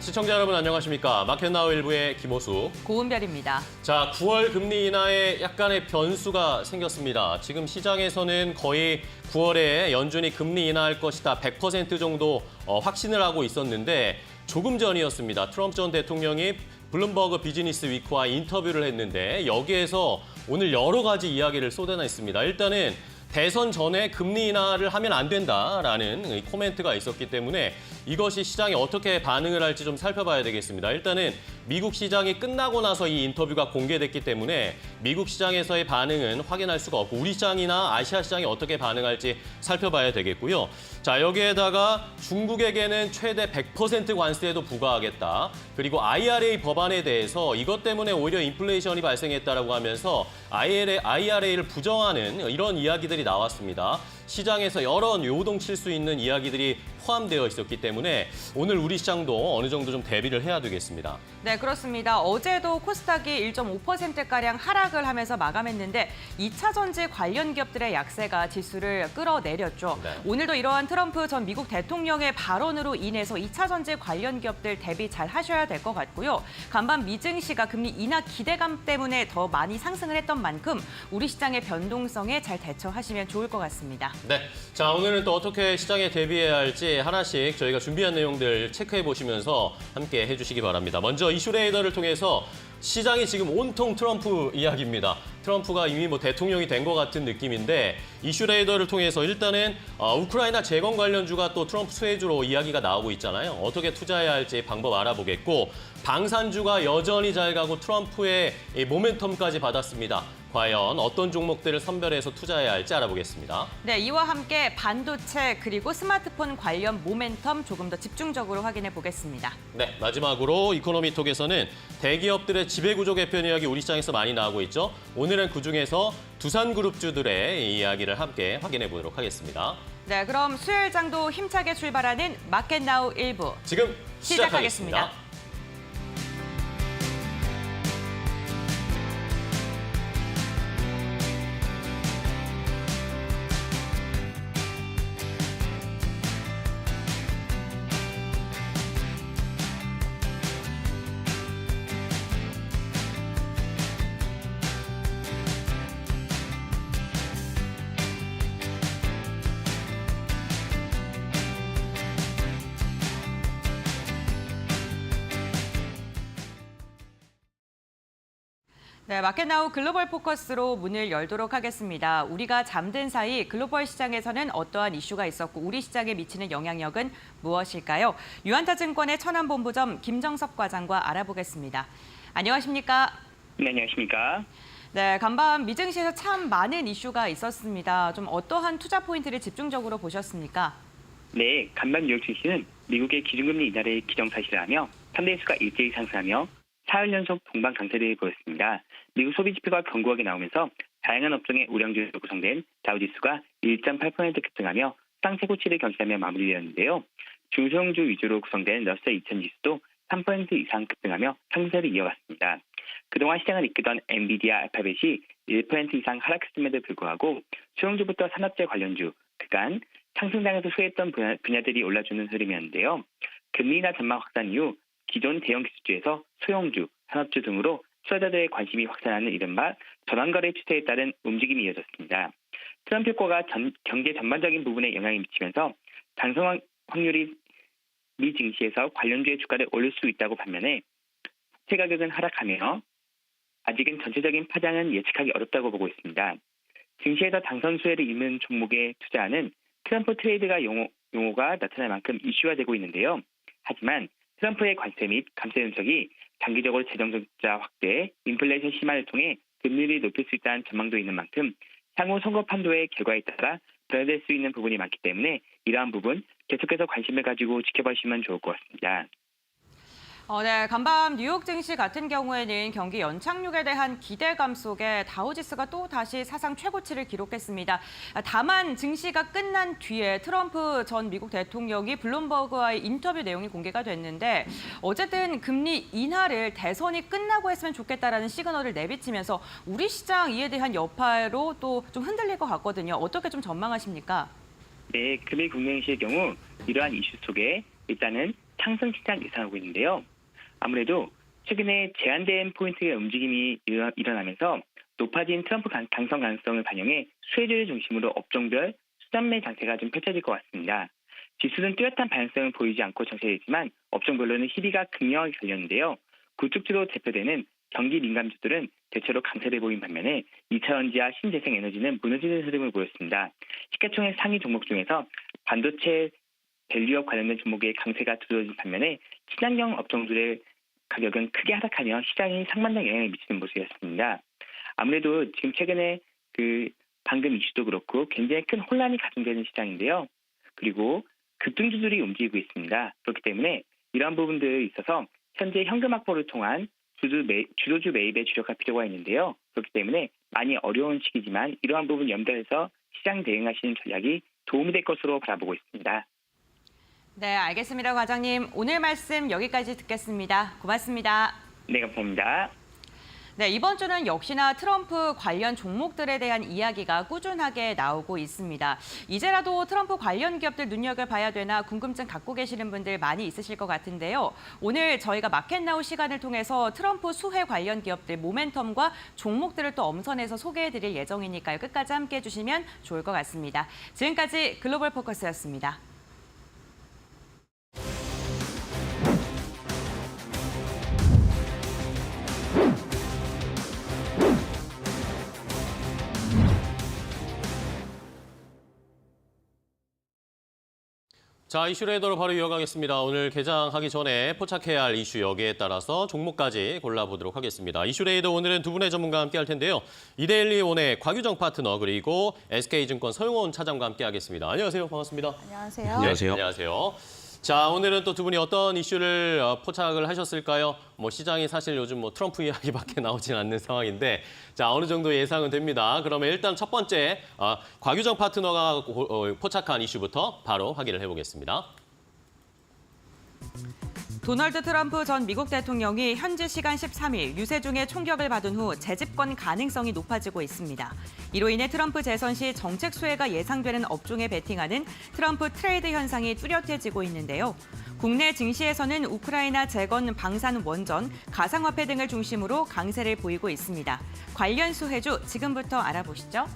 시청자 여러분 안녕하십니까. 마켓나우 일부의 김호수. 고은별입니다. 자, 9월 금리 인하에 약간의 변수가 생겼습니다. 지금 시장에서는 거의 9월에 연준이 금리 인하할 것이다 100% 정도 확신을 하고 있었는데 조금 전이었습니다. 트럼프 전 대통령이 블룸버그 비즈니스 위크와 인터뷰를 했는데 여기에서 오늘 여러 가지 이야기를 쏟아냈습니다. 일단은 대선 전에 금리 인하를 하면 안 된다라는 코멘트가 있었기 때문에 이것이 시장이 어떻게 반응을 할지 좀 살펴봐야 되겠습니다. 일단은 미국 시장이 끝나고 나서 이 인터뷰가 공개됐기 때문에 미국 시장에서의 반응은 확인할 수가 없고 우리 시장이나 아시아 시장이 어떻게 반응할지 살펴봐야 되겠고요. 자, 여기에다가 중국에게는 최대 100% 관세도 부과하겠다. 그리고 IRA 법안에 대해서 이것 때문에 오히려 인플레이션이 발생했다라고 하면서 IRA를 부정하는 이런 이야기들이 나왔습니다. 시장에서 여러 요동칠 수 있는 이야기들이 포함되어 있었기 때문에 오늘 우리 시장도 어느 정도 좀 대비를 해야 되겠습니다. 네, 그렇습니다. 어제도 코스닥이 1.5%가량 하락을 하면서 마감했는데 2차 전지 관련 기업들의 약세가 지수를 끌어내렸죠. 네. 오늘도 이러한 트럼프 전 미국 대통령의 발언으로 인해서 2차 전지 관련 기업들 대비 잘 하셔야 될 것 같고요. 간밤 미증시가 금리 인하 기대감 때문에 더 많이 상승을 했던 만큼 우리 시장의 변동성에 잘 대처하시면 좋을 것 같습니다. 네, 자 오늘은 또 어떻게 시장에 대비해야 할지 하나씩 저희가 준비한 내용들 체크해 보시면서 함께 해주시기 바랍니다. 먼저 이슈레이더를 통해서 시장이 지금 온통 트럼프 이야기입니다. 트럼프가 이미 뭐 대통령이 된 것 같은 느낌인데 이슈레이더를 통해서 일단은 우크라이나 재건 관련주가 또 트럼프 수혜주로 이야기가 나오고 있잖아요. 어떻게 투자해야 할지 방법 알아보겠고 방산주가 여전히 잘 가고 트럼프의 이 모멘텀까지 받았습니다. 과연 어떤 종목들을 선별해서 투자해야 할지 알아보겠습니다. 네, 이와 함께 반도체 그리고 스마트폰 관련 모멘텀 조금 더 집중적으로 확인해 보겠습니다. 네, 마지막으로 이코노미톡에서는 대기업들의 지배구조 개편 이야기 우리 시장에서 많이 나오고 있죠. 오늘은 그중에서 두산그룹주들의 이야기를 함께 확인해 보도록 하겠습니다. 네, 그럼 수요일장도 힘차게 출발하는 마켓나우 1부 지금 시작하겠습니다. 네, 마켓나우 글로벌 포커스로 문을 열도록 하겠습니다. 우리가 잠든 사이 글로벌 시장에서는 어떠한 이슈가 있었고 우리 시장에 미치는 영향력은 무엇일까요? 유한타증권의 천안본부점 김정섭 과장과 알아보겠습니다. 안녕하십니까? 네, 안녕하십니까? 네, 간밤 미증시에서 참 많은 이슈가 있었습니다. 좀 어떠한 투자 포인트를 집중적으로 보셨습니까? 네, 간밤 뉴욕 증시는 미국의 기준금리 인하를 기정사실화하며 3대수가 일제히 상승하며 4일 연속 동반 강세를 보였습니다. 미국 소비 지표가 견고하게 나오면서 다양한 업종의 우량주로 구성된 다우지수가 1.8% 급등하며 상 최고치를 경신하며 마무리되었는데요. 중소형주 위주로 구성된 러셀 2000 지수도 3% 이상 급등하며 상승세를 이어갔습니다. 그동안 시장을 이끌던 엔비디아, 알파벳이 1% 이상 하락했음에도 불구하고 소형주부터 산업재 관련주, 그간 상승장에서 소외했던 분야들이 올라주는 흐름이었는데요. 금리 인하 전망 확산 이후 기존 대형 기술주에서 소형주, 산업주 등으로 투자자들의 관심이 확산하는 이른바 전환거래 추세에 따른 움직임이 이어졌습니다. 트럼프 효과가 경제 전반적인 부분에 영향을 미치면서 상승 확률이 미 증시에서 관련주의 주가를 올릴 수 있다고 반면에 국채 가격은 하락하며 아직은 전체적인 파장은 예측하기 어렵다고 보고 있습니다. 증시에서 당선 수혜를 입는 종목에 투자하는 트럼프 트레이드가 용어가 나타날 만큼 이슈화되고 있는데요. 하지만 트럼프의 관세 및 감세 정책이 장기적으로 재정 적자 확대, 인플레이션 심화를 통해 금리를 높일 수 있다는 전망도 있는 만큼 향후 선거 판도의 결과에 따라 변화될 수 있는 부분이 많기 때문에 이러한 부분 계속해서 관심을 가지고 지켜보시면 좋을 것 같습니다. 네, 간밤 뉴욕 증시 같은 경우에는 경기 연착륙에 대한 기대감 속에 다우지수가 또 다시 사상 최고치를 기록했습니다. 다만 증시가 끝난 뒤에 트럼프 전 미국 대통령이 블룸버그와의 인터뷰 내용이 공개가 됐는데 어쨌든 금리 인하를 대선이 끝나고 했으면 좋겠다라는 시그널을 내비치면서 우리 시장 이에 대한 여파로 또 좀 흔들릴 것 같거든요. 어떻게 좀 전망하십니까? 네, 금일 국내시의 경우 이러한 이슈 속에 일단은 상승 시장 예상하고 있는데요. 아무래도 최근에 제한된 포인트의 움직임이 일어나면서 높아진 트럼프 당선 가능성을 반영해 수혜주를 중심으로 업종별 수단매 장세가 좀 펼쳐질 것 같습니다. 지수는 뚜렷한 반응성을 보이지 않고 정체되지만 업종별로는 희비가 극명하게 갈렸는데요. 구축주로 대표되는 경기 민감주들은 대체로 강세를 보인 반면에 2차전지와 신재생에너지는 무너지는 흐름을 보였습니다. 시가총액 상위 종목 중에서 반도체 밸류업 관련된 종목의 강세가 두드러진 반면에 친환경 업종들의 가격은 크게 하락하며 시장이 상반된 영향을 미치는 모습이었습니다. 아무래도 지금 최근에 방금 이슈도 그렇고 굉장히 큰 혼란이 가중되는 시장인데요. 그리고 급등주들이 움직이고 있습니다. 그렇기 때문에 이러한 부분들에 있어서 현재 현금 확보를 통한 주도주 매입에 주력할 필요가 있는데요. 그렇기 때문에 많이 어려운 시기지만 이러한 부분 염두해서 시장 대응하시는 전략이 도움이 될 것으로 바라보고 있습니다. 네, 알겠습니다, 과장님. 오늘 말씀 여기까지 듣겠습니다. 고맙습니다. 네, 감사합니다. 네, 이번 주는 역시나 트럼프 관련 종목들에 대한 이야기가 꾸준하게 나오고 있습니다. 이제라도 트럼프 관련 기업들 눈여겨봐야 되나 궁금증 갖고 계시는 분들 많이 있으실 것 같은데요. 오늘 저희가 마켓나우 시간을 통해서 트럼프 수혜 관련 기업들 모멘텀과 종목들을 또 엄선해서 소개해드릴 예정이니까요. 끝까지 함께해 주시면 좋을 것 같습니다. 지금까지 글로벌 포커스였습니다. 자, 이슈 레이더로 바로 이어가겠습니다. 오늘 개장하기 전에 포착해야 할 이슈 여기에 따라서 종목까지 골라보도록 하겠습니다. 이슈 레이더 오늘은 두 분의 전문가와 함께 할 텐데요. 이데일리 온의 곽유정 파트너 그리고 SK증권 서용원 차장과 함께 하겠습니다. 안녕하세요. 반갑습니다. 안녕하세요. 안녕하세요. 안녕하세요. 자, 오늘은 또 두 분이 어떤 이슈를 포착을 하셨을까요? 시장이 사실 요즘 트럼프 이야기밖에 나오진 않는 상황인데 자, 어느 정도 예상은 됩니다. 그러면 일단 첫 번째 곽유정 파트너가 포착한 이슈부터 바로 확인을 해보겠습니다. 도널드 트럼프 전 미국 대통령이 현지 시간 13일 유세 중에 총격을 받은 후 재집권 가능성이 높아지고 있습니다. 이로 인해 트럼프 재선 시 정책 수혜가 예상되는 업종에 베팅하는 트럼프 트레이드 현상이 뚜렷해지고 있는데요. 국내 증시에서는 우크라이나 재건, 방산, 원전, 가상화폐 등을 중심으로 강세를 보이고 있습니다. 관련 수혜주 지금부터 알아보시죠.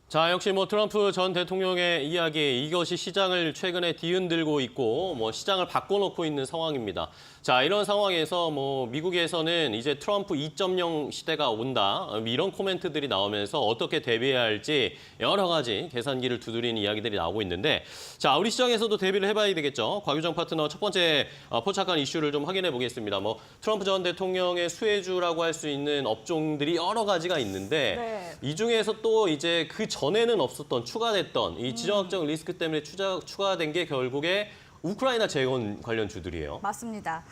자, 역시 트럼프 전 대통령의 이야기, 이것이 시장을 최근에 뒤흔들고 있고 시장을 바꿔놓고 있는 상황입니다. 자, 이런 상황에서 미국에서는 이제 트럼프 2.0 시대가 온다, 이런 코멘트들이 나오면서 어떻게 대비해야 할지 여러 가지 계산기를 두드리는 이야기들이 나오고 있는데 자, 우리 시장에서도 대비를 해봐야 되겠죠. 곽유정 파트너 첫 번째 포착한 이슈를 좀 확인해 보겠습니다. 트럼프 전 대통령의 수혜주라고 할 수 있는 업종들이 여러 가지가 있는데 네. 이 중에서 또 이제 그 전에는 없었던 추가됐던 이 지정학적 리스크 때문에 추가된 게 결국에 우크라이나 재건 관련 주들이에요. 맞습니다.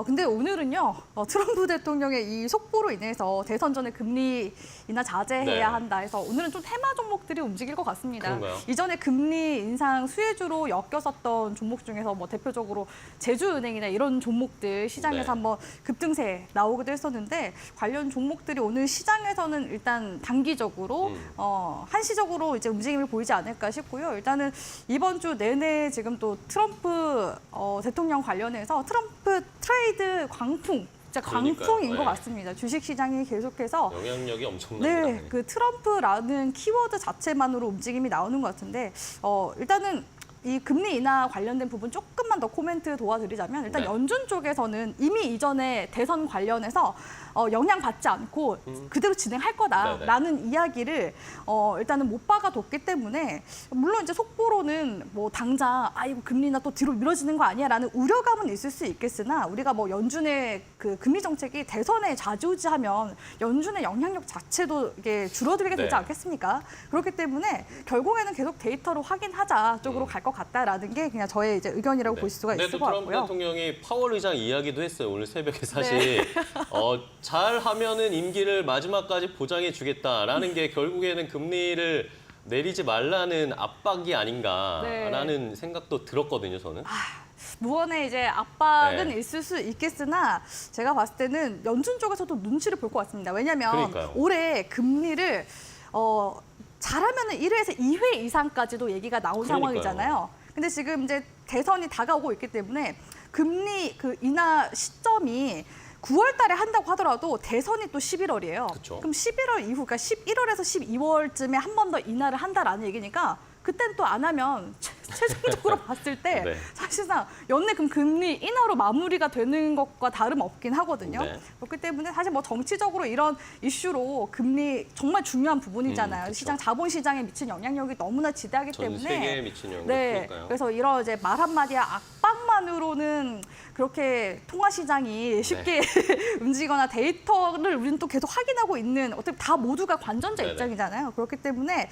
근데 오늘은요, 트럼프 대통령의 이 속보로 인해서 대선 전에 금리 인하 자제해야 네. 한다 해서 오늘은 좀 테마 종목들이 움직일 것 같습니다. 그런가요? 이전에 금리 인상 수혜주로 엮였었던 종목 중에서 대표적으로 제주은행이나 이런 종목들 시장에서 네. 한번 급등세 나오기도 했었는데 관련 종목들이 오늘 시장에서는 일단 단기적으로 한시적으로 이제 움직임을 보이지 않을까 싶고요. 일단은 이번 주 내내 지금 또 트럼프 대통령 관련해서 트럼프 트레이드 광풍, 진짜 그러니까요. 광풍인 네. 것 같습니다. 주식시장이 계속해서 영향력이 엄청납니다. 네, 그 트럼프라는 키워드 자체만으로 움직임이 나오는 것 같은데 일단은 이 금리 인하 관련된 부분 조금만 더 코멘트 도와드리자면 일단 네. 연준 쪽에서는 이미 이전에 대선 관련해서 영향받지 않고 그대로 진행할 거다라는 이야기를 일단은 못 박아뒀기 때문에 물론 이제 속보로는 당장 이거 금리 인하 또 뒤로 미뤄지는 거 아니야라는 우려감은 있을 수 있겠으나 우리가 연준의 그 금리 정책이 대선에 좌지우지하면 연준의 영향력 자체도 이게 줄어들게 되지 네. 않겠습니까? 그렇기 때문에 결국에는 계속 데이터로 확인하자 쪽으로 갈 것 같다라는 게 그냥 저의 이제 의견이라고 볼 수가 있을 것 트럼프 같고요. 대통령이 파월 의장 이야기도 했어요. 오늘 새벽에 사실 잘하면은 임기를 마지막까지 보장해 주겠다라는 게 결국에는 금리를 내리지 말라는 압박이 아닌가라는 생각도 들었거든요, 저는. 무언의 이제 압박은 네. 있을 수 있겠으나 제가 봤을 때는 연준 쪽에서도 눈치를 볼 것 같습니다. 왜냐하면 그러니까요. 올해 금리를 잘하면 1회에서 2회 이상까지도 얘기가 나온 그러니까요. 상황이잖아요. 근데 지금 이제 대선이 다가오고 있기 때문에 금리 그 인하 시점이 9월 달에 한다고 하더라도 대선이 또 11월이에요. 그쵸. 그럼 11월 이후, 그러니까 11월에서 12월쯤에 한 번 더 인하를 한다라는 얘기니까 그땐 또 안 하면 최종적으로 봤을 때 네. 사실상 연내 금리 인하로 마무리가 되는 것과 다름없긴 하거든요. 네. 그렇기 때문에 사실 뭐 정치적으로 이런 이슈로 금리 정말 중요한 부분이잖아요. 그쵸. 시장 자본시장에 미친 영향력이 너무나 지대하기 전 때문에 세계에 미친 영향이 네, 크니까요. 그래서 이런 이제 말 한마디의 압박만으로는 그렇게 통화 시장이 쉽게 움직이거나 데이터를 우리는 또 계속 확인하고 있는 어떻게 다 모두가 관전자 네네. 입장이잖아요. 그렇기 때문에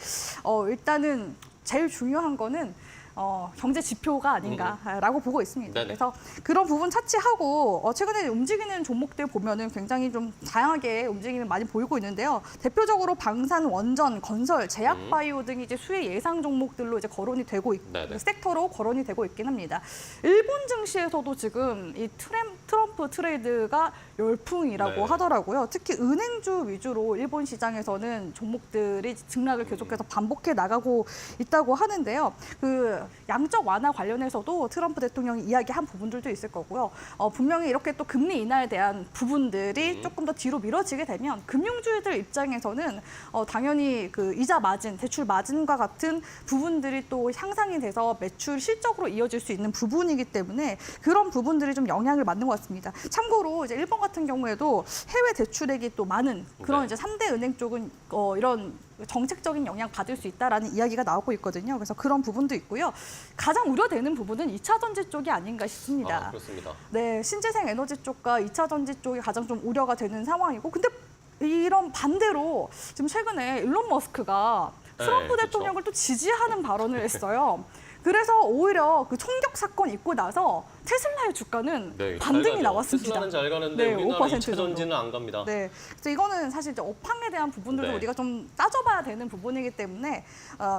일단은 제일 중요한 거는 경제 지표가 아닌가라고 보고 있습니다. 네네. 그래서 그런 부분 차치하고 최근에 움직이는 종목들 보면은 굉장히 좀 다양하게 움직임을 많이 보이고 있는데요. 대표적으로 방산, 원전, 건설, 제약바이오 등이 이제 수혜 예상 종목들로 이제 거론이 되고 네네. 섹터로 거론이 되고 있긴 합니다. 일본 증시에서도 지금 이 트럼프 트레이드가 열풍이라고 네. 하더라고요. 특히 은행주 위주로 일본 시장에서는 종목들이 증락을 계속해서 반복해 나가고 있다고 하는데요. 그 양적 완화 관련해서도 트럼프 대통령이 이야기한 부분들도 있을 거고요. 분명히 이렇게 또 금리 인하에 대한 부분들이 조금 더 뒤로 미뤄지게 되면 금융주의들 입장에서는 당연히 그 이자 마진, 대출 마진과 같은 부분들이 또 향상이 돼서 매출 실적으로 이어질 수 있는 부분이기 때문에 그런 부분들이 좀 영향을 받는 것 같습니다. 참고로 이제 일본 같은 경우에도 해외 대출액이 또 많은 그런 네. 이제 3대 은행 쪽은 이런 정책적인 영향 받을 수 있다라는 이야기가 나오고 있거든요. 그래서 그런 부분도 있고요. 가장 우려되는 부분은 2차 전지 쪽이 아닌가 싶습니다. 그렇습니다. 네, 신재생 에너지 쪽과 2차 전지 쪽이 가장 좀 우려가 되는 상황이고, 근데 이런 반대로 지금 최근에 일론 머스크가 트럼프 네, 대통령을 또 지지하는 발언을 했어요. 그래서 오히려 그 총격 사건 있고 나서 테슬라의 주가는 네, 반등이 잘 가죠. 나왔습니다. 테슬라는 잘 가는데 네, 우리나라 5% 2차 정도. 전지는 안 갑니다. 네, 그래서 이거는 사실 이제 업황에 대한 부분들도 네. 우리가 좀 따져봐야 되는 부분이기 때문에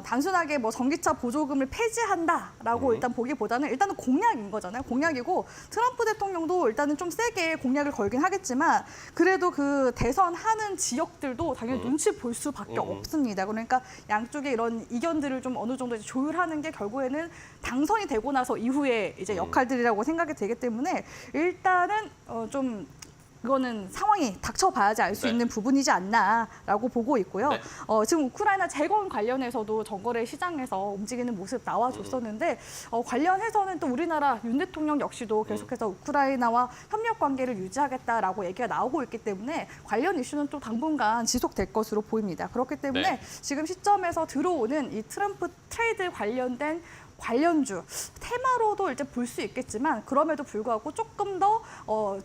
단순하게 뭐 전기차 보조금을 폐지한다라고 일단 보기보다는 일단은 공약인 거잖아요. 공약이고 트럼프 대통령도 일단은 좀 세게 공약을 걸긴 하겠지만 그래도 그 대선하는 지역들도 당연히 눈치 볼 수밖에 없습니다. 그러니까 양쪽의 이런 이견들을 좀 어느 정도 이제 조율하는 게 결국에는 당선이 되고 나서 이후에 이제 역할들이라고 생각이 되기 때문에 일단은 좀 이거는 상황이 닥쳐봐야지 알 수 네. 있는 부분이지 않나라고 보고 있고요. 네. 지금 우크라이나 재건 관련해서도 정거래 시장에서 움직이는 모습 나와줬었는데 관련해서는 또 우리나라 윤 대통령 역시도 계속해서 우크라이나와 협력 관계를 유지하겠다라고 얘기가 나오고 있기 때문에 관련 이슈는 또 당분간 지속될 것으로 보입니다. 그렇기 때문에 네. 지금 시점에서 들어오는 이 트럼프 트레이드 관련된 관련주 테마로도 이제 볼 수 있겠지만 그럼에도 불구하고 조금 더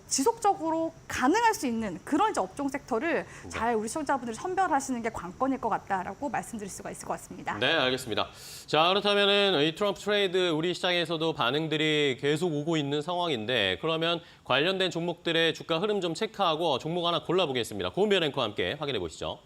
지속적으로 가능할 수 있는 그런 이제 업종 섹터를 잘 우리 시청자분들이 선별하시는 게 관건일 것 같다라고 말씀드릴 수가 있을 것 같습니다. 네, 알겠습니다. 자, 그렇다면은 이 트럼프 트레이드 우리 시장에서도 반응들이 계속 오고 있는 상황인데 그러면 관련된 종목들의 주가 흐름 좀 체크하고 종목 하나 골라보겠습니다. 고은별 앵커와 함께 확인해 보시죠.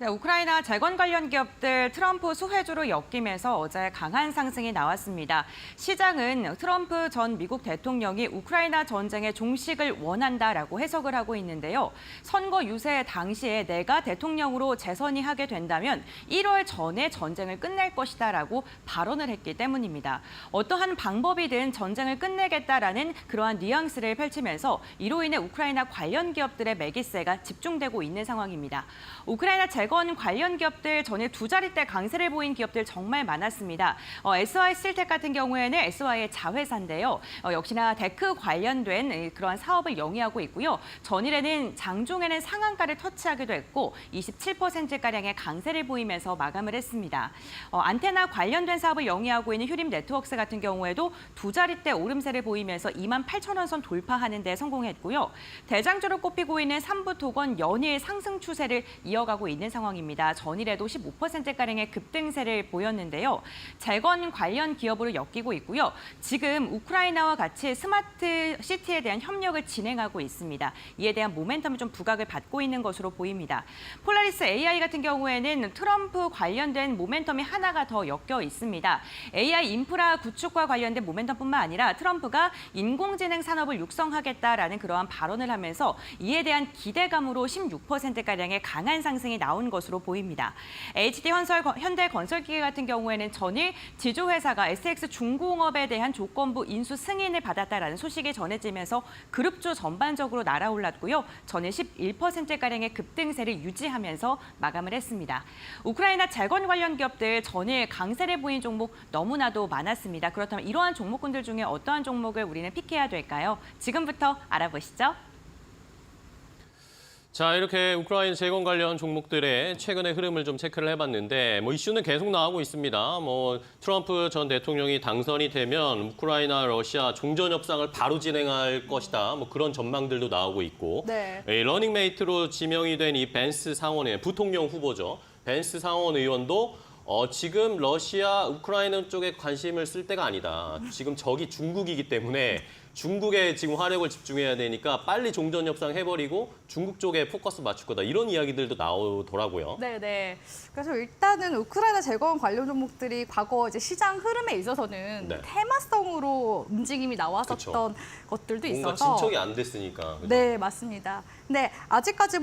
네, 우크라이나 재건 관련 기업들 트럼프 수혜주로 엮이면서 어제 강한 상승이 나왔습니다. 시장은 트럼프 전 미국 대통령이 우크라이나 전쟁의 종식을 원한다라고 해석을 하고 있는데요. 선거 유세 당시에 내가 대통령으로 재선이 하게 된다면 1월 전에 전쟁을 끝낼 것이다라고 발언을 했기 때문입니다. 어떠한 방법이든 전쟁을 끝내겠다라는 그러한 뉘앙스를 펼치면서 이로 인해 우크라이나 관련 기업들의 매기세가 집중되고 있는 상황입니다. 우크라이나 재건 관련 기업들 전에 두 자릿대 강세를 보인 기업들 정말 많았습니다. SY 실텍 같은 경우에는 SY의 자회사인데요. 역시나 데크 관련된 그러한 사업을 영위하고 있고요. 전일에는 장중에는 상한가를 터치하기도 했고 27%가량의 강세를 보이면서 마감을 했습니다. 안테나 관련된 사업을 영위하고 있는 휴림 네트워크스 같은 경우에도 두 자릿대 오름세를 보이면서 28,000원 선 돌파하는 데 성공했고요. 대장주로 꼽히고 있는 삼부토건 연일 상승 추세를 이어가고 있는 상황입니다. 전일에도 15%가량의 급등세를 보였는데요. 재건 관련 기업으로 엮이고 있고요. 지금 우크라이나와 같이 스마트 시티에 대한 협력을 진행하고 있습니다. 이에 대한 모멘텀이 좀 부각을 받고 있는 것으로 보입니다. 폴라리스 AI 같은 경우에는 트럼프 관련된 모멘텀이 하나가 더 엮여 있습니다. AI 인프라 구축과 관련된 모멘텀뿐만 아니라 트럼프가 인공지능 산업을 육성하겠다라는 그러한 발언을 하면서 이에 대한 기대감으로 16%가량의 강한 상승이 나온 나온 것으로 보입니다. HD 현대건설기계 같은 경우에는 전일 지주회사가 SX 중공업에 대한 조건부 인수 승인을 받았다라는 소식이 전해지면서 그룹주 전반적으로 날아올랐고요. 전일 11%가량의 급등세를 유지하면서 마감을 했습니다. 우크라이나 재건 관련 기업들 전일 강세를 보인 종목 너무나도 많았습니다. 그렇다면 이러한 종목군들 중에 어떠한 종목을 우리는 픽해야 될까요? 지금부터 알아보시죠. 자, 이렇게 우크라이나 재건 관련 종목들의 최근의 흐름을 좀 체크를 해봤는데 이슈는 계속 나오고 있습니다. 트럼프 전 대통령이 당선이 되면 우크라이나, 러시아 종전 협상을 바로 진행할 것이다. 그런 전망들도 나오고 있고 네. 러닝메이트로 지명이 된 이 벤스 상원의 부통령 후보죠. 벤스 상원 의원도 지금 러시아, 우크라이나 쪽에 관심을 쓸 때가 아니다. 지금 적이 중국이기 때문에 중국에 지금 화력을 집중해야 되니까 빨리 종전 협상 해버리고 중국 쪽에 포커스 맞출 거다. 이런 이야기들도 나오더라고요. 네. 그래서 일단은 우크라이나 재건 관련 종목들이 과거 이제 시장 흐름에 있어서는 네. 테마성으로 움직임이 나왔었던 것들도 뭔가 있어서 진척이 안 됐으니까. 그죠? 네, 맞습니다. 근데 아직까지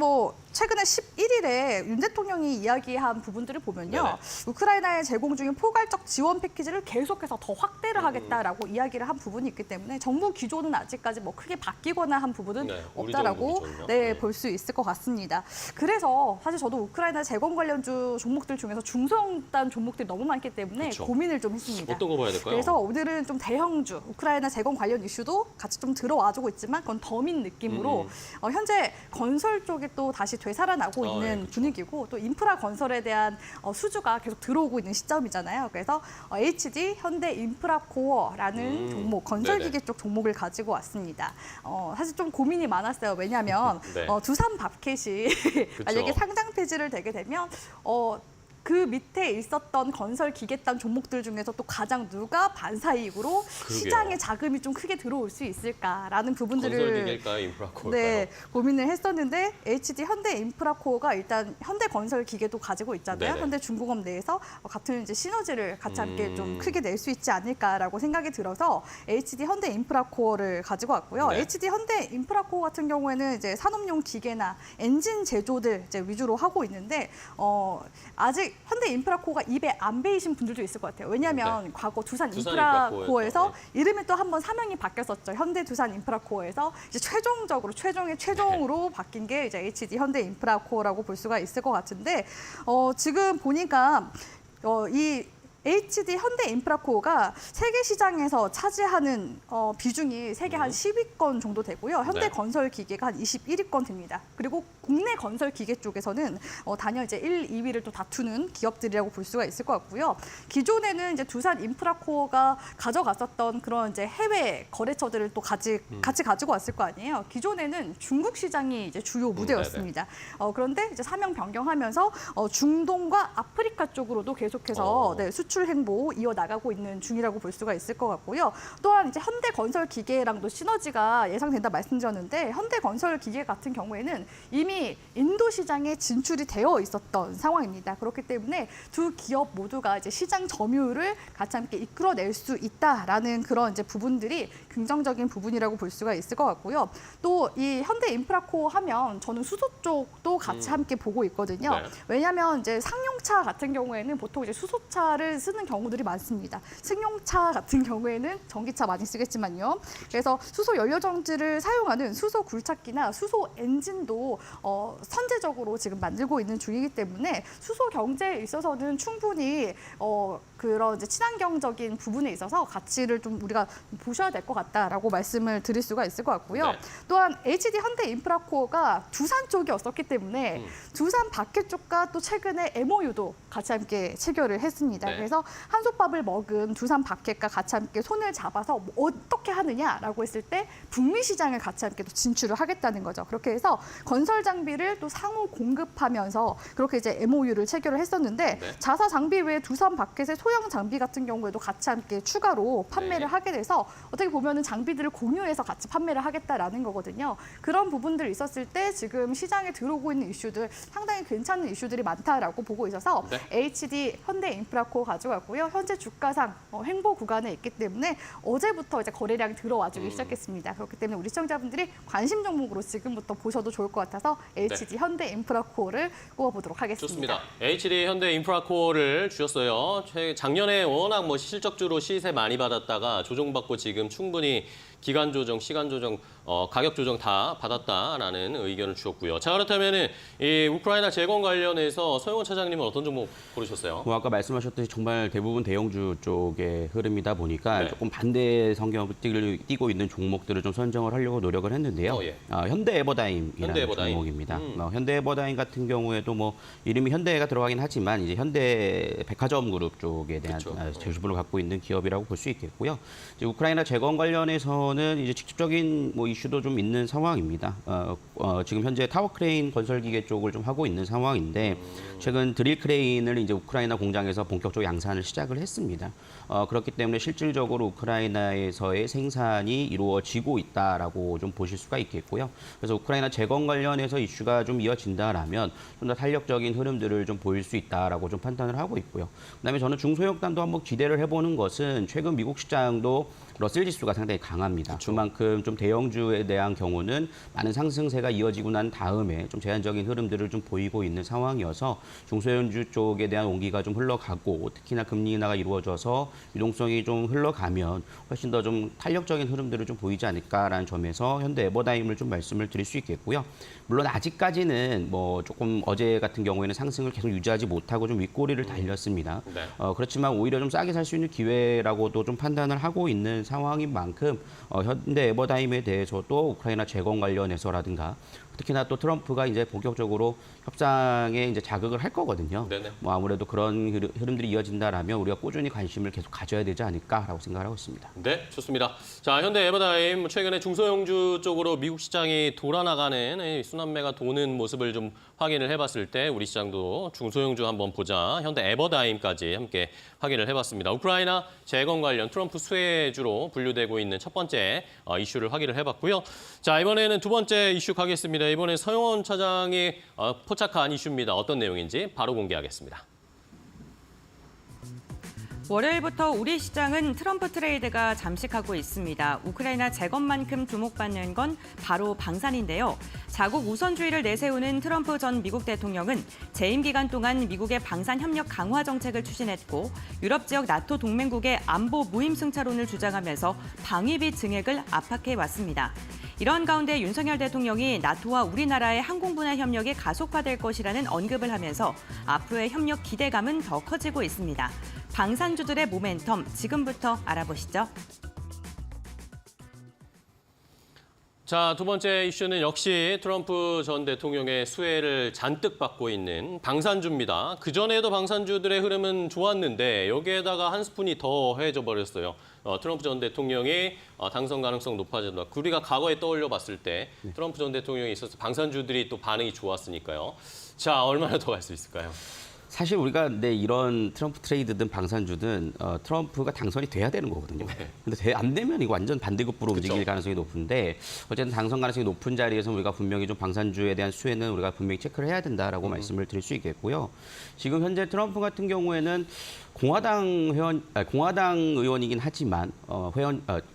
최근에 11일에 윤 대통령이 이야기한 부분들을 보면요. 네네. 우크라이나에 제공 중인 포괄적 지원 패키지를 계속해서 더 확대를 하겠다라고 이야기를 한 부분이 있기 때문에 정부 기조는 아직까지 크게 바뀌거나 한 부분은 네, 우리 없다라고 정부 기조는요? 네, 볼 수 있을 것 같습니다. 그래서 사실 저도 우크라이나 재건 관련주 종목들 중에서 중소형단 종목들이 너무 많기 때문에 그쵸. 고민을 좀 했습니다. 어떤 거 봐야 될까요? 그래서 오늘은 좀 대형주, 우크라이나 재건 관련 이슈도 같이 좀 들어와주고 있지만 그건 더민 느낌으로 현재 건설 쪽이 또 다시 되살아나고 있는 그쵸. 분위기고 또 인프라 건설에 대한 수주가 계속 들어오고 있는 시점이잖아요. 그래서 HD 현대 인프라코어라는 종목, 건설기계 쪽 종목을 가지고 왔습니다. 사실 좀 고민이 많았어요. 왜냐하면 네. 두산 밥켓이 만약에 상장 폐지를 되게 되면 그 밑에 있었던 건설 기계단 종목들 중에서 또 가장 누가 반사이익으로 시장에 자금이 좀 크게 들어올 수 있을까라는 부분들을 건설기계일까요? 인프라코어일까요? 네, 고민을 했었는데 HD 현대 인프라코어가 일단 현대 건설 기계도 가지고 있잖아요. 네네. 현대 중공업 내에서 같은 이제 시너지를 같이 함께 좀 크게 낼 수 있지 않을까라고 생각이 들어서 HD 현대 인프라코어를 가지고 왔고요. 네. HD 현대 인프라코어 같은 경우에는 이제 산업용 기계나 엔진 제조들 이제 위주로 하고 있는데 아직 현대 인프라코어가 입에 안 배이신 분들도 있을 것 같아요. 왜냐하면 과거 두산 인프라코어에서 이름이 또 한번 사명이 바뀌었었죠. 현대 두산 인프라코어에서 이제 최종의 최종으로 바뀐 게 이제 HD 현대 인프라코어라고 볼 수가 있을 것 같은데 지금 보니까 이 HD 현대 인프라코어가 세계 시장에서 차지하는 비중이 세계 한 10위권 정도 되고요. 현대 네. 건설 기계가 한 21위권 됩니다. 그리고 국내 건설 기계 쪽에서는 단연 이제 1, 2위를 또 다투는 기업들이라고 볼 수가 있을 것 같고요. 기존에는 이제 두산 인프라코어가 가져갔었던 그런 이제 해외 거래처들을 또 같이 가지고 왔을 거 아니에요. 기존에는 중국 시장이 이제 주요 무대였습니다. 그런데 이제 사명 변경하면서 중동과 아프리카 쪽으로도 계속해서 수출 행보 이어나가고 있는 중이라고 볼 수가 있을 것 같고요. 또한 이제 현대 건설 기계랑도 시너지가 예상된다 말씀드렸는데 현대 건설 기계 같은 경우에는 이미 인도 시장에 진출이 되어 있었던 상황입니다. 그렇기 때문에 두 기업 모두가 이제 시장 점유율을 같이 함께 이끌어낼 수 있다라는 그런 이제 부분들이 긍정적인 부분이라고 볼 수가 있을 것 같고요. 또 이 현대 인프라코어 하면 저는 수소 쪽도 같이 함께 보고 있거든요. 네. 왜냐하면 이제 상용차 같은 경우에는 보통 이제 수소차를 쓰는 경우들이 많습니다. 승용차 같은 경우에는 전기차 많이 쓰겠지만요. 그래서 수소 연료 정지를 사용하는 수소 굴착기나 수소 엔진도 선제적으로 지금 만들고 있는 중이기 때문에 수소 경제에 있어서는 충분히 그런 이제 친환경적인 부분에 있어서 가치를 좀 우리가 보셔야 될 것 같다라고 말씀을 드릴 수가 있을 것 같고요. 네. 또한 HD 현대 인프라코어가 두산 쪽이었었기 때문에 두산 바켓 쪽과 또 최근에 MOU도 같이 함께 체결을 했습니다. 네. 그래서 한솥밥을 먹은 두산 바켓과 같이 함께 손을 잡아서 어떻게 하느냐라고 했을 때 북미 시장을 같이 함께 또 진출을 하겠다는 거죠. 그렇게 해서 건설 장비를 또 상호 공급하면서 그렇게 이제 MOU를 체결을 했었는데 네. 자사 장비 외에 두산 바켓의 소형 장비 같은 경우에도 같이 함께 추가로 판매를 네. 하게 돼서 어떻게 보면은 장비들을 공유해서 같이 판매를 하겠다라는 거거든요. 그런 부분들이 있었을 때 지금 시장에 들어오고 있는 이슈들 상당히 괜찮은 이슈들이 많다라고 보고 있어서 네. HD 현대인프라코어 가져갔고요. 현재 주가상 횡보 구간에 있기 때문에 어제부터 이제 거래량이 들어와주기 시작했습니다. 그렇기 때문에 우리 시청자분들이 관심 종목으로 지금부터 보셔도 좋을 것 같아서 HD 현대인프라코어를 꼽아보도록 하겠습니다. 좋습니다. HD 현대인프라코어를 주셨어요. 작년에 워낙 뭐 실적주로 시세 많이 받았다가 조정받고 지금 충분히 기간 조정, 시간 조정, 가격 조정 다 받았다라는 의견을 주셨고요. 자, 그렇다면은 이 우크라이나 재건 관련해서 서영원 차장님은 어떤 종목 고르셨어요? 뭐 아까 말씀하셨듯이 정말 대부분 대형주 쪽의 흐름이다 보니까 네. 조금 반대 성경을 띠고 있는 종목들을 좀 선정을 하려고 노력을 했는데요. 예. 현대에버다임이라는 현대에버다임. 종목입니다. 현대에버다임 같은 경우에도 뭐 이름이 현대가 들어가긴 하지만 이제 현대 백화점 그룹 쪽에 대한 그렇죠. 재주를 갖고 있는 기업이라고 볼 수 있겠고요. 이제 우크라이나 재건 관련해서는 이제 직접적인 뭐 이슈도 좀 있는 상황입니다. 지금 현재 타워 크레인 건설 기계 쪽을 좀 하고 있는 상황인데 최근 드릴 크레인을 이제 우크라이나 공장에서 본격적으로 양산을 시작을 했습니다. 그렇기 때문에 실질적으로 우크라이나에서의 생산이 이루어지고 있다라고 좀 보실 수가 있겠고요. 그래서 우크라이나 재건 관련해서 이슈가 좀 이어진다라면 좀 더 탄력적인 흐름들을 좀 보일 수 있다라고 좀 판단을 하고 있고요. 그다음에 저는 중소형단도 한번 기대를 해보는 것은 최근 미국 시장도 러셀 지수가 상당히 강합니다. 그렇죠. 그만큼 좀 대형주에 대한 경우는 많은 상승세가 이어지고 난 다음에 좀 제한적인 흐름들을 좀 보이고 있는 상황이어서 중소형주 쪽에 대한 온기가 좀 흘러가고 특히나 금리 인하가 이루어져서 유동성이 좀 흘러가면 훨씬 더 좀 탄력적인 흐름들을 좀 보이지 않을까라는 점에서 현대 에버다임을 좀 말씀을 드릴 수 있겠고요. 물론 아직까지는 뭐 조금 어제 같은 경우에는 상승을 계속 유지하지 못하고 좀 윗꼬리를 달렸습니다. 네. 그렇지만 오히려 좀 싸게 살 수 있는 기회라고도 좀 판단을 하고 있는 상황인 만큼 현대 에버다임에 대해서도 우크라이나 재건 관련해서라든가 특히나 또 트럼프가 이제 본격적으로 협상에 이제 자극을 할 거거든요. 네네. 뭐 아무래도 그런 흐름들이 이어진다라면 우리가 꾸준히 관심을 계속 가져야 되지 않을까라고 생각을 하고 있습니다. 네, 좋습니다. 자, 현대 에버다임 최근에 중소형주 쪽으로 미국 시장이 돌아나가는 순환매가 도는 모습을 좀 확인을 해봤을 때 우리 시장도 중소형주 한번 보자. 현대 에버다임까지 함께 확인을 해봤습니다. 우크라이나 재건 관련 트럼프 수혜주로 분류되고 있는 첫 번째 이슈를 확인을 해봤고요. 자, 이번에는 두 번째 이슈 가겠습니다. 이번에 서영원 차장이 포착한 이슈입니다. 어떤 내용인지 바로 공개하겠습니다. 월요일부터 우리 시장은 트럼프 트레이드가 잠식하고 있습니다. 우크라이나 재건만큼 주목받는 건 바로 방산인데요. 자국 우선주의를 내세우는 트럼프 전 미국 대통령은 재임 기간 동안 미국의 방산 협력 강화 정책을 추진했고 유럽 지역 나토 동맹국의 안보 무임승차론을 주장하면서 방위비 증액을 압박해 왔습니다. 이런 가운데 윤석열 대통령이 나토와 우리나라의 항공분야 협력이 가속화될 것이라는 언급을 하면서 앞으로의 협력 기대감은 더 커지고 있습니다. 방산주들의 모멘텀 지금부터 알아보시죠. 자, 두 번째 이슈는 역시 트럼프 전 대통령의 수혜를 잔뜩 받고 있는 방산주입니다. 그전에도 방산주들의 흐름은 좋았는데 여기에다가 한 스푼이 더해져 버렸어요. 트럼프 전 대통령이 당선 가능성 높아진다. 우리가 과거에 떠올려 봤을 때 트럼프 전 대통령이 있어서 방산주들이 또 반응이 좋았으니까요. 자, 얼마나 더 갈 수 있을까요? 사실 우리가 이런 트럼프 트레이드든 방산주든 트럼프가 당선이 돼야 되는 거거든요. 근데 안 되면 이거 완전 반대급부로 움직일 가능성이 높은데 어쨌든 당선 가능성이 높은 자리에서 우리가 분명히 좀 방산주에 대한 수혜는 우리가 분명히 체크를 해야 된다라고 말씀을 드릴 수 있겠고요. 지금 현재 트럼프 같은 경우에는 공화당 의원이긴 하지만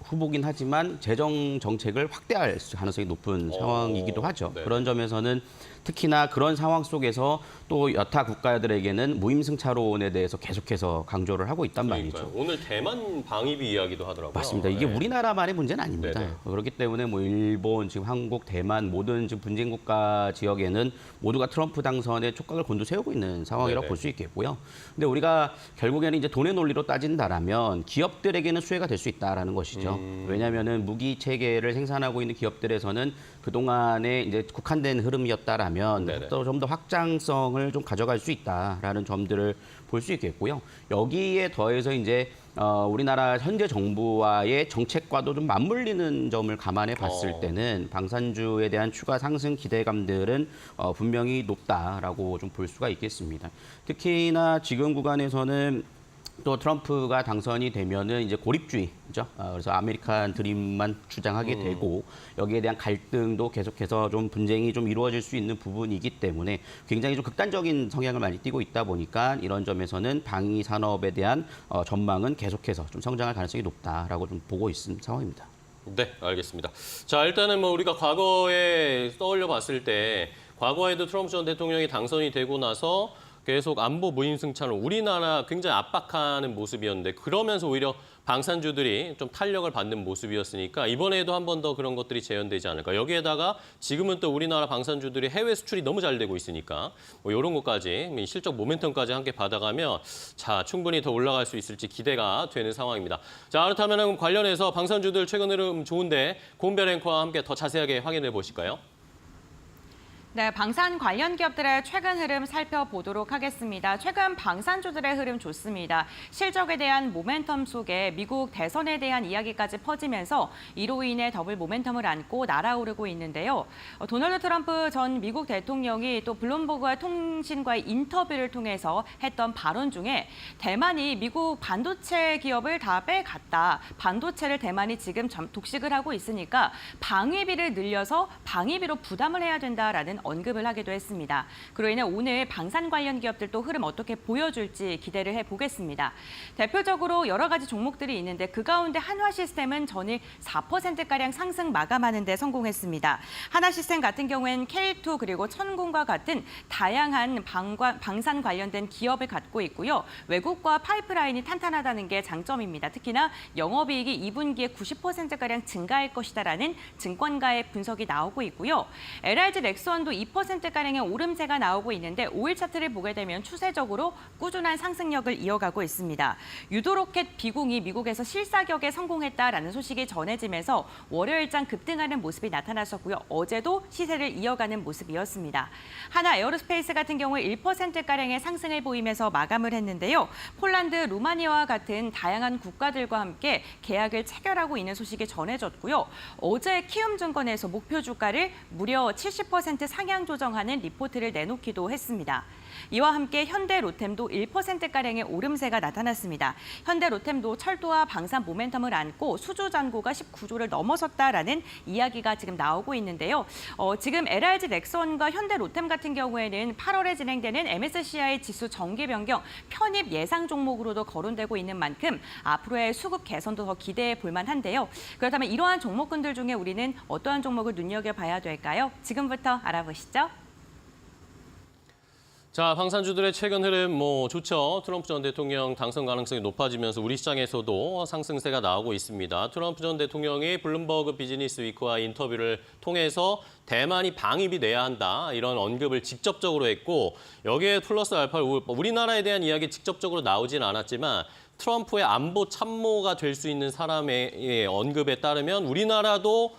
후보긴 하지만 재정 정책을 확대할 가능성이 높은 상황이기도 하죠. 네. 그런 점에서는 특히나 그런 상황 속에서 또 여타 국가들에게는 무임승차론에 대해서 계속해서 강조를 하고 있단 말이죠. 그러니까요. 오늘 대만 방위비 이야기도 하더라고요. 맞습니다. 이게 네. 우리나라만의 문제는 아닙니다. 네네. 그렇기 때문에 뭐 일본, 지금 한국, 대만 모든 지금 분쟁 국가 지역에는 모두가 트럼프 당선에 촉각을 곤두세우고 있는 상황이라고 네네. 볼 수 있겠고요. 근데 우리가 결국에는 이제 돈의 논리로 따진다라면 기업들에게는 수혜가 될 수 있다라는 것이죠. 왜냐하면은 무기 체계를 생산하고 있는 기업들에서는 그동안에 이제 국한된 흐름이었다라면 네네. 또 좀 더 확장성을 좀 가져갈 수 있다라는 점들을 볼 수 있겠고요. 여기에 더해서 이제 우리나라 현재 정부와의 정책과도 좀 맞물리는 점을 감안해 봤을 때는 방산주에 대한 추가 상승 기대감들은 분명히 높다라고 좀 볼 수가 있겠습니다. 특히나 지금 구간에서는 또 트럼프가 당선이 되면은 이제 고립주의죠. 그래서 아메리칸 드림만 주장하게 되고 여기에 대한 갈등도 계속해서 좀 분쟁이 좀 이루어질 수 있는 부분이기 때문에 굉장히 좀 극단적인 성향을 많이 띠고 있다 보니까 이런 점에서는 방위 산업에 대한 전망은 계속해서 좀 성장할 가능성이 높다라고 좀 보고 있는 상황입니다. 네, 알겠습니다. 자, 일단은 뭐 우리가 과거에 떠올려 봤을 때 과거에도 트럼프 전 대통령이 당선이 되고 나서 계속 안보 무임승차로 우리나라 굉장히 압박하는 모습이었는데 그러면서 오히려 방산주들이 좀 탄력을 받는 모습이었으니까 이번에도 한 번 더 그런 것들이 재현되지 않을까. 여기에다가 지금은 또 우리나라 방산주들이 해외 수출이 너무 잘 되고 있으니까 뭐 이런 것까지 실적 모멘텀까지 함께 받아가면 자 충분히 더 올라갈 수 있을지 기대가 되는 상황입니다. 자 그렇다면 관련해서 방산주들 최근 흐름 좋은데 고은별 앵커와 함께 더 자세하게 확인해 보실까요? 네, 방산 관련 기업들의 최근 흐름 살펴보도록 하겠습니다. 최근 방산주들의 흐름 좋습니다. 실적에 대한 모멘텀 속에 미국 대선에 대한 이야기까지 퍼지면서 이로 인해 더블 모멘텀을 안고 날아오르고 있는데요. 도널드 트럼프 전 미국 대통령이 또 블룸버그 통신과의 인터뷰를 통해서 했던 발언 중에 대만이 미국 반도체 기업을 다 빼갔다. 반도체를 대만이 지금 독식을 하고 있으니까 방위비를 늘려서 방위비로 부담을 해야 된다라는 언급을 하기도 했습니다. 그로 인해 오늘 방산 관련 기업들도 흐름 어떻게 보여줄지 기대를 해보겠습니다. 대표적으로 여러 가지 종목들이 있는데 그 가운데 한화시스템은 전일 4%가량 상승 마감하는 데 성공했습니다. 한화시스템 같은 경우에는 K2 그리고 천공과 같은 다양한 방산 관련된 기업을 갖고 있고요. 외국과 파이프라인이 탄탄하다는 게 장점입니다. 특히나 영업이익이 2분기에 90%가량 증가할 것이다라는 증권가의 분석이 나오고 있고요. LRG 렉스원도 2%가량의 오름세가 나오고 있는데 5일 차트를 보게 되면 추세적으로 꾸준한 상승력을 이어가고 있습니다. 유도로켓 비공이 미국에서 실사격에 성공했다라는 소식이 전해지면서 월요일장 급등하는 모습이 나타났었고요. 어제도 시세를 이어가는 모습이었습니다. 하나 에어로스페이스 같은 경우에 1%가량의 상승을 보이면서 마감을 했는데요. 폴란드, 루마니아와 같은 다양한 국가들과 함께 계약을 체결하고 있는 소식이 전해졌고요. 어제 키움증권에서 목표 주가를 무려 70% 상향 조정하는 리포트를 내놓기도 했습니다. 이와 함께 현대로템도 1%가량의 오름세가 나타났습니다. 현대로템도 철도와 방산 모멘텀을 안고 수주 잔고가 19조를 넘어섰다라는 이야기가 지금 나오고 있는데요. 지금 LRG 넥선과 현대로템 같은 경우에는 8월에 진행되는 MSCI 지수 정기 변경 편입 예상 종목으로도 거론되고 있는 만큼 앞으로의 수급 개선도 더 기대해 볼 만한데요. 그렇다면 이러한 종목군들 중에 우리는 어떠한 종목을 눈여겨봐야 될까요? 지금부터 알아보시죠. 자, 방산주들의 최근 흐름 뭐 좋죠. 트럼프 전 대통령 당선 가능성이 높아지면서 우리 시장에서도 상승세가 나오고 있습니다. 트럼프 전 대통령이 블룸버그 비즈니스 위크와 인터뷰를 통해서 대만이 방위비 내야 한다 이런 언급을 직접적으로 했고 여기에 플러스 알파 우리나라에 대한 이야기 직접적으로 나오진 않았지만 트럼프의 안보 참모가 될 수 있는 사람의 언급에 따르면 우리나라도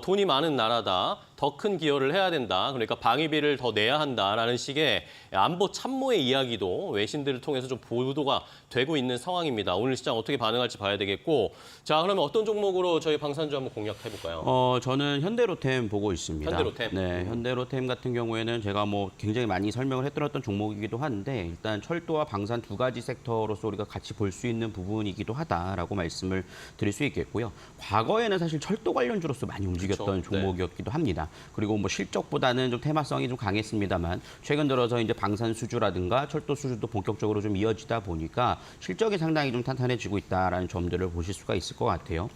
돈이 많은 나라다. 더 큰 기여를 해야 된다. 그러니까 방위비를 더 내야 한다라는 식의 안보 참모의 이야기도 외신들을 통해서 좀 보도가 되고 있는 상황입니다. 오늘 시장 어떻게 반응할지 봐야 되겠고. 자, 그러면 어떤 종목으로 저희 방산주 한번 공략해 볼까요? 저는 현대로템 보고 있습니다. 현대로템. 네, 현대로템 같은 경우에는 제가 뭐 굉장히 많이 설명을 해드렸던 종목이기도 한데 일단 철도와 방산 두 가지 섹터로서 우리가 같이 볼 수 있는 부분이기도 하다라고 말씀을 드릴 수 있겠고요. 과거에는 사실 철도 관련주로서 많이 움직였던 그렇죠. 종목이었기도 합니다. 그리고 뭐 실적보다는 좀 테마성이 좀 강했습니다만 최근 들어서 이제 방산 수주라든가 철도 수주도 본격적으로 좀 이어지다 보니까 실적이 상당히 좀 탄탄해지고 있다라는 점들을 보실 수가 있을 것 같아요.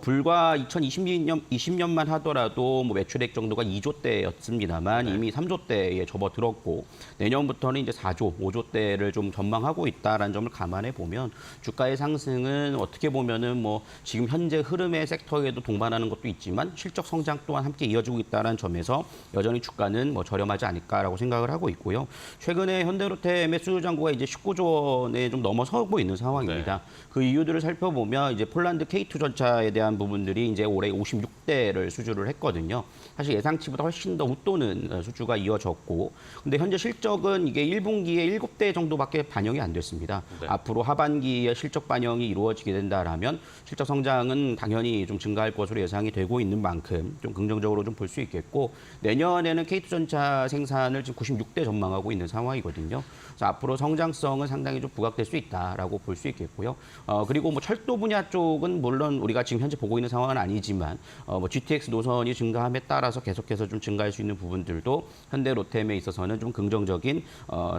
불과 2020년만 하더라도 뭐 매출액 정도가 2조대였습니다만 이미 3조대에 접어들었고 내년부터는 이제 4조, 5조대를 좀 전망하고 있다라는 점을 감안해 보면 주가의 상승은 어떻게 보면은 뭐 지금 현재 흐름의 섹터에도 동반하는 것도 있지만 실적 성장 또한 함께 이어지고 있다는 점에서 여전히 주가는 뭐 저렴하지 않을까라고 생각을 하고 있고요. 최근에 현대로템의 수주 잔고가 이제 19조 원에 좀 넘어서고 있는 상황입니다. 그 이유들을 살펴보면 이제 폴란드 K2 전차에 대한 부분들이 이제 올해 56대를 수주를 했거든요. 사실 예상치보다 훨씬 더 웃도는 수주가 이어졌고, 근데 현재 실적은 이게 1분기에 7대 정도밖에 반영이 안 됐습니다. 앞으로 하반기에 실적 반영이 이루어지게 된다라면 실적 성장은 당연히 좀 증가할 것으로 예상이 되고 있는 만큼 좀 긍정적으로 좀 볼 수 있겠고 내년에는 K2전차 생산을 지금 96대 전망하고 있는 상황이거든요. 그래서 앞으로 성장성은 상당히 좀 부각될 수 있다라고 볼 수 있겠고요. 그리고 뭐 철도 분야 쪽은 물론 우리가 지금 현재 보고 있는 상황은 아니지만 뭐 GTX 노선이 증가함에 따라서 계속해서 좀 증가할 수 있는 부분들도 현대 로템에 있어서는 좀 긍정적인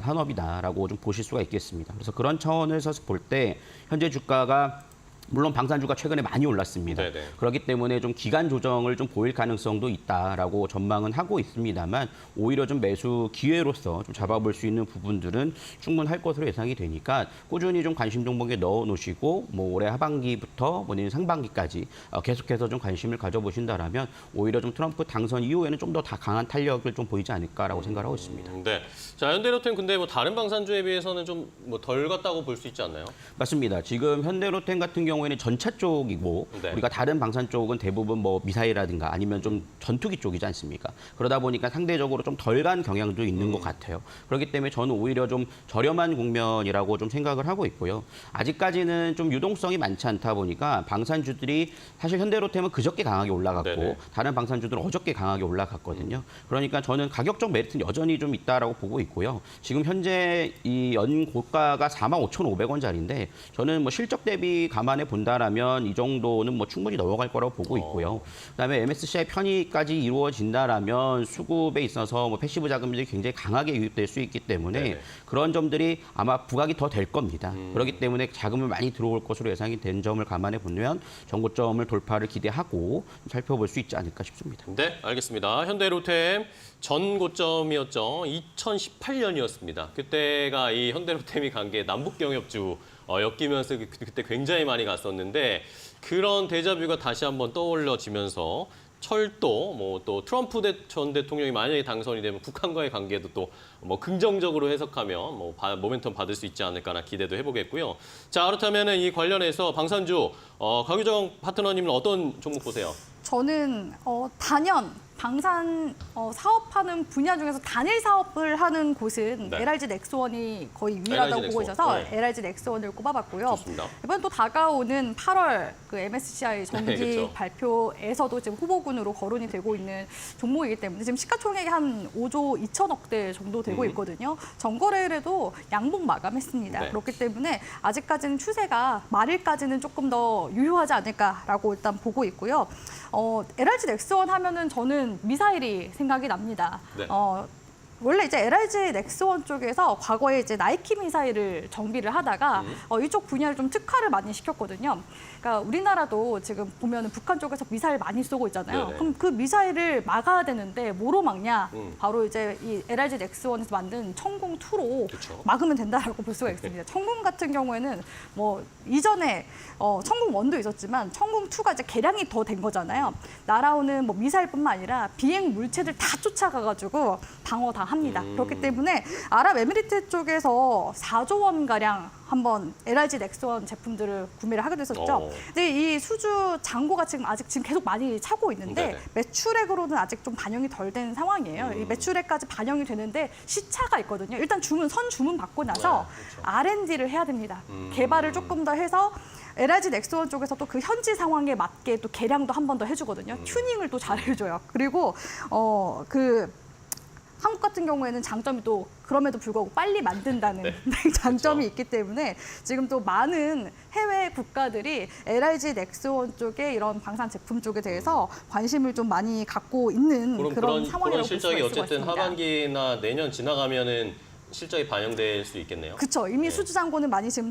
산업이다라고 좀 보실 수가 있겠습니다. 그래서 그런 차원에서 볼 때 현재 주가가 물론 방산주가 최근에 많이 올랐습니다. 네네. 그렇기 때문에 좀 기간 조정을 좀 보일 가능성도 있다라고 전망은 하고 있습니다만 오히려 좀 매수 기회로서 좀 잡아볼 수 있는 부분들은 충분할 것으로 예상이 되니까 꾸준히 좀 관심 종목에 넣어 놓으시고 뭐 올해 하반기부터 뭐 내년 상반기까지 계속해서 좀 관심을 가져보신다라면 오히려 좀 트럼프 당선 이후에는 좀 더 강한 탄력을 좀 보이지 않을까라고 생각하고 있습니다. 네. 자, 현대로템 근데 뭐 다른 방산주에 비해서는 좀 뭐 덜 같다고 볼 수 있지 않나요? 맞습니다. 지금 현대로템 같은 경우에는 전차 쪽이고 네. 우리가 다른 방산 쪽은 대부분 뭐 미사일이라든가 아니면 좀 전투기 쪽이지 않습니까? 그러다 보니까 상대적으로 좀 덜 간 경향도 있는 것 같아요. 그렇기 때문에 저는 오히려 좀 저렴한 국면이라고 좀 생각을 하고 있고요. 아직까지는 좀 유동성이 많지 않다 보니까 방산주들이 사실 현대로템은 그저께 강하게 올라갔고 네네. 다른 방산주들은 어저께 강하게 올라갔거든요. 그러니까 저는 가격적 메리트는 여전히 좀 있다라고 보고 있고요. 지금 현재 이 연 고가가 45,500원짜리인데 저는 뭐 실적 대비 감안해 본다라면 이 정도는 뭐 충분히 넘어갈 거라고 보고 있고요. 그다음에 MSCI 편입까지 이루어진다라면 수급에 있어서 뭐 패시브 자금들이 굉장히 강하게 유입될 수 있기 때문에 네네. 그런 점들이 아마 부각이 더 될 겁니다. 그렇기 때문에 자금을 많이 들어올 것으로 예상이 된 점을 감안해 보면 정고점을 돌파를 기대하고 살펴볼 수 있지 않을까 싶습니다. 네, 알겠습니다. 현대로템 전 고점이었죠. 2018년이었습니다. 그때가 이 현대로템이 간 게 남북경협주 엮이면서 그때 굉장히 많이 갔었는데 그런 데자뷰가 다시 한번 떠올려지면서 철도, 뭐 또 트럼프 전 대통령이 만약에 당선이 되면 북한과의 관계도 또 뭐 긍정적으로 해석하면 뭐 모멘텀 받을 수 있지 않을까나 기대도 해보겠고요. 자, 그렇다면은 이 관련해서 방산주 강유정 파트너님은 어떤 종목 보세요? 저는 단연 방산 사업하는 분야 중에서 단일 사업을 하는 곳은 네. LRG 넥스원이 거의 유일하다고 LRG 보고 있어서 넥스원. 네. LRG 넥스원을 꼽아봤고요. 좋습니다. 이번 또 다가오는 8월 그 MSCI 정기 네, 그렇죠. 발표에서도 지금 후보군으로 거론이 되고 있는 종목이기 때문에 지금 시가총액이 한 5조 2천억대 정도 되고 있거든요. 전거래일에도 양봉 마감했습니다. 네. 그렇기 때문에 아직까지는 추세가 말일까지는 조금 더 유효하지 않을까라고 일단 보고 있고요. LRG 넥스원 하면은 저는 미사일이 생각이 납니다. 네. 원래 이제 LRG 넥스원 쪽에서 과거에 이제 나이키 미사일을 정비를 하다가 이쪽 분야를 좀 특화를 많이 시켰거든요. 그러니까 우리나라도 지금 보면은 북한 쪽에서 미사일 많이 쏘고 있잖아요. 네네. 그럼 그 미사일을 막아야 되는데 뭐로 막냐? 음. 바로 이제 이 LRG 넥스원에서 만든 천공2로 그쵸. 막으면 된다라고 볼 수가 있습니다. 천공 같은 경우에는 뭐 이전에 천공1도 있었지만 천공2가 이제 개량이 더 된 거잖아요. 날아오는 뭐 미사일뿐만 아니라 비행 물체들 다 쫓아가가지고 방어 다 합니다. 그렇기 때문에 아랍에미리트 쪽에서 4조 원 가량 한번 LRG 넥스원 제품들을 구매를 하게 됐었죠. 근데 이 수주 잔고가 지금 계속 많이 차고 있는데 네네. 매출액으로는 아직 좀 반영이 덜 된 상황이에요. 이 매출액까지 반영이 되는데 시차가 있거든요. 일단 선 주문 받고 나서 그렇죠. R&D를 해야 됩니다. 개발을 조금 더 해서 LRG 넥스원 쪽에서 또 그 현지 상황에 맞게 또 개량도 한 번 더 해주거든요. 튜닝을 또 잘 해줘요. 그리고 한국 같은 경우에는 장점이 또 그럼에도 불구하고 빨리 만든다는 네. 장점이 그렇죠. 있기 때문에 지금 또 많은 해외 국가들이 LRG 넥스원 쪽의 이런 방산 제품 쪽에 대해서 관심을 좀 많이 갖고 있는 그럼 그런 그런 상황이라고 볼 수가 실적이 있을 것 어쨌든 같습니다. 하반기나 내년 지나가면은 실적이 반영될 수 있겠네요. 그렇죠. 이미 네. 수주 잔고는 많이 지금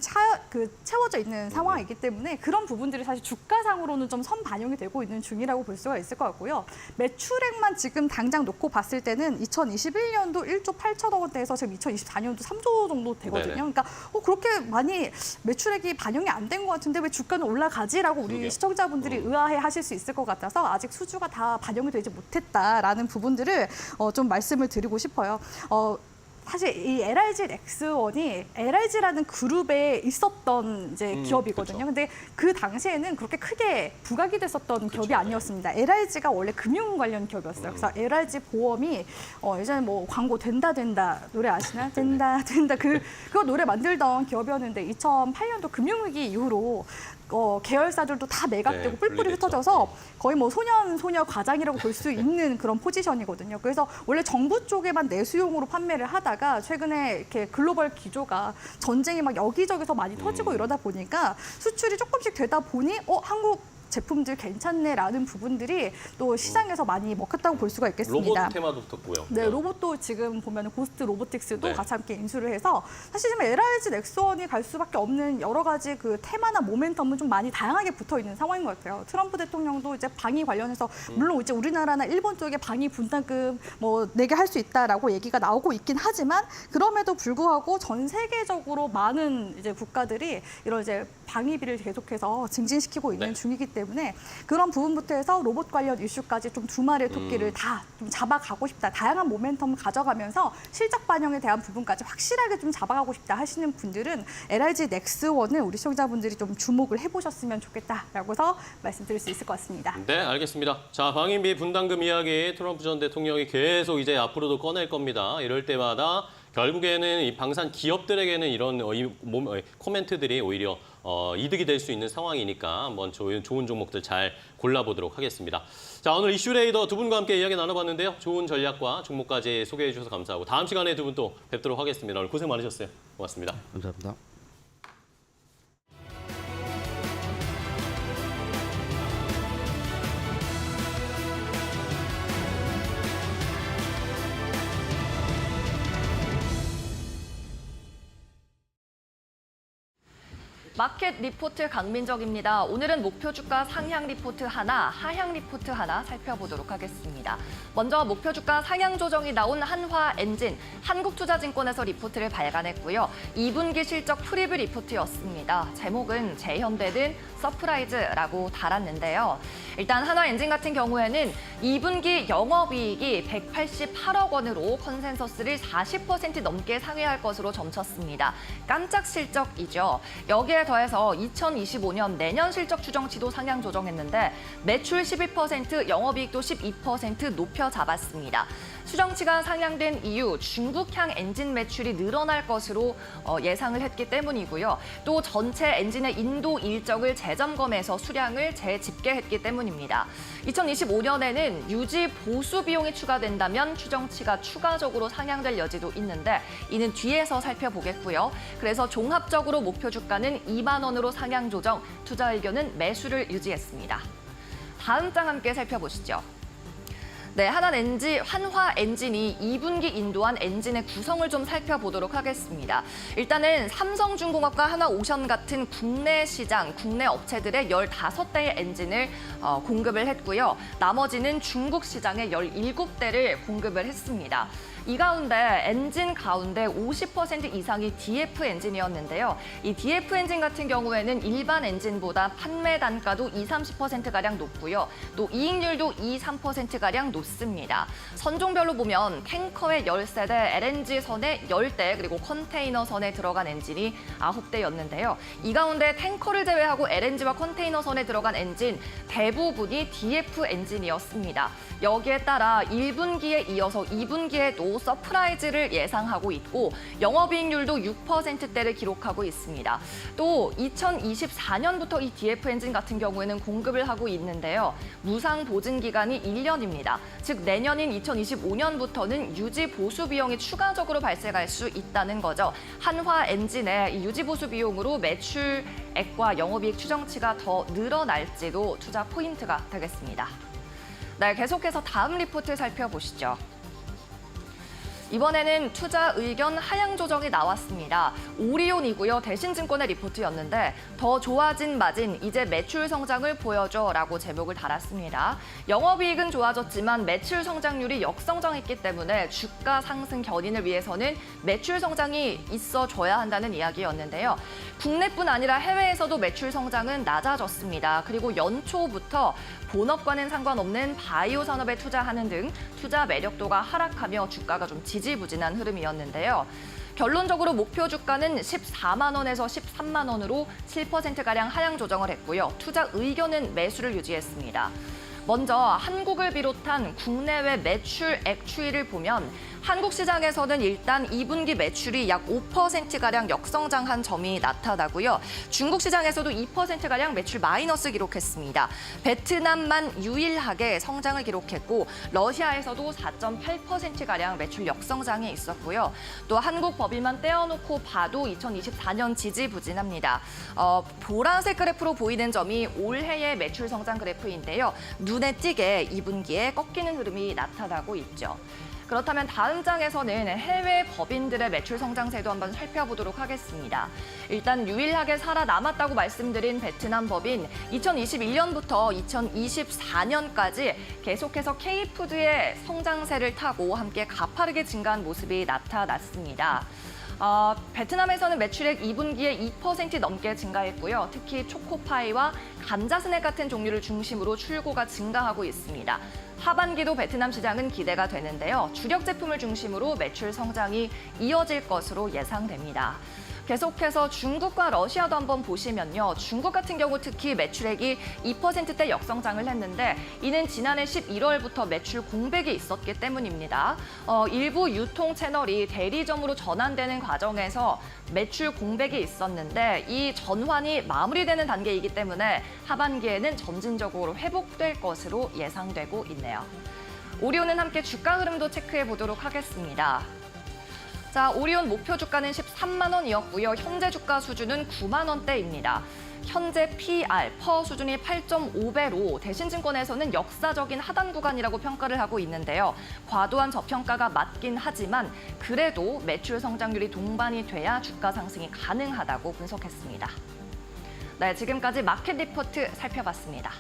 채워져 있는 상황이기 때문에 그런 부분들이 사실 주가상으로는 좀 선 반영이 되고 있는 중이라고 볼 수가 있을 것 같고요. 매출액만 지금 당장 놓고 봤을 때는 2021년도 1조 8천억 원대에서 지금 2024년도 3조 정도 되거든요. 네네. 그러니까 그렇게 많이 매출액이 반영이 안 된 것 같은데 왜 주가는 올라가지라고 우리 그러게요. 시청자분들이 의아해 하실 수 있을 것 같아서 아직 수주가 다 반영이 되지 못했다라는 부분들을 좀 말씀을 드리고 싶어요. 사실 이 LRG 넥스원이 LRG라는 그룹에 있었던 이제 기업이거든요. 그쵸. 근데 그 당시에는 그렇게 크게 부각이 됐었던 기업이 아니었습니다. LRG가 원래 금융 관련 기업이었어요. 그래서 LRG 보험이 예전에 뭐 광고 된다 노래 아시나요? 된다 그거 노래 만들던 기업이었는데 2008년도 금융위기 이후로 계열사들도 다 매각되고 네, 뿔뿔이 분리됐죠. 흩어져서 거의 뭐 소녀 과장이라고 볼 수 있는 그런 포지션이거든요. 그래서 원래 정부 쪽에만 내수용으로 판매를 하다가 최근에 이렇게 글로벌 기조가 전쟁이 막 여기저기서 많이 터지고 이러다 보니까 수출이 조금씩 되다 보니 한국 제품들 괜찮네라는 부분들이 또 시장에서 많이 먹혔다고 볼 수가 있겠습니다. 로봇 테마도 붙었고요. 네, 로봇도 지금 보면 고스트 로보틱스도 네. 같이 함께 인수를 해서 사실 지금 LRG 넥스원이 갈 수밖에 없는 여러 가지 그 테마나 모멘텀은 좀 많이 다양하게 붙어 있는 상황인 것 같아요. 트럼프 대통령도 이제 방위 관련해서 물론 이제 우리나라나 일본 쪽에 방위 분담금 뭐 내게 할 수 있다라고 얘기가 나오고 있긴 하지만 그럼에도 불구하고 전 세계적으로 많은 이제 국가들이 이런 이제 방위비를 계속해서 증진시키고 있는 네. 중이기 때문에 그런 부분부터 해서 로봇 관련 이슈까지 좀 두 마리의 토끼를 다 좀 잡아가고 싶다. 다양한 모멘텀을 가져가면서 실적 반영에 대한 부분까지 확실하게 좀 잡아가고 싶다 하시는 분들은 LRG 넥스원을 우리 시청자분들이 좀 주목을 해보셨으면 좋겠다라고서 말씀드릴 수 있을 것 같습니다. 네, 알겠습니다. 자, 방위비 분담금 이야기 트럼프 전 대통령이 계속 이제 앞으로도 꺼낼 겁니다. 이럴 때마다 결국에는 이 방산 기업들에게는 이런 코멘트들이 오히려 이득이 될 수 있는 상황이니까 한번 좋은 종목들 잘 골라보도록 하겠습니다. 자, 오늘 이슈레이더 두 분과 함께 이야기 나눠봤는데요. 좋은 전략과 종목까지 소개해 주셔서 감사하고 다음 시간에 두 분 또 뵙도록 하겠습니다. 오늘 고생 많으셨어요. 고맙습니다. 감사합니다. 마켓 리포트 강민정입니다. 오늘은 목표 주가 상향 리포트 하나, 하향 리포트 하나 살펴보도록 하겠습니다. 먼저 목표 주가 상향 조정이 나온 한화엔진, 한국투자증권에서 리포트를 발간했고요. 2분기 실적 프리뷰 리포트였습니다. 제목은 재현되는 서프라이즈라고 달았는데요. 일단 한화엔진 같은 경우에는 2분기 영업이익이 188억 원으로 컨센서스를 40% 넘게 상회할 것으로 점쳤습니다. 깜짝 실적이죠. 여기에 더해서 2025년 내년 실적 추정치도 상향 조정했는데 매출 12%, 영업이익도 12% 높여 잡았습니다. 추정치가 상향된 이유, 중국향 엔진 매출이 늘어날 것으로 예상을 했기 때문이고요. 또 전체 엔진의 인도 일정을 재점검해서 수량을 재집계했기 때문입니다. 2025년에는 유지 보수 비용이 추가된다면 추정치가 추가적으로 상향될 여지도 있는데 이는 뒤에서 살펴보겠고요. 그래서 종합적으로 목표 주가는 2만 원으로 상향 조정, 투자 의견은 매수를 유지했습니다. 다음 장 함께 살펴보시죠. 네, 한화엔진이 2분기 인도한 엔진의 구성을 좀 살펴보도록 하겠습니다. 일단은 삼성중공업과 하나오션 같은 국내 시장, 국내 업체들의 15대의 엔진을 공급을 했고요. 나머지는 중국 시장에 17대를 공급을 했습니다. 이 가운데 엔진 가운데 50% 이상이 DF 엔진이었는데요. 이 DF 엔진 같은 경우에는 일반 엔진보다 판매 단가도 20-30%가량 높고요. 또 이익률도 2-3%가량 높습니다. 선종별로 보면 탱커의 13대, LNG선에 10대, 그리고 컨테이너선에 들어간 엔진이 9대였는데요. 이 가운데 탱커를 제외하고 LNG와 컨테이너선에 들어간 엔진 대부분이 DF 엔진이었습니다. 여기에 따라 1분기에 이어서 2분기에도 서프라이즈를 예상하고 있고 영업이익률도 6%대를 기록하고 있습니다. 또 2024년부터 이 DF 엔진 같은 경우에는 공급을 하고 있는데요. 무상 보증 기간이 1년입니다. 즉 내년인 2025년부터는 유지 보수 비용이 추가적으로 발생할 수 있다는 거죠. 한화 엔진의 유지 보수 비용으로 매출액과 영업이익 추정치가 더 늘어날지도 투자 포인트가 되겠습니다. 네, 계속해서 다음 리포트 살펴보시죠. 이번에는 투자 의견 하향 조정이 나왔습니다. 오리온이고요. 대신증권의 리포트였는데 더 좋아진 마진, 이제 매출 성장을 보여줘라고 제목을 달았습니다. 영업이익은 좋아졌지만 매출 성장률이 역성장했기 때문에 주가 상승 견인을 위해서는 매출 성장이 있어줘야 한다는 이야기였는데요. 국내뿐 아니라 해외에서도 매출 성장은 낮아졌습니다. 그리고 연초부터 본업과는 상관없는 바이오 산업에 투자하는 등 투자 매력도가 하락하며 주가가 좀 지지부진한 흐름이었는데요. 결론적으로 목표 주가는 14만 원에서 13만 원으로 7%가량 하향 조정을 했고요. 투자 의견은 매수를 유지했습니다. 먼저 한국을 비롯한 국내외 매출액 추이를 보면 한국 시장에서는 일단 2분기 매출이 약 5%가량 역성장한 점이 나타나고요. 중국 시장에서도 2%가량 매출 마이너스 기록했습니다. 베트남만 유일하게 성장을 기록했고 러시아에서도 4.8%가량 매출 역성장이 있었고요. 또 한국 법인만 떼어놓고 봐도 2024년 지지부진합니다. 보라색 그래프로 보이는 점이 올해의 매출 성장 그래프인데요. 눈에 띄게 2분기에 꺾이는 흐름이 나타나고 있죠. 그렇다면 다음 장에서는 해외 법인들의 매출 성장세도 한번 살펴보도록 하겠습니다. 일단 유일하게 살아남았다고 말씀드린 베트남 법인 2021년부터 2024년까지 계속해서 K푸드의 성장세를 타고 함께 가파르게 증가한 모습이 나타났습니다. 베트남에서는 매출액 2분기에 2% 넘게 증가했고요. 특히 초코파이와 감자 스낵 같은 종류를 중심으로 출고가 증가하고 있습니다. 하반기도 베트남 시장은 기대가 되는데요. 주력 제품을 중심으로 매출 성장이 이어질 것으로 예상됩니다. 계속해서 중국과 러시아도 한번 보시면요. 중국 같은 경우 특히 매출액이 2%대 역성장을 했는데 이는 지난해 11월부터 매출 공백이 있었기 때문입니다. 일부 유통 채널이 대리점으로 전환되는 과정에서 매출 공백이 있었는데 이 전환이 마무리되는 단계이기 때문에 하반기에는 점진적으로 회복될 것으로 예상되고 있네요. 오리온은 함께 주가 흐름도 체크해 보도록 하겠습니다. 자, 오리온 목표 주가는 13만 원이었고요. 현재 주가 수준은 9만 원대입니다. 현재 PR, 퍼 수준이 8.5배로 대신증권에서는 역사적인 하단 구간이라고 평가를 하고 있는데요. 과도한 저평가가 맞긴 하지만 그래도 매출 성장률이 동반이 돼야 주가 상승이 가능하다고 분석했습니다. 네, 지금까지 마켓 리포트 살펴봤습니다.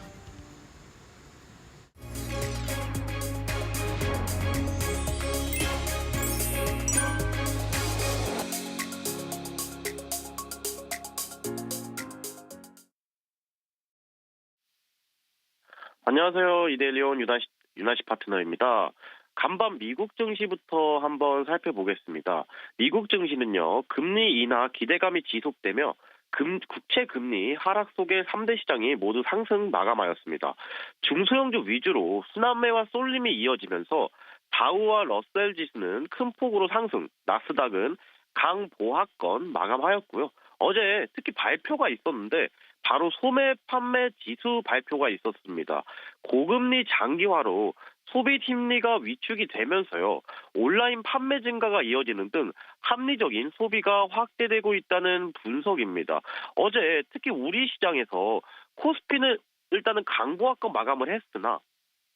안녕하세요. 이데일리온 유나시 파트너입니다. 간밤 미국 증시부터 한번 살펴보겠습니다. 미국 증시는요, 금리 인하 기대감이 지속되며 국채 금리 하락 속에 3대 시장이 모두 상승 마감하였습니다. 중소형주 위주로 순환매와 쏠림이 이어지면서 다우와 러셀 지수는 큰 폭으로 상승, 나스닥은 강보합권 마감하였고요. 어제 특히 발표가 있었는데 바로 소매 판매 지수 발표가 있었습니다. 고금리 장기화로 소비 심리가 위축이 되면서요. 온라인 판매 증가가 이어지는 등 합리적인 소비가 확대되고 있다는 분석입니다. 어제 특히 우리 시장에서 코스피는 일단은 강보합권 마감을 했으나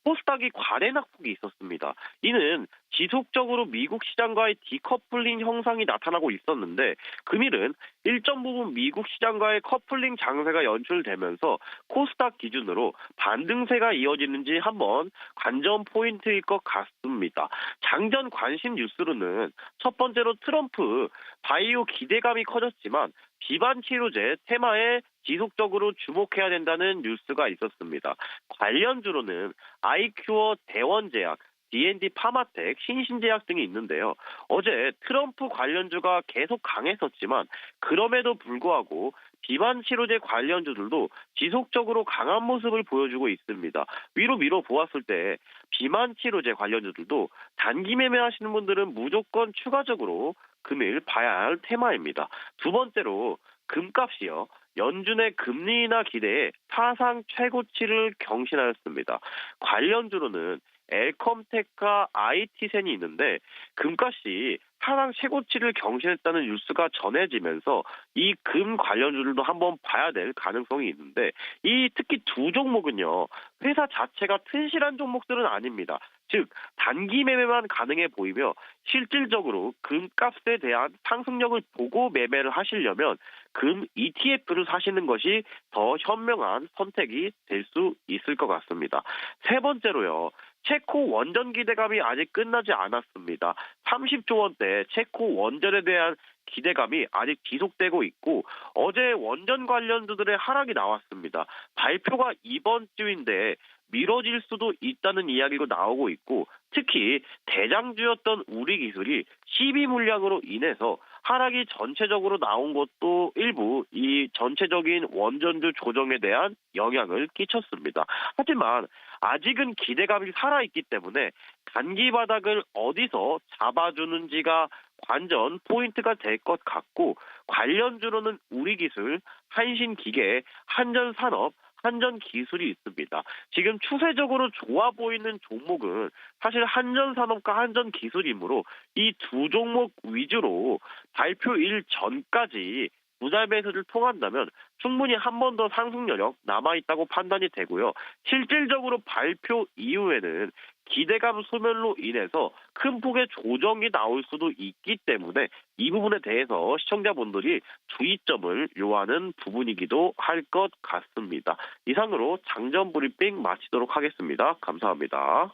코스닥이 과대 낙폭이 있었습니다. 이는 지속적으로 미국 시장과의 디커플링 형상이 나타나고 있었는데 금일은 일정 부분 미국 시장과의 커플링 장세가 연출되면서 코스닥 기준으로 반등세가 이어지는지 한번 관전 포인트일 것 같습니다. 장전 관심 뉴스로는 첫 번째로 트럼프 바이오 기대감이 커졌지만 비반 치료제 테마에 지속적으로 주목해야 된다는 뉴스가 있었습니다. 관련주로는 아이큐어 대원제약, D&D 파마텍, 신신제약 등이 있는데요. 어제 트럼프 관련주가 계속 강했었지만 그럼에도 불구하고 비만 치료제 관련주들도 지속적으로 강한 모습을 보여주고 있습니다. 위로 밀어 보았을 때 비만 치료제 관련주들도 단기 매매하시는 분들은 무조건 추가적으로 금일 봐야 할 테마입니다. 두 번째로 금값이요. 연준의 금리 인하 기대에 사상 최고치를 경신하였습니다. 관련주로는 엘컴텍과 IT센이 있는데 금값이 사상 최고치를 경신했다는 뉴스가 전해지면서 이 금 관련주들도 한번 봐야 될 가능성이 있는데 이 특히 두 종목은요. 회사 자체가 튼실한 종목들은 아닙니다. 즉 단기 매매만 가능해 보이며 실질적으로 금값에 대한 상승력을 보고 매매를 하시려면 금 ETF를 사시는 것이 더 현명한 선택이 될 수 있을 것 같습니다. 세 번째로요. 체코 원전 기대감이 아직 끝나지 않았습니다. 30조 원대 체코 원전에 대한 기대감이 아직 지속되고 있고 어제 원전 관련주들의 하락이 나왔습니다. 발표가 이번 주인데 미뤄질 수도 있다는 이야기가 나오고 있고 특히 대장주였던 우리기술이 12 물량으로 인해서 하락이 전체적으로 나온 것도 일부 이 전체적인 원전주 조정에 대한 영향을 끼쳤습니다. 하지만 아직은 기대감이 살아있기 때문에 단기 바닥을 어디서 잡아주는지가 관전 포인트가 될 것 같고 관련주로는 우리기술, 한신기계, 한전산업, 한전기술이 있습니다. 지금 추세적으로 좋아 보이는 종목은 사실 한전산업과 한전기술이므로 이 두 종목 위주로 발표일 전까지 분할 매수를 통한다면 충분히 한 번 더 상승 여력 남아있다고 판단이 되고요. 실질적으로 발표 이후에는 기대감 소멸로 인해서 큰 폭의 조정이 나올 수도 있기 때문에 이 부분에 대해서 시청자분들이 주의점을 요하는 부분이기도 할 것 같습니다. 이상으로 장전 브리핑 마치도록 하겠습니다. 감사합니다.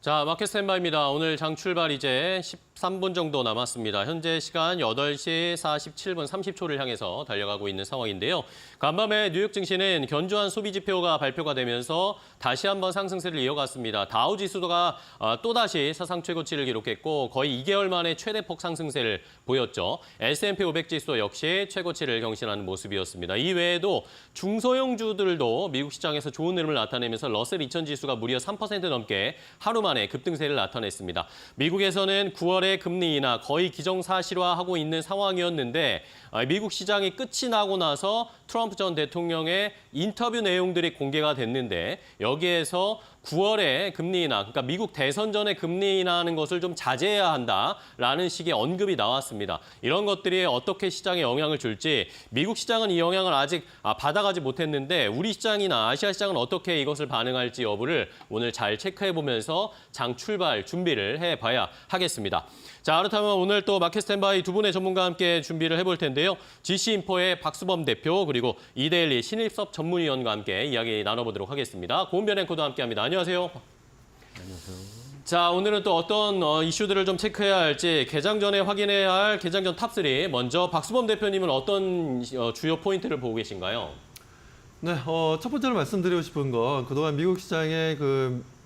자, 마켓 스탠바입니다. 오늘 장 출발 이제 13분 정도 남았습니다. 현재 시간 8시 47분 30초를 향해서 달려가고 있는 상황인데요. 간밤에 뉴욕 증시는 견조한 소비 지표가 발표가 되면서 다시 한번 상승세를 이어갔습니다. 다우 지수가 또다시 사상 최고치를 기록했고 거의 2개월 만에 최대폭 상승세를 보였죠. S&P 500 지수 역시 최고치를 경신하는 모습이었습니다. 이 외에도 중소형주들도 미국 시장에서 좋은 흐름을 나타내면서 러셀 2000 지수가 무려 3% 넘게 하루 만에 급등세를 나타냈습니다. 미국에서는 9월에 금리 인하 거의 기정사실화하고 있는 상황이었는데 미국 시장이 끝이 나고 나서 트럼프 전 대통령의 인터뷰 내용들이 공개가 됐는데 여기에서 9월에 금리 인하, 그러니까 미국 대선 전에 금리 인하하는 것을 좀 자제해야 한다라는 식의 언급이 나왔습니다. 이런 것들이 어떻게 시장에 영향을 줄지 미국 시장은 이 영향을 아직 받아가지 못했는데 우리 시장이나 아시아 시장은 어떻게 이것을 반응할지 여부를 오늘 잘 체크해보면서 장 출발 준비를 해봐야 하겠습니다. 자, 그렇다면 오늘 또 마켓 스탠바이 두 분의 전문가와 함께 준비를 해볼 텐데요. GC인포의 박수범 대표 그리고 이데일리 신일섭 전문위원과 함께 이야기 나눠보도록 하겠습니다. 고은변 앵커도 함께합니다. 안녕하세요. 안녕하세요. 자, 오늘은 또 어떤 이슈들을 좀 체크해야 할지 개장 전에 확인해야 할 개장 전 탑3. 먼저 박수범 대표님은 어떤 주요 포인트를 보고 계신가요? 네, 첫 번째로 말씀드리고 싶은 건 그동안 미국 시장의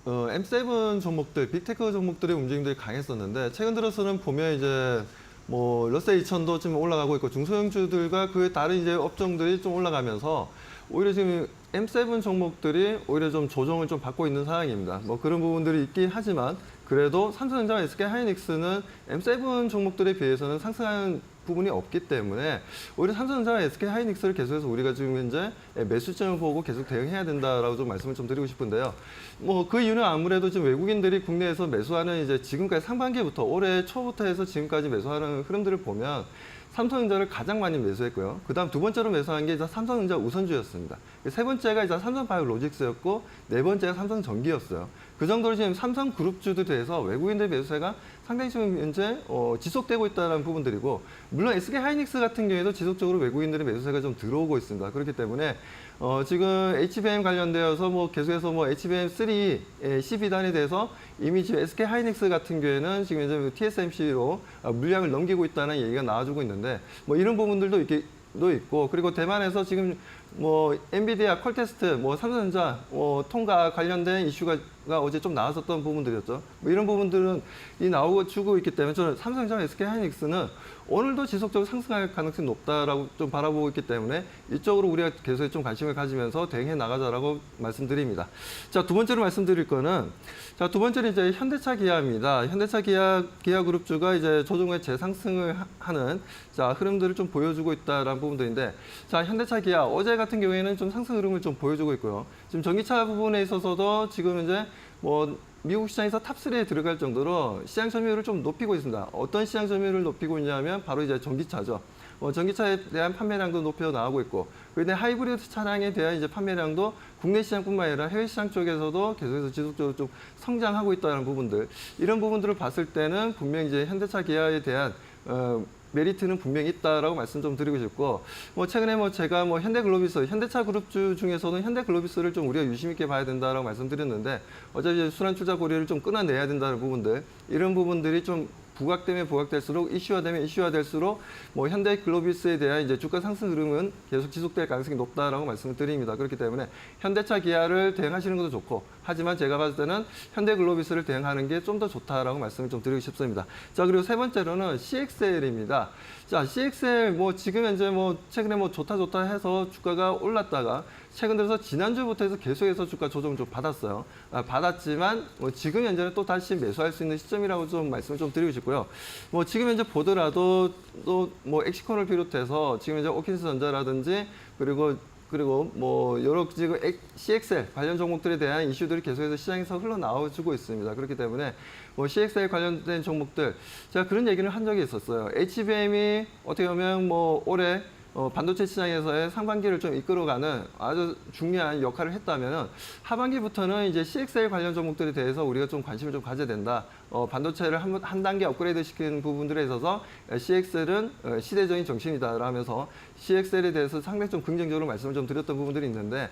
M7 종목들, 빅테크 종목들의 움직임들이 강했었는데 최근 들어서는 보면 이제 뭐 러셀 2000도 지금 올라가고 있고 중소형주들과 그 다른 이제 업종들이 좀 올라가면서 오히려 지금 M7 종목들이 오히려 좀 조정을 좀 받고 있는 상황입니다. 뭐 그런 부분들이 있긴 하지만 그래도 삼성전자와 SK하이닉스는 M7 종목들에 비해서는 상승하는 부분이 없기 때문에 오히려 삼성전자와 SK하이닉스를 계속해서 우리가 지금 현재 매수점을 보고 계속 대응해야 된다라고 좀 말씀을 좀 드리고 싶은데요. 뭐 그 이유는 아무래도 지금 외국인들이 국내에서 매수하는 이제 지금까지 상반기부터 올해 초부터 해서 지금까지 매수하는 흐름들을 보면 삼성전자를 가장 많이 매수했고요. 그다음 두 번째로 매수한 게 이제 삼성전자 우선주였습니다. 세 번째가 이제 삼성바이오로직스였고 네 번째가 삼성전기였어요. 그 정도로 지금 삼성그룹주도 돼서 외국인들 매수세가 상당히 지금 현재 지속되고 있다는 부분들이고 물론 SK하이닉스 같은 경우에도 지속적으로 외국인들의 매수세가 좀 들어오고 있습니다. 그렇기 때문에 지금 HBM 관련되어서 뭐 계속해서 뭐 HBM3 12단에 대해서 이미 지금 SK하이닉스 같은 경우에는 지금 이제 TSMC로 물량을 넘기고 있다는 얘기가 나와주고 있는데 뭐 이런 부분들도 있고 그리고 대만에서 지금 뭐 엔비디아 퀄테스트, 뭐 삼성전자 통과 관련된 이슈가 어제 좀 나왔었던 부분들이었죠. 뭐 이런 부분들은 나오고 주고 있기 때문에 저는 삼성전자, SK하이닉스는 오늘도 지속적으로 상승할 가능성이 높다라고 좀 바라보고 있기 때문에 이쪽으로 우리가 계속 좀 관심을 가지면서 대응해 나가자라고 말씀드립니다. 자, 두 번째로 말씀드릴 거는 두 번째는 이제 현대차 기아입니다. 현대차 기아 그룹주가 이제 조정의 재상승을 하는 흐름들을 좀 보여주고 있다라는 부분들인데 현대차 기아 어제 같은 경우에는 좀 상승 흐름을 좀 보여주고 있고요. 지금 전기차 부분에 있어서도 지금 이제 뭐 미국 시장에서 탑3에 들어갈 정도로 시장 점유율을 좀 높이고 있습니다. 어떤 시장 점유율을 높이고 있냐면 바로 이제 전기차죠. 전기차에 대한 판매량도 높여 나가고 있고, 그런데 하이브리드 차량에 대한 이제 판매량도 국내 시장뿐만 아니라 해외 시장 쪽에서도 계속해서 지속적으로 좀 성장하고 있다는 부분들, 이런 부분들을 봤을 때는 분명히 이제 현대차 기아에 대한 메리트는 분명히 있다라고 말씀 좀 드리고 싶고, 최근에 제가 현대글로비스, 현대차 그룹주 중에서는 현대글로비스를 좀 우리가 유심 있게 봐야 된다라고 말씀드렸는데, 어차피 순환투자 고리를 좀 끊어내야 된다는 부분들, 이런 부분들이 좀 부각되면 부각될수록 이슈화되면 이슈화될수록 현대글로비스에 대한 이제 주가 상승 흐름은 계속 지속될 가능성이 높다라고 말씀을 드립니다. 그렇기 때문에 현대차 기아를 대응하시는 것도 좋고, 하지만 제가 봤을 때는 현대글로비스를 대응하는 게 좀 더 좋다라고 말씀을 좀 드리고 싶습니다. 자, 그리고 세 번째로는 CXL입니다. 자, CXL 지금 현재 최근에 좋다 해서 주가가 올랐다가 최근 들어서 지난주부터 해서 계속해서 주가 조정을 좀 받았어요. 받았지만 지금 현재는 또 다시 매수할 수 있는 시점이라고 좀 말씀을 좀 드리고 싶고요. 지금 현재 보더라도 또 엑시콘을 비롯해서 지금 현재 오킨스 전자라든지 그리고 여러 지금 CXL 관련 종목들에 대한 이슈들이 계속해서 시장에서 흘러나와주고 있습니다. 그렇기 때문에 CXL 관련된 종목들, 제가 그런 얘기를 한 적이 있었어요. HBM이 어떻게 보면 올해 반도체 시장에서의 상반기를 좀 이끌어가는 아주 중요한 역할을 했다면, 하반기부터는 이제 CXL 관련 종목들에 대해서 우리가 좀 관심을 좀 가져야 된다. 반도체를 한 단계 업그레이드 시키는 부분들에 있어서 CXL은 시대적인 정신이다 라면서 CXL에 대해서 상당히 좀 긍정적으로 말씀을 좀 드렸던 부분들이 있는데,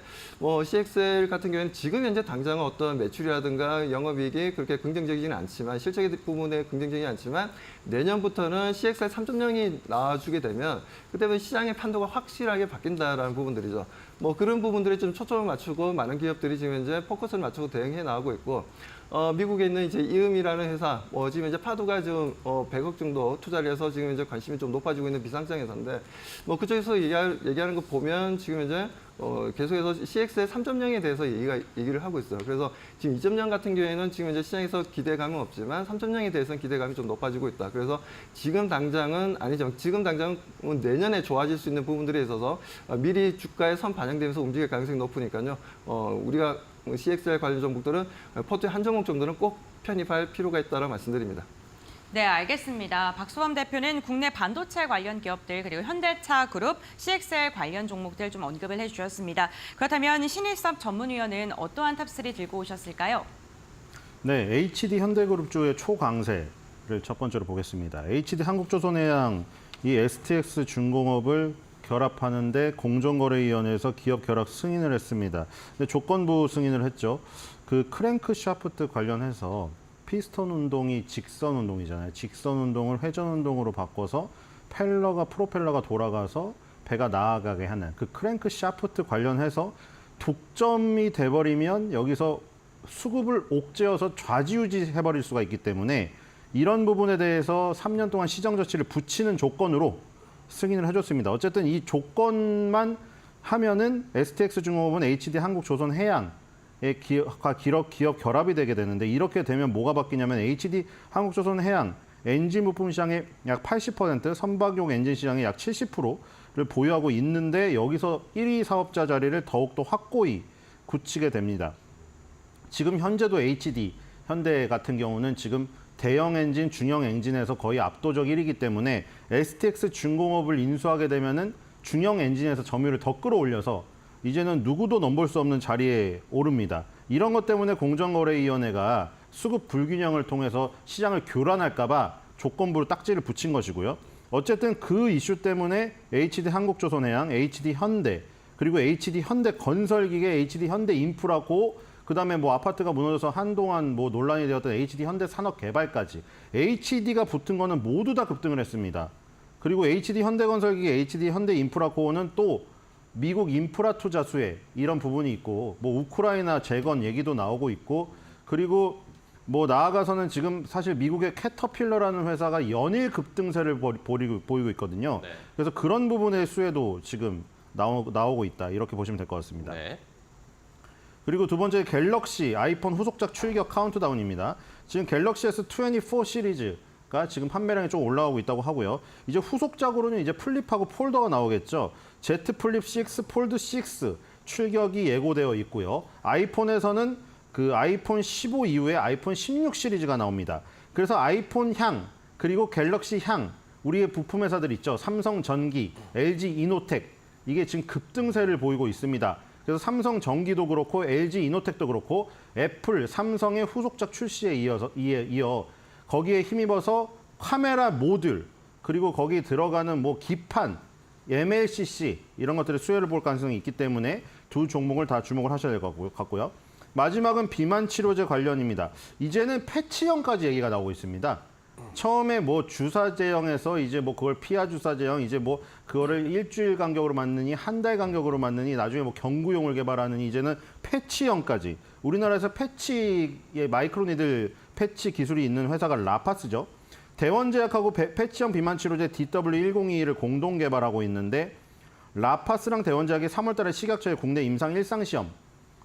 CXL 같은 경우에는 지금 현재 당장은 어떤 매출이라든가 영업이익이 그렇게 긍정적이지는 않지만, 실적의 부분에 긍정적이지 않지만, 내년부터는 CXL 3.0이 나와주게 되면 그때부터 시장의 판도가 확실하게 바뀐다라는 부분들이죠. 그런 부분들에 좀 초점을 맞추고 많은 기업들이 지금 현재 포커스를 맞추고 대응해 나가고 있고, 미국에 있는 이제 이음이라는 회사, 지금 이제 파도가 좀 100억 정도 투자를 해서 지금 이제 관심이 좀 높아지고 있는 비상장 회사인데, 그쪽에서 얘기하는 거 보면 지금 이제 계속해서 CXL 3.0에 대해서 얘기를 하고 있어요. 그래서 지금 2.0 같은 경우에는 지금 이제 시장에서 기대감은 없지만 3.0에 대해서는 기대감이 좀 높아지고 있다. 그래서 지금 당장은 아니죠. 지금 당장은 내년에 좋아질 수 있는 부분들에 있어서 미리 주가에 선 반영되면서 움직일 가능성이 높으니까요. 우리가 CXL 관련 종목들은 포트에 한 종목 정도는 꼭 편입할 필요가 있다고 말씀드립니다. 네, 알겠습니다. 박수범 대표는 국내 반도체 관련 기업들 그리고 현대차 그룹, CXL 관련 종목들 좀 언급을 해주셨습니다. 그렇다면 신일섭 전문위원은 어떠한 탑3 들고 오셨을까요? 네, HD 현대그룹주의 초강세를 첫 번째로 보겠습니다. HD 한국조선해양, 이 STX 중공업을 결합하는데 공정거래위원회에서 기업 결합 승인을 했습니다. 근데 조건부 승인을 했죠. 그 크랭크 샤프트 관련해서 피스톤 운동이 직선 운동이잖아요. 직선 운동을 회전 운동으로 바꿔서 프로펠러가 돌아가서 배가 나아가게 하는 그 크랭크 샤프트 관련해서 독점이 돼버리면 여기서 수급을 옥죄어서 좌지우지 해버릴 수가 있기 때문에 이런 부분에 대해서 3년 동안 시정 조치를 붙이는 조건으로 승인을 해줬습니다. 어쨌든 이 조건만 하면은 STX 중공업은 HD 한국조선해양의 기업 결합이 되게 되는데, 이렇게 되면 뭐가 바뀌냐면 HD 한국조선해양 엔진 부품 시장의 약 80%, 선박용 엔진 시장의 약 70%를 보유하고 있는데, 여기서 1위 사업자 자리를 더욱더 확고히 굳히게 됩니다. 지금 현재도 HD 현대 같은 경우는 지금 대형 엔진, 중형 엔진에서 거의 압도적 1위이기 때문에 STX 중공업을 인수하게 되면은 중형 엔진에서 점유율을 더 끌어올려서 이제는 누구도 넘볼 수 없는 자리에 오릅니다. 이런 것 때문에 공정거래위원회가 수급 불균형을 통해서 시장을 교란할까 봐 조건부로 딱지를 붙인 것이고요. 어쨌든 그 이슈 때문에 HD 한국조선해양, HD 현대, 그리고 HD 현대 건설기계, HD 현대 인프라고, 그다음에 아파트가 무너져서 한동안 논란이 되었던 HD 현대 산업개발까지 HD가 붙은 거는 모두 다 급등을 했습니다. 그리고 HD 현대건설기계, HD 현대인프라코어는 또 미국 인프라 투자 수혜 이런 부분이 있고, 우크라이나 재건 얘기도 나오고 있고, 그리고 나아가서는 지금 사실 미국의 캐터필러라는 회사가 연일 급등세를 보이고 있거든요. 네. 그래서 그런 부분의 수혜도 지금 나오고 있다, 이렇게 보시면 될 것 같습니다. 네. 그리고 두 번째, 갤럭시 아이폰 후속작 출격 카운트다운입니다. 지금 갤럭시 S24 시리즈가 지금 판매량이 좀 올라오고 있다고 하고요. 이제 후속작으로는 이제 플립하고 폴더가 나오겠죠. Z 플립 6, 폴드 6 출격이 예고되어 있고요. 아이폰에서는 그 아이폰 15 이후에 아이폰 16 시리즈가 나옵니다. 그래서 아이폰 향, 그리고 갤럭시 향, 우리의 부품 회사들 있죠. 삼성전기, LG이노텍 이게 지금 급등세를 보이고 있습니다. 그래서 삼성전기도 그렇고 LG이노텍도 그렇고 애플, 삼성의 후속작 출시에 이어 거기에 힘입어서 카메라 모듈 그리고 거기에 들어가는 뭐 기판, MLCC 이런 것들의 수혜를 볼 가능성이 있기 때문에 두 종목을 다 주목을 하셔야 될 것 같고요. 마지막은 비만 치료제 관련입니다. 이제는 패치형까지 얘기가 나오고 있습니다. 처음에 뭐 주사제형에서 이제 뭐 그걸 피하 주사제형 이제 뭐 그거를 일주일 간격으로 맞느니 한 달 간격으로 맞느니 나중에 뭐 경구용을 개발하느니 이제는 패치형까지 우리나라에서 패치의 마이크로니들 패치 기술이 있는 회사가 라파스죠. 대원제약하고 패치형 비만 치료제 DW1022를 공동 개발하고 있는데 라파스랑 대원제약이 3월 달에 식약처에 국내 임상 1상 시험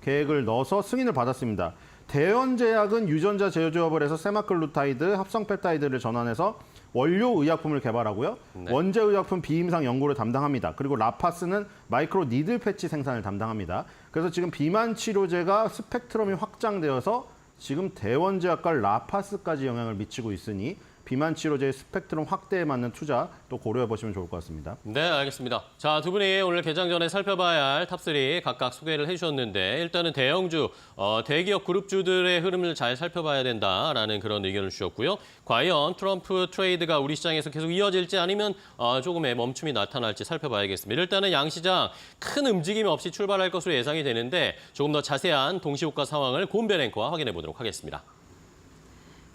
계획을 넣어서 승인을 받았습니다. 대원제약은 유전자 제조업을 해서 세마클루타이드, 합성펩타이드를 전환해서 원료 의약품을 개발하고요. 네. 원재 의약품 비임상 연구를 담당합니다. 그리고 라파스는 마이크로 니들 패치 생산을 담당합니다. 그래서 지금 비만 치료제가 스펙트럼이 확장되어서 지금 대원제약과 라파스까지 영향을 미치고 있으니 비만 치료제의 스펙트럼 확대에 맞는 투자 또 고려해 보시면 좋을 것 같습니다. 네, 알겠습니다. 자, 두 분이 오늘 개장 전에 살펴봐야 할 탑3 각각 소개를 해주셨는데 일단은 대형주, 대기업 그룹주들의 흐름을 잘 살펴봐야 된다라는 그런 의견을 주셨고요. 과연 트럼프 트레이드가 우리 시장에서 계속 이어질지 아니면 조금의 멈춤이 나타날지 살펴봐야겠습니다. 일단은 양시장 큰 움직임 없이 출발할 것으로 예상이 되는데 조금 더 자세한 동시효과 상황을 고은별 앵커와 확인해 보도록 하겠습니다.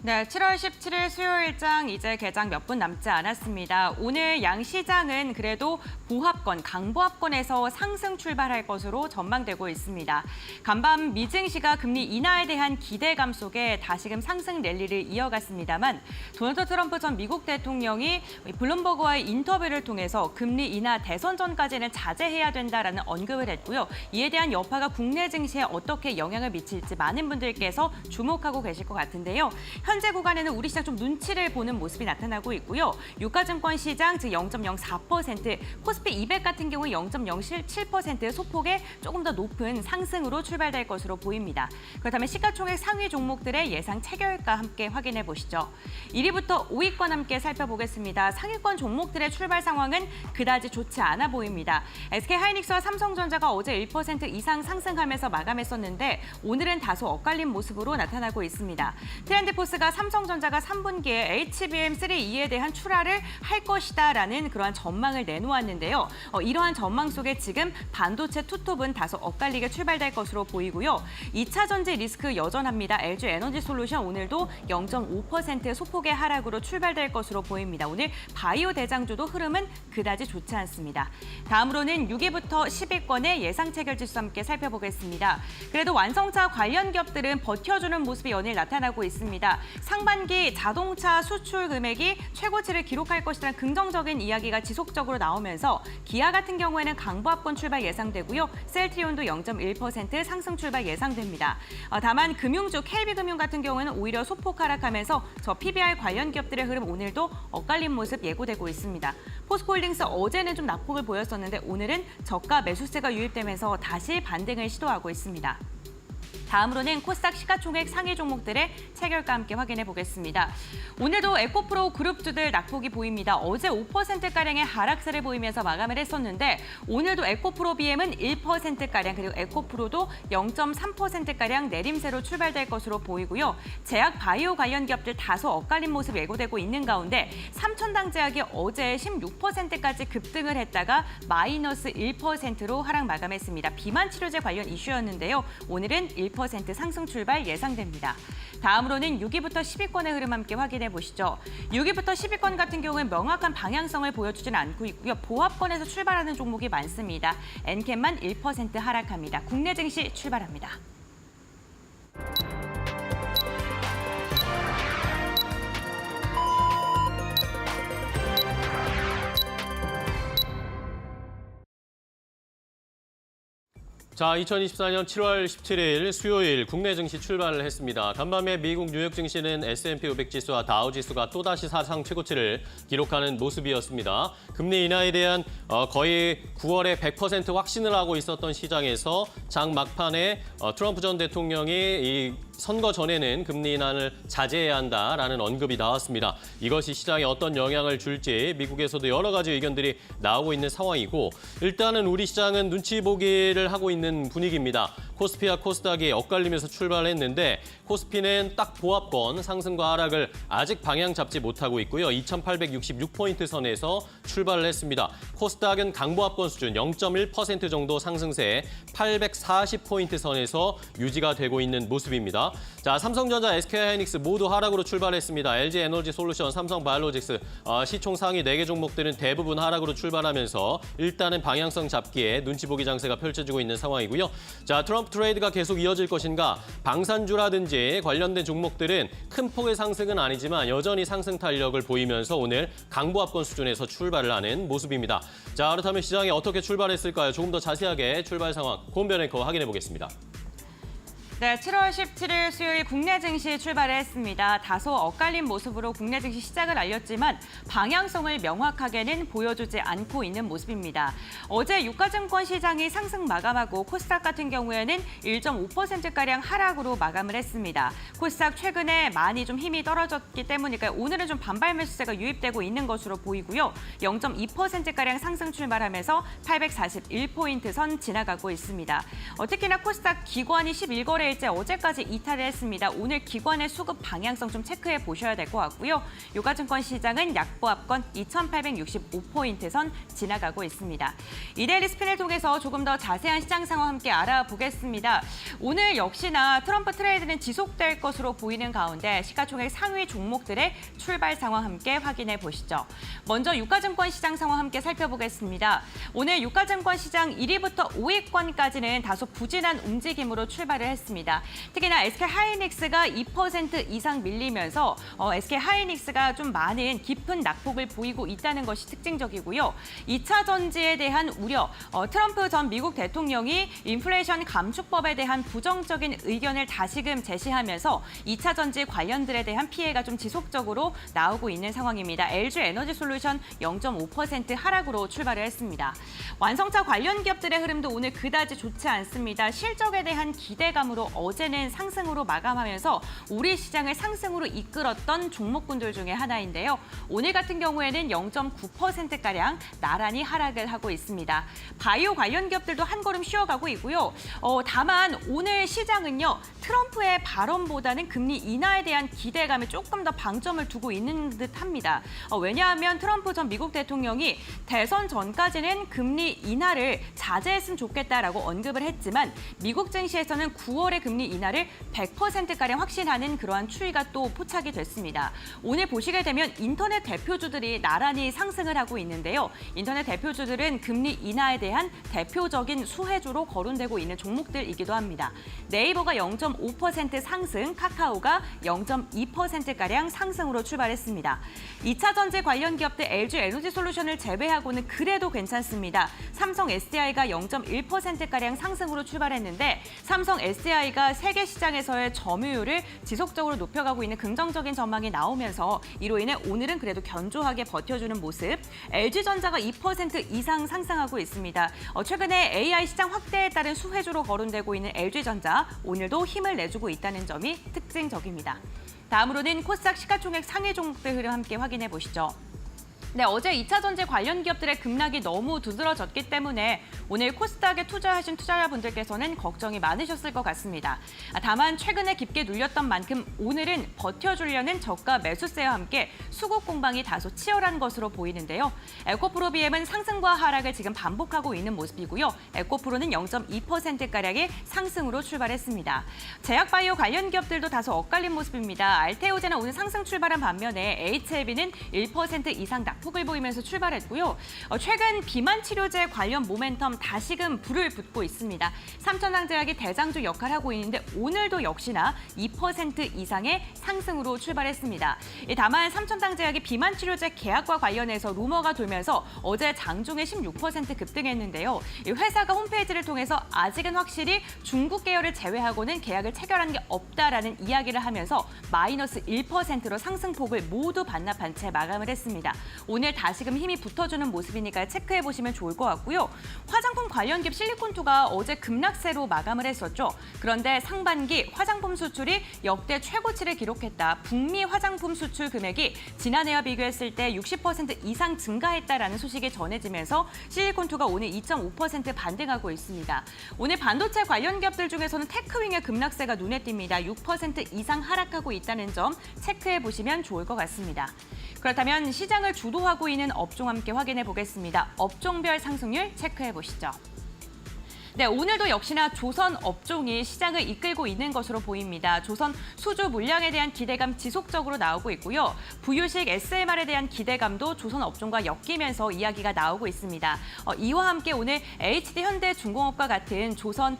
네, 7월 17일 수요일장 이제 개장 몇 분 남지 않았습니다. 오늘 양시장은 그래도 보합권, 강보합권에서 상승 출발할 것으로 전망되고 있습니다. 간밤 미증시가 금리 인하에 대한 기대감 속에 다시금 상승 랠리를 이어갔습니다만 도널드 트럼프 전 미국 대통령이 블룸버그와의 인터뷰를 통해서 금리 인하 대선 전까지는 자제해야 된다라는 언급을 했고요. 이에 대한 여파가 국내 증시에 어떻게 영향을 미칠지 많은 분들께서 주목하고 계실 것 같은데요. 현재 구간에는 우리 시장 좀 눈치를 보는 모습이 나타나고 있고요. 유가증권 시장 즉 0.04%, 코스피 200 같은 경우 0.07% 소폭의 조금 더 높은 상승으로 출발될 것으로 보입니다. 그렇다면 시가총액 상위 종목들의 예상 체결가 함께 확인해 보시죠. 1위부터 5위권 함께 살펴보겠습니다. 상위권 종목들의 출발 상황은 그다지 좋지 않아 보입니다. SK하이닉스와 삼성전자가 어제 1% 이상 상승하면서 마감했었는데 오늘은 다소 엇갈린 모습으로 나타나고 있습니다. 트렌드포스가 삼성전자가 3분기에 HBM3E에 대한 출하를 할 것이다라는 그러한 전망을 내놓았는데요. 이러한 전망 속에 지금 반도체 투톱은 다소 엇갈리게 출발될 것으로 보이고요. 2차 전지 리스크 여전합니다. LG 에너지 솔루션 오늘도 0.5% 소폭의 하락으로 출발될 것으로 보입니다. 오늘 바이오 대장주도 흐름은 그다지 좋지 않습니다. 다음으로는 6위부터 10위권의 예상 체결 지수 함께 살펴보겠습니다. 그래도 완성차 관련 기업들은 버텨주는 모습이 연일 나타나고 있습니다. 상반기 자동차 수출 금액이 최고치를 기록할 것이라는 긍정적인 이야기가 지속적으로 나오면서 기아 같은 경우에는 강보합권 출발 예상되고요. 셀트리온도 0.1% 상승 출발 예상됩니다. 다만 금융주 KB금융 같은 경우에는 오히려 소폭 하락하면서 저 PBR 관련 기업들의 흐름 오늘도 엇갈린 모습 예고되고 있습니다. 포스코홀딩스 어제는 좀 낙폭을 보였었는데 오늘은 저가 매수세가 유입되면서 다시 반등을 시도하고 있습니다. 다음으로는 코스닥 시가총액 상위 종목들의 체결가 함께 확인해 보겠습니다. 오늘도 에코프로 그룹주들 낙폭이 보입니다. 어제 5%가량의 하락세를 보이면서 마감을 했었는데 오늘도 에코프로 BM은 1%가량 그리고 에코프로도 0.3%가량 내림세로 출발될 것으로 보이고요. 제약 바이오 관련 기업들 다소 엇갈린 모습 예고되고 있는 가운데 삼천당 제약이 어제 16%까지 급등을 했다가 마이너스 1%로 하락 마감했습니다. 비만 치료제 관련 이슈였는데요. 오늘은 1% 상승 출발 예상됩니다. 다음으로는 6위부터 10위권의 흐름 함께 확인해 보시죠. 6위부터 10위권 같은 경우는 명확한 방향성을 보여주지는 않고 있고요. 보합권에서 출발하는 종목이 많습니다. 엔캠만 1% 하락합니다. 국내 증시 출발합니다. 자, 2024년 7월 17일 수요일 국내 증시 출발을 했습니다. 간밤에 미국 뉴욕 증시는 S&P 500 지수와 다우 지수가 또다시 사상 최고치를 기록하는 모습이었습니다. 금리 인하에 대한 거의 9월에 100% 확신을 하고 있었던 시장에서 장 막판에 트럼프 전 대통령이 이 선거 전에는 금리 인하를 자제해야 한다라는 언급이 나왔습니다. 이것이 시장에 어떤 영향을 줄지 미국에서도 여러 가지 의견들이 나오고 있는 상황이고 일단은 우리 시장은 눈치 보기를 하고 있는 분위기입니다. 코스피와 코스닥이 엇갈리면서 출발했는데 코스피는 딱 보합권 상승과 하락을 아직 방향 잡지 못하고 있고요. 2,866포인트 선에서 출발을 했습니다. 코스닥은 강보합권 수준 0.1% 정도 상승세 840포인트 선에서 유지가 되고 있는 모습입니다. 자, 삼성전자, SK하이닉스 모두 하락으로 출발했습니다. LG에너지솔루션, 삼성바이오로직스 시총 상위 4개 종목들은 대부분 하락으로 출발하면서 일단은 방향성 잡기에 눈치 보기 장세가 펼쳐지고 있는 상황이고요. 자, 트럼프 트레이드가 계속 이어질 것인가? 방산주라든지 관련된 종목들은 큰 폭의 상승은 아니지만 여전히 상승 탄력을 보이면서 오늘 강보합권 수준에서 출발을 하는 모습입니다. 자, 그렇다면 시장이 어떻게 출발했을까요? 조금 더 자세하게 출발 상황 고은별 앵커 확인해 보겠습니다. 네, 7월 17일 수요일 국내 증시 출발했습니다. 다소 엇갈린 모습으로 국내 증시 시작을 알렸지만 방향성을 명확하게는 보여주지 않고 있는 모습입니다. 어제 유가증권 시장이 상승 마감하고 코스닥 같은 경우에는 1.5%가량 하락으로 마감을 했습니다. 코스닥 최근에 많이 좀 힘이 떨어졌기 때문이니까 오늘은 좀 반발 매수세가 유입되고 있는 것으로 보이고요. 0.2%가량 상승 출발하면서 841포인트 선 지나가고 있습니다. 특히나 코스닥 기관이 11거래 일제 어제까지 이탈을 했습니다. 오늘 기관의 수급 방향성 좀 체크해 보셔야 될 것 같고요. 유가증권 시장은 약보합권 2,865포인트 선 지나가고 있습니다. 이데일리 스핀을 통해서 조금 더 자세한 시장 상황 함께 알아보겠습니다. 오늘 역시나 트럼프 트레이드는 지속될 것으로 보이는 가운데 시가총액 상위 종목들의 출발 상황 함께 확인해 보시죠. 먼저 유가증권 시장 상황 함께 살펴보겠습니다. 오늘 유가증권 시장 1위부터 5위권까지는 다소 부진한 움직임으로 출발을 했습니다. 특히나 SK하이닉스가 2% 이상 밀리면서 SK하이닉스가 좀 많은 깊은 낙폭을 보이고 있다는 것이 특징적이고요. 2차 전지에 대한 우려, 트럼프 전 미국 대통령이 인플레이션 감축법에 대한 부정적인 의견을 다시금 제시하면서 2차 전지 관련들에 대한 피해가 좀 지속적으로 나오고 있는 상황입니다. LG에너지솔루션 0.5% 하락으로 출발을 했습니다. 완성차 관련 기업들의 흐름도 오늘 그다지 좋지 않습니다. 실적에 대한 기대감으로 어제는 상승으로 마감하면서 우리 시장을 상승으로 이끌었던 종목군들 중에 하나인데요. 오늘 같은 경우에는 0.9%가량 나란히 하락을 하고 있습니다. 바이오 관련 기업들도 한 걸음 쉬어가고 있고요. 다만 오늘 시장은요. 트럼프의 발언보다는 금리 인하에 대한 기대감에 조금 더 방점을 두고 있는 듯합니다. 왜냐하면 트럼프 전 미국 대통령이 대선 전까지는 금리 인하를 자제했으면 좋겠다라고 언급을 했지만 미국 증시에서는 9월에 금리 인하를 100%가량 확신하는 그러한 추이가 또 포착이 됐습니다. 오늘 보시게 되면 인터넷 대표주들이 나란히 상승을 하고 있는데요. 인터넷 대표주들은 금리 인하에 대한 대표적인 수혜주로 거론되고 있는 종목들이기도 합니다. 네이버가 0.5% 상승, 카카오가 0.2%가량 상승으로 출발했습니다. 2차 전지 관련 기업들 LG에너지솔루션을 제외하고는 그래도 괜찮습니다. 삼성 SDI가 0.1%가량 상승으로 출발했는데 삼성 SDI가 세계 시장에서의 점유율을 지속적으로 높여가고 있는 긍정적인 전망이 나오면서 이로 인해 오늘은 그래도 견조하게 버텨주는 모습. LG전자가 2% 이상 상승하고 있습니다. 최근에 AI 시장 확대에 따른 수혜주로 거론되고 있는 LG전자 오늘도 힘을 내주고 있다는 점이 특징적입니다. 다음으로는 코스닥 시가총액 상위 종목들 흐름 함께 확인해 보시죠. 네, 어제 2차 전지 관련 기업들의 급락이 너무 두드러졌기 때문에 오늘 코스닥에 투자하신 투자자분들께서는 걱정이 많으셨을 것 같습니다. 다만 최근에 깊게 눌렸던 만큼 오늘은 버텨주려는 저가 매수세와 함께 수급 공방이 다소 치열한 것으로 보이는데요. 에코프로 BM은 상승과 하락을 지금 반복하고 있는 모습이고요. 에코프로는 0.2%가량의 상승으로 출발했습니다. 제약바이오 관련 기업들도 다소 엇갈린 모습입니다. 알테오제는 오늘 상승 출발한 반면에 HLB는 1% 이상 낙폭을 보이면서 출발했고요. 최근 비만 치료제 관련 모멘텀 다시금 불을 붙고 있습니다. 삼천항제약이 대장주 역할을 하고 있는데 오늘도 역시나 2% 이상의 상승으로 출발했습니다. 다만 삼천항제약이 비만 치료제 계약과 관련해서 루머가 돌면서 어제 장중에 16% 급등했는데요. 회사가 홈페이지를 통해서 아직은 확실히 중국 계열을 제외하고는 계약을 체결한 게 없다라는 이야기를 하면서 마이너스 1%로 상승폭을 모두 반납한 채 마감을 했습니다. 오늘 다시금 힘이 붙어주는 모습이니까 체크해 보시면 좋을 것 같고요. 화장품 관련 기업 실리콘투가 어제 급락세로 마감을 했었죠. 그런데 상반기 화장품 수출이 역대 최고치를 기록했다. 북미 화장품 수출 금액이 지난해와 비교했을 때 60% 이상 증가했다라는 소식이 전해지면서 실리콘투가 오늘 2.5% 반등하고 있습니다. 오늘 반도체 관련 기업들 중에서는 테크윙의 급락세가 눈에 띕니다. 6% 이상 하락하고 있다는 점 체크해 보시면 좋을 것 같습니다. 그렇다면 시장을 주도하고 있는 업종 함께 확인해 보겠습니다. 업종별 상승률 체크해 보시죠. 네, 오늘도 역시나 조선 업종이 시장을 이끌고 있는 것으로 보입니다. 조선 수주 물량에 대한 기대감 지속적으로 나오고 있고요. 부유식 SMR에 대한 기대감도 조선 업종과 엮이면서 이야기가 나오고 있습니다. 이와 함께 오늘 HD 현대중공업과 같은 조선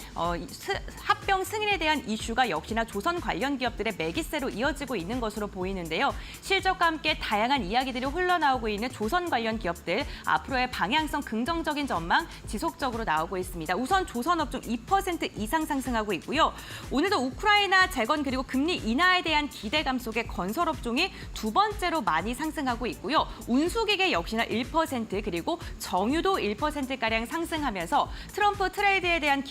합병 승인에 대한 이슈가 역시나 조선 관련 기업들의 매기세로 이어지고 있는 것으로 보이는데요. 실적과 함께 다양한 이야기들이 흘러나오고 있는 조선 관련 기업들 앞으로의 방향성 긍정적인 전망 지속적으로 나오고 있습니다. 우선 조선 업종 2% 이상 상승하고 있고요. 오늘도 우크라이나 재건 그리고 금리 인하에 대한 기대감 속에 건설 업종이 두 번째로 많이 상승하고 있고요. 운수기계 역시나 1% 그리고 정유도 1%가량 상승하면서 트럼프 트레이드에 대한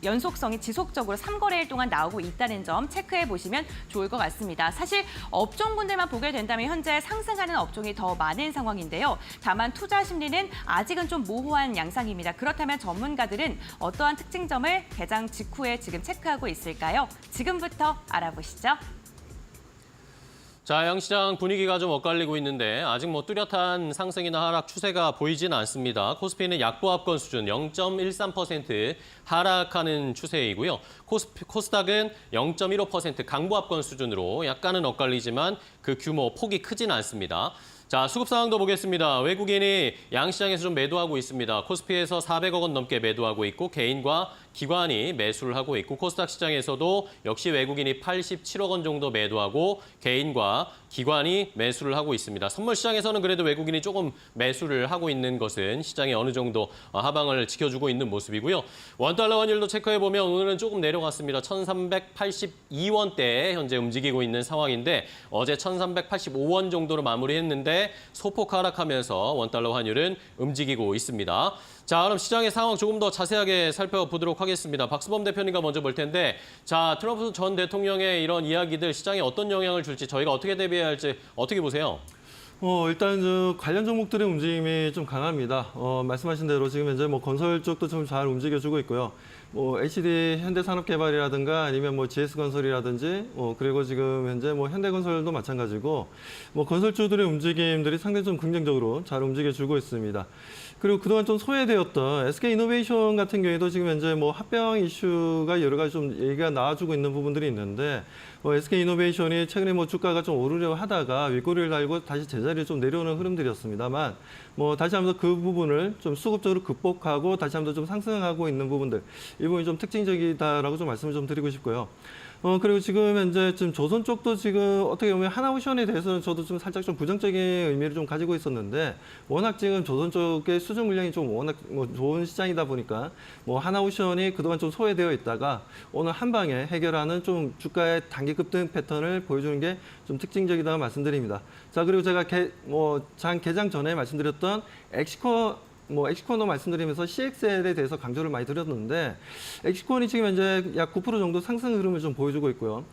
연속성이 지속적으로 3거래일 동안 나오고 있다는 점 체크해 보시면 좋을 것 같습니다. 사실 업종군들만 보게 된다면 현재 상승하는 업종이 더 많은 상황인데요. 다만 투자 심리는 아직은 좀 모호한 양상입니다. 그렇다면 전문가들은 어떠한 특징점을 개장 직후에 지금 체크하고 있을까요? 지금부터 알아보시죠. 자, 양시장 분위기가 좀 엇갈리고 있는데 아직 뚜렷한 상승이나 하락 추세가 보이지는 않습니다. 코스피는 약보합권 수준 0.13% 하락하는 추세이고요. 코스닥은 0.15% 강보합권 수준으로 약간은 엇갈리지만 그 규모, 폭이 크지는 않습니다. 자, 수급 상황도 보겠습니다. 외국인이 양시장에서 좀 매도하고 있습니다. 코스피에서 400억 원 넘게 매도하고 있고 개인과 기관이 매수를 하고 있고 코스닥 시장에서도 역시 외국인이 87억 원 정도 매도하고 개인과 기관이 매수를 하고 있습니다. 선물 시장에서는 그래도 외국인이 조금 매수를 하고 있는 것은 시장이 어느 정도 하방을 지켜주고 있는 모습이고요. 원달러 환율도 체크해보면 오늘은 조금 내려갔습니다. 1382원대에 현재 움직이고 있는 상황인데 어제 1385원 정도로 마무리했는데 소폭 하락하면서 원달러 환율은 움직이고 있습니다. 자, 그럼 시장의 상황 조금 더 자세하게 살펴보도록 하겠습니다. 박수범 대표님과 먼저 볼 텐데, 자, 트럼프 전 대통령의 이런 이야기들 시장에 어떤 영향을 줄지 저희가 어떻게 대비해야 할지 어떻게 보세요? 일단 관련 종목들의 움직임이 좀 강합니다. 말씀하신 대로 지금 현재 건설 쪽도 좀 잘 움직여주고 있고요. HD 현대산업개발이라든가 아니면 GS건설이라든지 그리고 지금 현재 현대건설도 마찬가지고 건설주들의 움직임들이 상당히 좀 긍정적으로 잘 움직여주고 있습니다. 그리고 그동안 좀 소외되었던 SK이노베이션 같은 경우에도 지금 현재 합병 이슈가 여러 가지 좀 얘기가 나와주고 있는 부분들이 있는데 SK이노베이션이 최근에 주가가 좀 오르려 하다가 윗꼬리를 달고 다시 제자리에 좀 내려오는 흐름들이었습니다만 다시 한번 그 부분을 좀 수급적으로 극복하고 다시 한번 좀 상승하고 있는 부분들 이 부분이 좀 특징적이다라고 좀 말씀을 좀 드리고 싶고요. 그리고 지금 현재 지금 조선 쪽도 지금 어떻게 보면 하나오션에 대해서는 저도 좀 살짝 좀 부정적인 의미를 좀 가지고 있었는데 워낙 지금 조선 쪽의 수주 물량이 좀 워낙 좋은 시장이다 보니까 하나오션이 그동안 좀 소외되어 있다가 오늘 한 방에 해결하는 좀 주가의 단기 급등 패턴을 보여주는 게 좀 특징적이다고 말씀드립니다. 자, 그리고 제가 개장 전에 말씀드렸던 엑시코너 말씀드리면서 CXL에 대해서 강조를 많이 드렸는데 엑시콘이 지금 현재 약 9% 정도 상승 흐름을 좀 보여주고 있고요.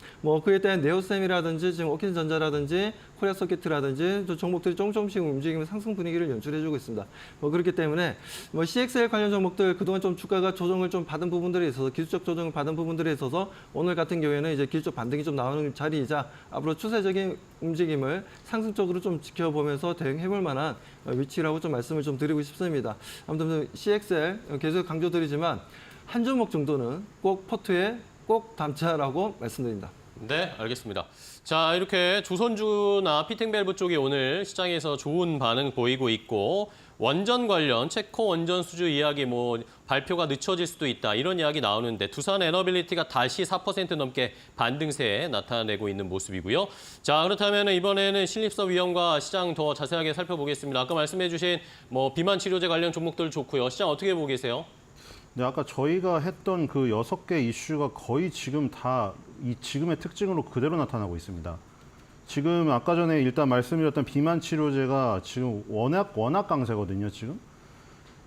그에 대한 네오셈이라든지 지금 오킨전자라든지 코리아서킷이라든지 종목들이 조금씩 움직이면 상승 분위기를 연출해주고 있습니다. 그렇기 때문에 CXL 관련 종목들 그동안 좀 주가가 조정을 좀 받은 부분들에 있어서 기술적 조정을 받은 부분들에 있어서 오늘 같은 경우에는 이제 기술적 반등이 좀 나오는 자리이자 앞으로 추세적인 움직임을 상승적으로 좀 지켜보면서 대응해볼 만한 위치라고 좀 말씀을 좀 드리고 싶습니다. 아무튼 CXL 계속 강조드리지만 한 종목 정도는 꼭 포트에 꼭 담자라고 말씀드립니다. 네, 알겠습니다. 자, 이렇게 조선주나 피팅밸브 쪽이 오늘 시장에서 좋은 반응 보이고 있고 원전 관련 체코 원전 수주 이야기 발표가 늦춰질 수도 있다 이런 이야기 나오는데 두산 에너빌리티가 다시 4% 넘게 반등세 나타내고 있는 모습이고요. 자, 그렇다면 이번에는 신립섭 위원과 시장 더 자세하게 살펴보겠습니다. 아까 말씀해 주신 비만 치료제 관련 종목들 좋고요. 시장 어떻게 보고 계세요? 네, 아까 저희가 했던 그 6개 이슈가 거의 지금 다 이 지금의 특징으로 그대로 나타나고 있습니다. 지금 아까 전에 일단 말씀드렸던 비만 치료제가 지금 워낙 강세거든요, 지금.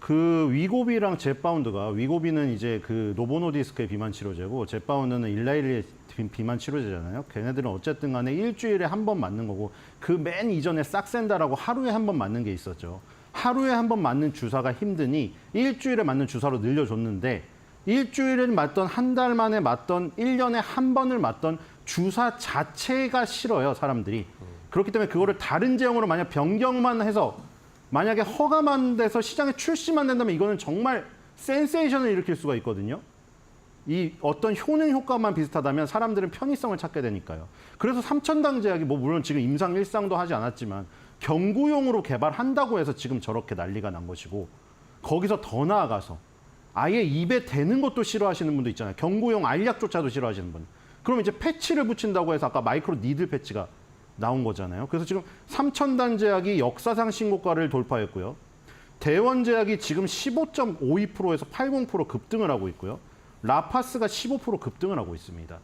그 위고비랑 젯바운드가, 위고비는 이제 그 노보노디스크의 비만 치료제고 젯바운드는 일라일리의 비만 치료제잖아요. 걔네들은 어쨌든 간에 일주일에 한 번 맞는 거고, 그 맨 이전에 싹센다라고 하루에 한 번 맞는 게 있었죠. 하루에 한 번 맞는 주사가 힘드니 일주일에 맞는 주사로 늘려줬는데, 일주일에 맞던, 한 달 만에 맞던, 1년에 한 번을 맞던 주사 자체가 싫어요, 사람들이. 그렇기 때문에 그거를 다른 제형으로 만약 변경만 해서 만약에 허가만 돼서 시장에 출시만 된다면 이거는 정말 센세이션을 일으킬 수가 있거든요. 이 어떤 효능 효과만 비슷하다면 사람들은 편의성을 찾게 되니까요. 그래서 3,000당 제약이 뭐 물론 지금 임상 1상도 하지 않았지만 경구용으로 개발한다고 해서 지금 저렇게 난리가 난 것이고, 거기서 더 나아가서 아예 입에 대는 것도 싫어하시는 분도 있잖아요. 경구용 알약조차도 싫어하시는 분. 그럼 이제 패치를 붙인다고 해서 아까 마이크로 니들 패치가 나온 거잖아요. 그래서 지금 3,000단 제약이 역사상 신고가를 돌파했고요. 대원 제약이 지금 15.52%에서 80% 급등을 하고 있고요. 라파스가 15% 급등을 하고 있습니다.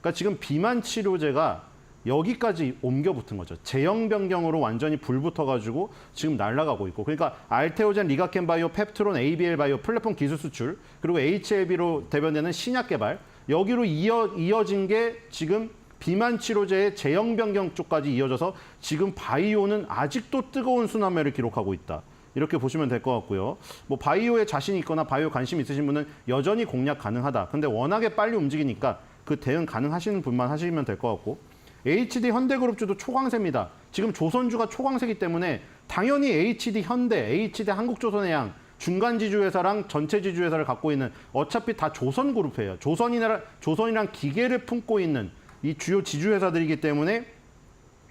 그러니까 지금 비만 치료제가 여기까지 옮겨 붙은 거죠. 제형 변경으로 완전히 불 붙어가지고 지금 날아가고 있고, 그러니까 알테오젠, 리가켄 바이오, 펩트론, ABL 바이오 플랫폼 기술 수출, 그리고 HLB로 대변되는 신약 개발, 여기로 이어진 게 지금 비만 치료제의 제형 변경 쪽까지 이어져서 지금 바이오는 아직도 뜨거운 순환매를 기록하고 있다. 이렇게 보시면 될 것 같고요. 뭐 바이오에 자신 있거나 바이오 관심 있으신 분은 여전히 공략 가능하다. 근데 워낙에 빨리 움직이니까 그 대응 가능하시는 분만 하시면 될 것 같고, HD 현대그룹주도 초강세입니다. 지금 조선주가 초강세기 때문에 당연히 HD 현대, HD 한국조선해양 중간 지주회사랑 전체 지주회사를 갖고 있는, 어차피 다 조선그룹이에요. 조선이란 기계를 품고 있는 이 주요 지주회사들이기 때문에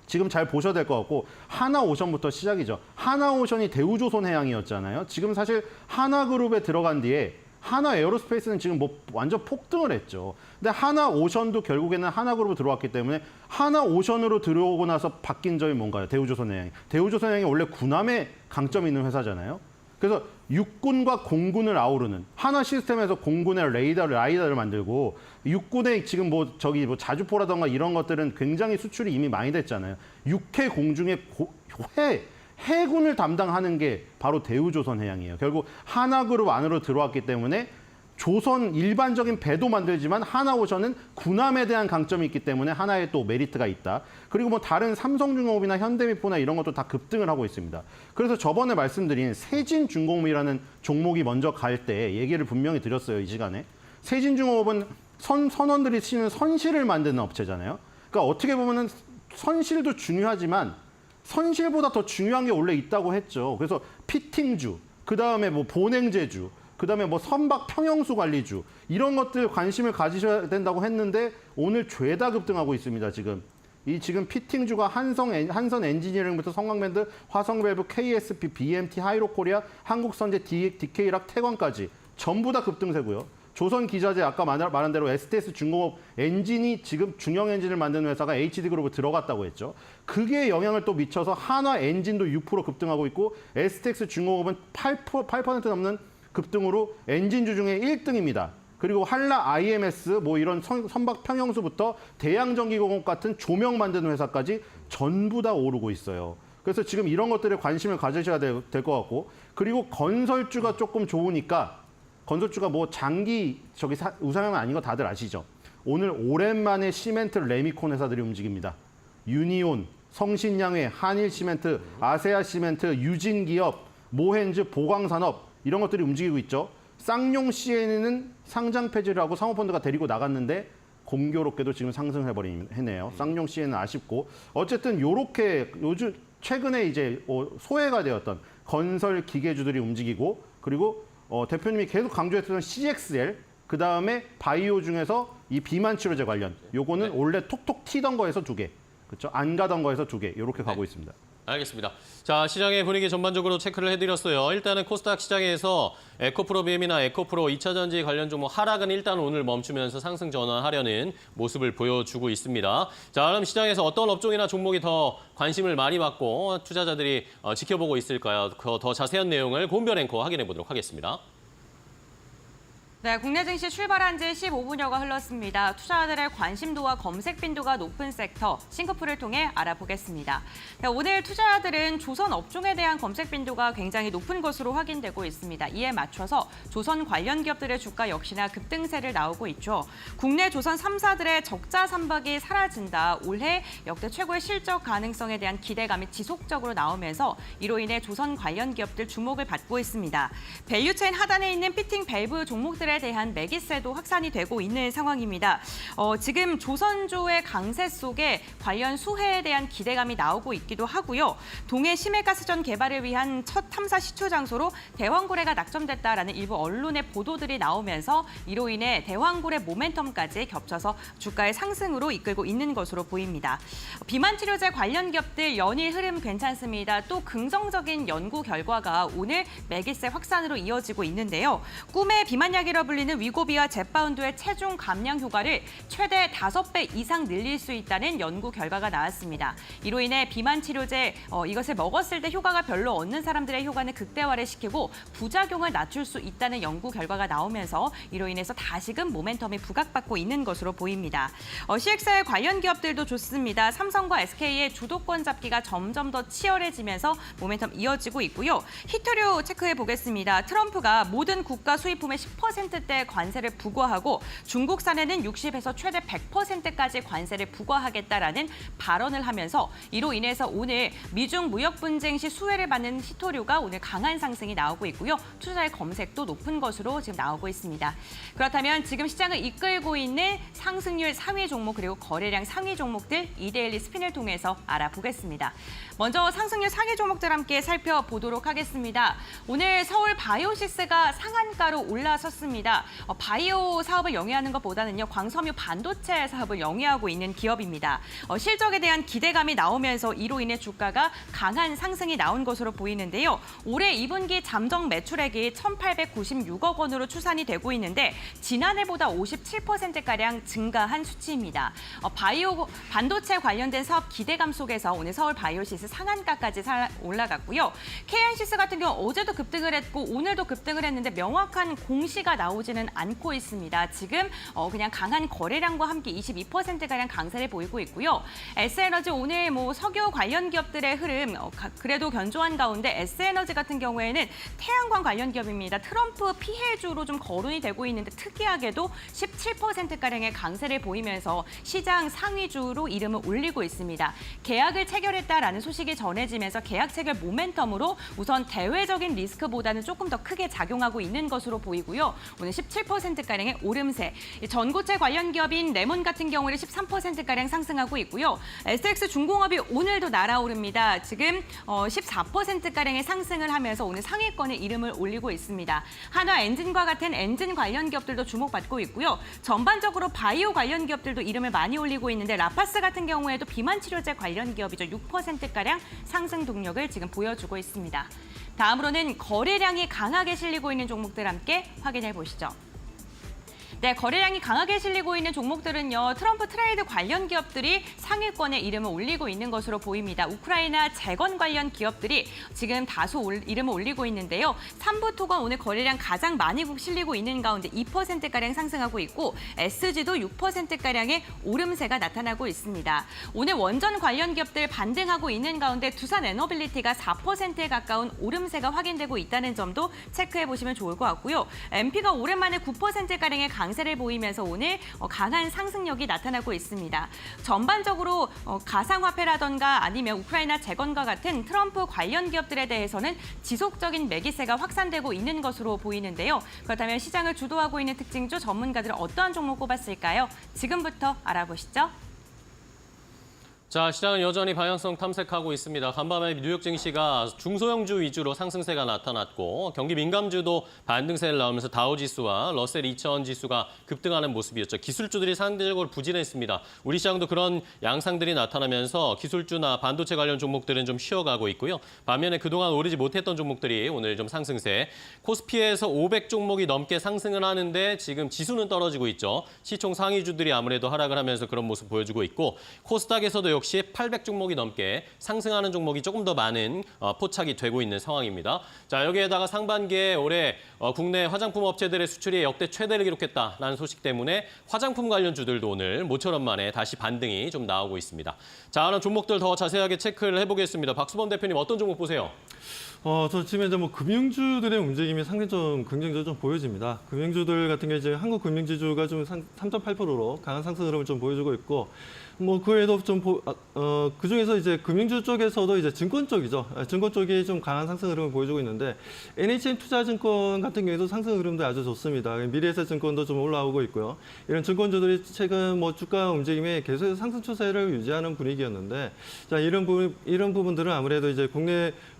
지금 잘 보셔야 될 것 같고, 하나오션부터 시작이죠. 하나오션이 대우조선해양이었잖아요. 지금 사실 하나그룹에 들어간 뒤에 하나에어로스페이스는 지금 뭐 완전 폭등을 했죠. 근데 하나오션도 결국에는 하나그룹으로 들어왔기 때문에 하나오션으로 들어오고 나서 바뀐 점이 뭔가요? 대우조선해양이. 대우조선해양이 원래 군함에 강점이 있는 회사잖아요. 그래서 육군과 공군을 아우르는, 하나 시스템에서 공군의 라이다를 만들고, 육군의 지금 뭐 저기 뭐 자주포라던가 이런 것들은 굉장히 수출이 이미 많이 됐잖아요. 육해 공중의 해군을 담당하는 게 바로 대우조선해양이에요. 결국 하나그룹 안으로 들어왔기 때문에 조선 일반적인 배도 만들지만 하나오션은 군함에 대한 강점이 있기 때문에 하나의 또 메리트가 있다. 그리고 뭐 다른 삼성중공업이나 현대미포나 이런 것도 다 급등을 하고 있습니다. 그래서 저번에 말씀드린 세진중공업이라는 종목이 먼저 갈 때 얘기를 분명히 드렸어요, 이 시간에. 세진중공업은 선원들이 쓰는 선실을 만드는 업체잖아요. 그러니까 어떻게 보면은 선실도 중요하지만 선실보다 더 중요한 게 원래 있다고 했죠. 그래서 피팅주, 그 다음에 뭐 보냉제주, 그 다음에 뭐 선박 평형수 관리주, 이런 것들 관심을 가지셔야 된다고 했는데 오늘 죄다 급등하고 있습니다, 지금. 지금 피팅주가 한선 엔지니어링부터 성광밴드, 화성밸브, KSP, BMT, 하이로코리아, 한국선제, DK락, 태광까지 전부 다 급등세고요. 조선기자재 아까 말한 대로 STS 중공업 엔진이 지금 중형 엔진을 만드는 회사가 HD그룹으로 들어갔다고 했죠. 그게 영향을 또 미쳐서 한화 엔진도 6% 급등하고 있고, STX 중공업은 8% 넘는 급등으로 엔진주 중에 1등입니다. 그리고 한라 IMS 뭐 이런 선박 평형수부터 대양전기공업 같은 조명 만드는 회사까지 전부 다 오르고 있어요. 그래서 지금 이런 것들에 관심을 가지셔야 될 것 같고, 그리고 건설주가 조금 좋으니까, 건설주가 뭐 장기 우상향은 아닌 거 다들 아시죠? 오늘 오랜만에 시멘트 레미콘 회사들이 움직입니다. 유니온, 성신양회, 한일시멘트, 아세아시멘트, 유진기업, 모헨즈, 보광산업 이런 것들이 움직이고 있죠. 쌍용 CN은 상장 폐지를 하고 사모펀드가 데리고 나갔는데 공교롭게도 지금 상승해버리네요. 쌍용 CN은 아쉽고, 어쨌든 요렇게 요즘 최근에 이제 소외가 되었던 건설 기계주들이 움직이고, 그리고 대표님이 계속 강조했던 CXL, 그 다음에 바이오 중에서 이 비만 치료제 관련, 요거는 원래 톡톡 튀던 거에서 2개, 그렇죠? 안 가던 거에서 2개, 이렇게 가고 있습니다. 알겠습니다. 자, 시장의 분위기 전반적으로 체크를 해드렸어요. 일단은 코스닥 시장에서 에코프로 BM이나 에코프로 2차전지 관련 종목 하락은 일단 오늘 멈추면서 상승 전환하려는 모습을 보여주고 있습니다. 자, 그럼 시장에서 어떤 업종이나 종목이 더 관심을 많이 받고 투자자들이 지켜보고 있을까요? 더 자세한 내용을 고은별 앵커 확인해 보도록 하겠습니다. 네, 국내 증시 출발한 지 15분여가 흘렀습니다. 투자자들의 관심도와 검색 빈도가 높은 섹터, 싱크풀을 통해 알아보겠습니다. 네, 오늘 투자자들은 조선 업종에 대한 검색 빈도가 굉장히 높은 것으로 확인되고 있습니다. 이에 맞춰서 조선 관련 기업들의 주가 역시나 급등세를 나오고 있죠. 국내 조선 3사들의 적자 삼박이 사라진다. 올해 역대 최고의 실적 가능성에 대한 기대감이 지속적으로 나오면서 이로 인해 조선 관련 기업들 주목을 받고 있습니다. 밸류체인 하단에 있는 피팅 밸브 종목들의 대한 매기세도 확산이 되고 있는 상황입니다. 지금 조선주의 강세 속에 관련 수혜에 대한 기대감이 나오고 있기도 하고요. 동해 심해가스전 개발을 위한 첫 탐사 시추 장소로 대왕고래가 낙점됐다라는 일부 언론의 보도들이 나오면서 이로 인해 대왕고래 모멘텀까지 겹쳐서 주가의 상승으로 이끌고 있는 것으로 보입니다. 비만 치료제 관련 기업들 연일 흐름 괜찮습니다. 또 긍정적인 연구 결과가 오늘 매기세 확산으로 이어지고 있는데요. 꿈의 비만약이라 불리는 위고비와 젯바운드의 체중 감량 효과를 최대 5배 이상 늘릴 수 있다는 연구 결과가 나왔습니다. 이로 인해 비만 치료제 이것을 먹었을 때 효과가 별로 없는 사람들의 효과는 극대화를 시키고 부작용을 낮출 수 있다는 연구 결과가 나오면서 이로 인해서 다시금 모멘텀이 부각받고 있는 것으로 보입니다. CX의 관련 기업들도 좋습니다. 삼성과 SK의 주도권 잡기가 점점 더 치열해지면서 모멘텀 이어지고 있고요. 히토류 체크해 보겠습니다. 트럼프가 모든 국가 수입품의 10%대 관세를 부과하고 중국산에는 60에서 최대 100%까지 관세를 부과하겠다라는 발언을 하면서 이로 인해서 오늘 미중 무역 분쟁 시 수혜를 받는 히토류가 오늘 강한 상승이 나오고 있고요. 투자의 검색도 높은 것으로 지금 나오고 있습니다. 그렇다면 지금 시장을 이끌고 있는 상승률 상위 종목 그리고 거래량 상위 종목들 이데일리 스핀을 통해서 알아보겠습니다. 먼저 상승률 상위 종목들 함께 살펴보도록 하겠습니다. 오늘 서울 바이오시스가 상한가로 올라섰습니다. 바이오 사업을 영위하는 것보다는요, 광섬유 반도체 사업을 영위하고 있는 기업입니다. 실적에 대한 기대감이 나오면서 이로 인해 주가가 강한 상승이 나온 것으로 보이는데요. 올해 2분기 잠정 매출액이 1,896억 원으로 추산이 되고 있는데 지난해보다 57%가량 증가한 수치입니다. 바이오 반도체 관련된 사업 기대감 속에서 오늘 서울 바이오시스 상한가까지 올라갔고요. KNC스 같은 경우 어제도 급등을 했고 오늘도 급등을 했는데 명확한 공시가 나오지는 않고 있습니다. 지금 그냥 강한 거래량과 함께 22%가량 강세를 보이고 있고요. S에너지 오늘 석유 관련 기업들의 흐름 그래도 견조한 가운데 S에너지 같은 경우에는 태양광 관련 기업입니다. 트럼프 피해주로 좀 거론이 되고 있는데 특이하게도 17%가량의 강세를 보이면서 시장 상위주로 이름을 올리고 있습니다. 계약을 체결했다라는 소식이 전해지면서 계약 체결 모멘텀으로 우선 대외적인 리스크보다는 조금 더 크게 작용하고 있는 것으로 보이고요. 오늘 17%가량의 오름세. 전고체 관련 기업인 레몬 같은 경우에는 13%가량 상승하고 있고요. SX 중공업이 오늘도 날아오릅니다. 지금 14%가량의 상승을 하면서 오늘 상위권에 이름을 올리고 있습니다. 한화 엔진과 같은 엔진 관련 기업들도 주목받고 있고요. 전반적으로 바이오 관련 기업들도 이름을 많이 올리고 있는데 라파스 같은 경우에도 비만 치료제 관련 기업이죠. 6%가량 상승 동력을 지금 보여주고 있습니다. 다음으로는 거래량이 강하게 실리고 있는 종목들 함께 확인해 보시죠. 네, 거래량이 강하게 실리고 있는 종목들은요. 트럼프 트레이드 관련 기업들이 상위권에 이름을 올리고 있는 것으로 보입니다. 우크라이나 재건 관련 기업들이 지금 다소 이름을 올리고 있는데요. 삼부토건 오늘 거래량 가장 많이 실리고 있는 가운데 2%가량 상승하고 있고 SG도 6%가량의 오름세가 나타나고 있습니다. 오늘 원전 관련 기업들 반등하고 있는 가운데 두산 에너빌리티가 4%에 가까운 오름세가 확인되고 있다는 점도 체크해 보시면 좋을 것 같고요. MP가 오랜만에 9%가량의 강세를 보이면서 오늘 강한 상승력이 나타나고 있습니다. 전반적으로 가상화폐라던가 아니면 우크라이나 재건과 같은 트럼프 관련 기업들에 대해서는 지속적인 매기세가 확산되고 있는 것으로 보이는데요. 그렇다면 시장을 주도하고 있는 특징주 전문가들은 어떠한 종목 꼽았을까요? 지금부터 알아보시죠. 자, 시장은 여전히 방향성 탐색하고 있습니다. 간밤에 뉴욕 증시가 중소형주 위주로 상승세가 나타났고 경기 민감주도 반등세를 나오면서 다우지수와 러셀 2000 지수가 급등하는 모습이었죠. 기술주들이 상대적으로 부진했습니다. 우리 시장도 그런 양상들이 나타나면서 기술주나 반도체 관련 종목들은 좀 쉬어가고 있고요. 반면에 그동안 오르지 못했던 종목들이 오늘 좀 상승세. 코스피에서 500 종목이 넘게 상승을 하는데 지금 지수는 떨어지고 있죠. 시총 상위주들이 아무래도 하락을 하면서 그런 모습 보여주고 있고 코스닥에서도 역시 800종목이 넘게 상승하는 종목이 조금 더 많은 포착이 되고 있는 상황입니다. 자, 여기에다가 상반기에 올해 국내 화장품 업체들의 수출이 역대 최대를 기록했다라는 소식 때문에 화장품 관련주들도 오늘 모처럼 만에 다시 반등이 좀 나오고 있습니다. 자, 그럼 종목들 더 자세하게 체크를 해보겠습니다. 박수범 대표님 어떤 종목 보세요? 저 지금 이제 뭐 금융주들의 움직임이 상당히 좀 긍정적으로 좀 보여집니다. 금융주들 같은 경우 이제 한국 금융지주가 좀 3.8%로 강한 상승 흐름을 좀 보여주고 있고, 뭐 그 외에도 좀 그 중에서 이제 금융주 쪽에서도 이제 증권 쪽이죠. 증권 쪽이 좀 강한 상승 흐름을 보여주고 있는데 NHN 투자증권 같은 경우에도 상승 흐름도 아주 좋습니다. 미래에셋증권도 좀 올라오고 있고요. 이런 증권주들이 최근 뭐 주가 움직임이 계속해서 상승 추세를 유지하는 분위기였는데, 자 이런 부분들은 아무래도 이제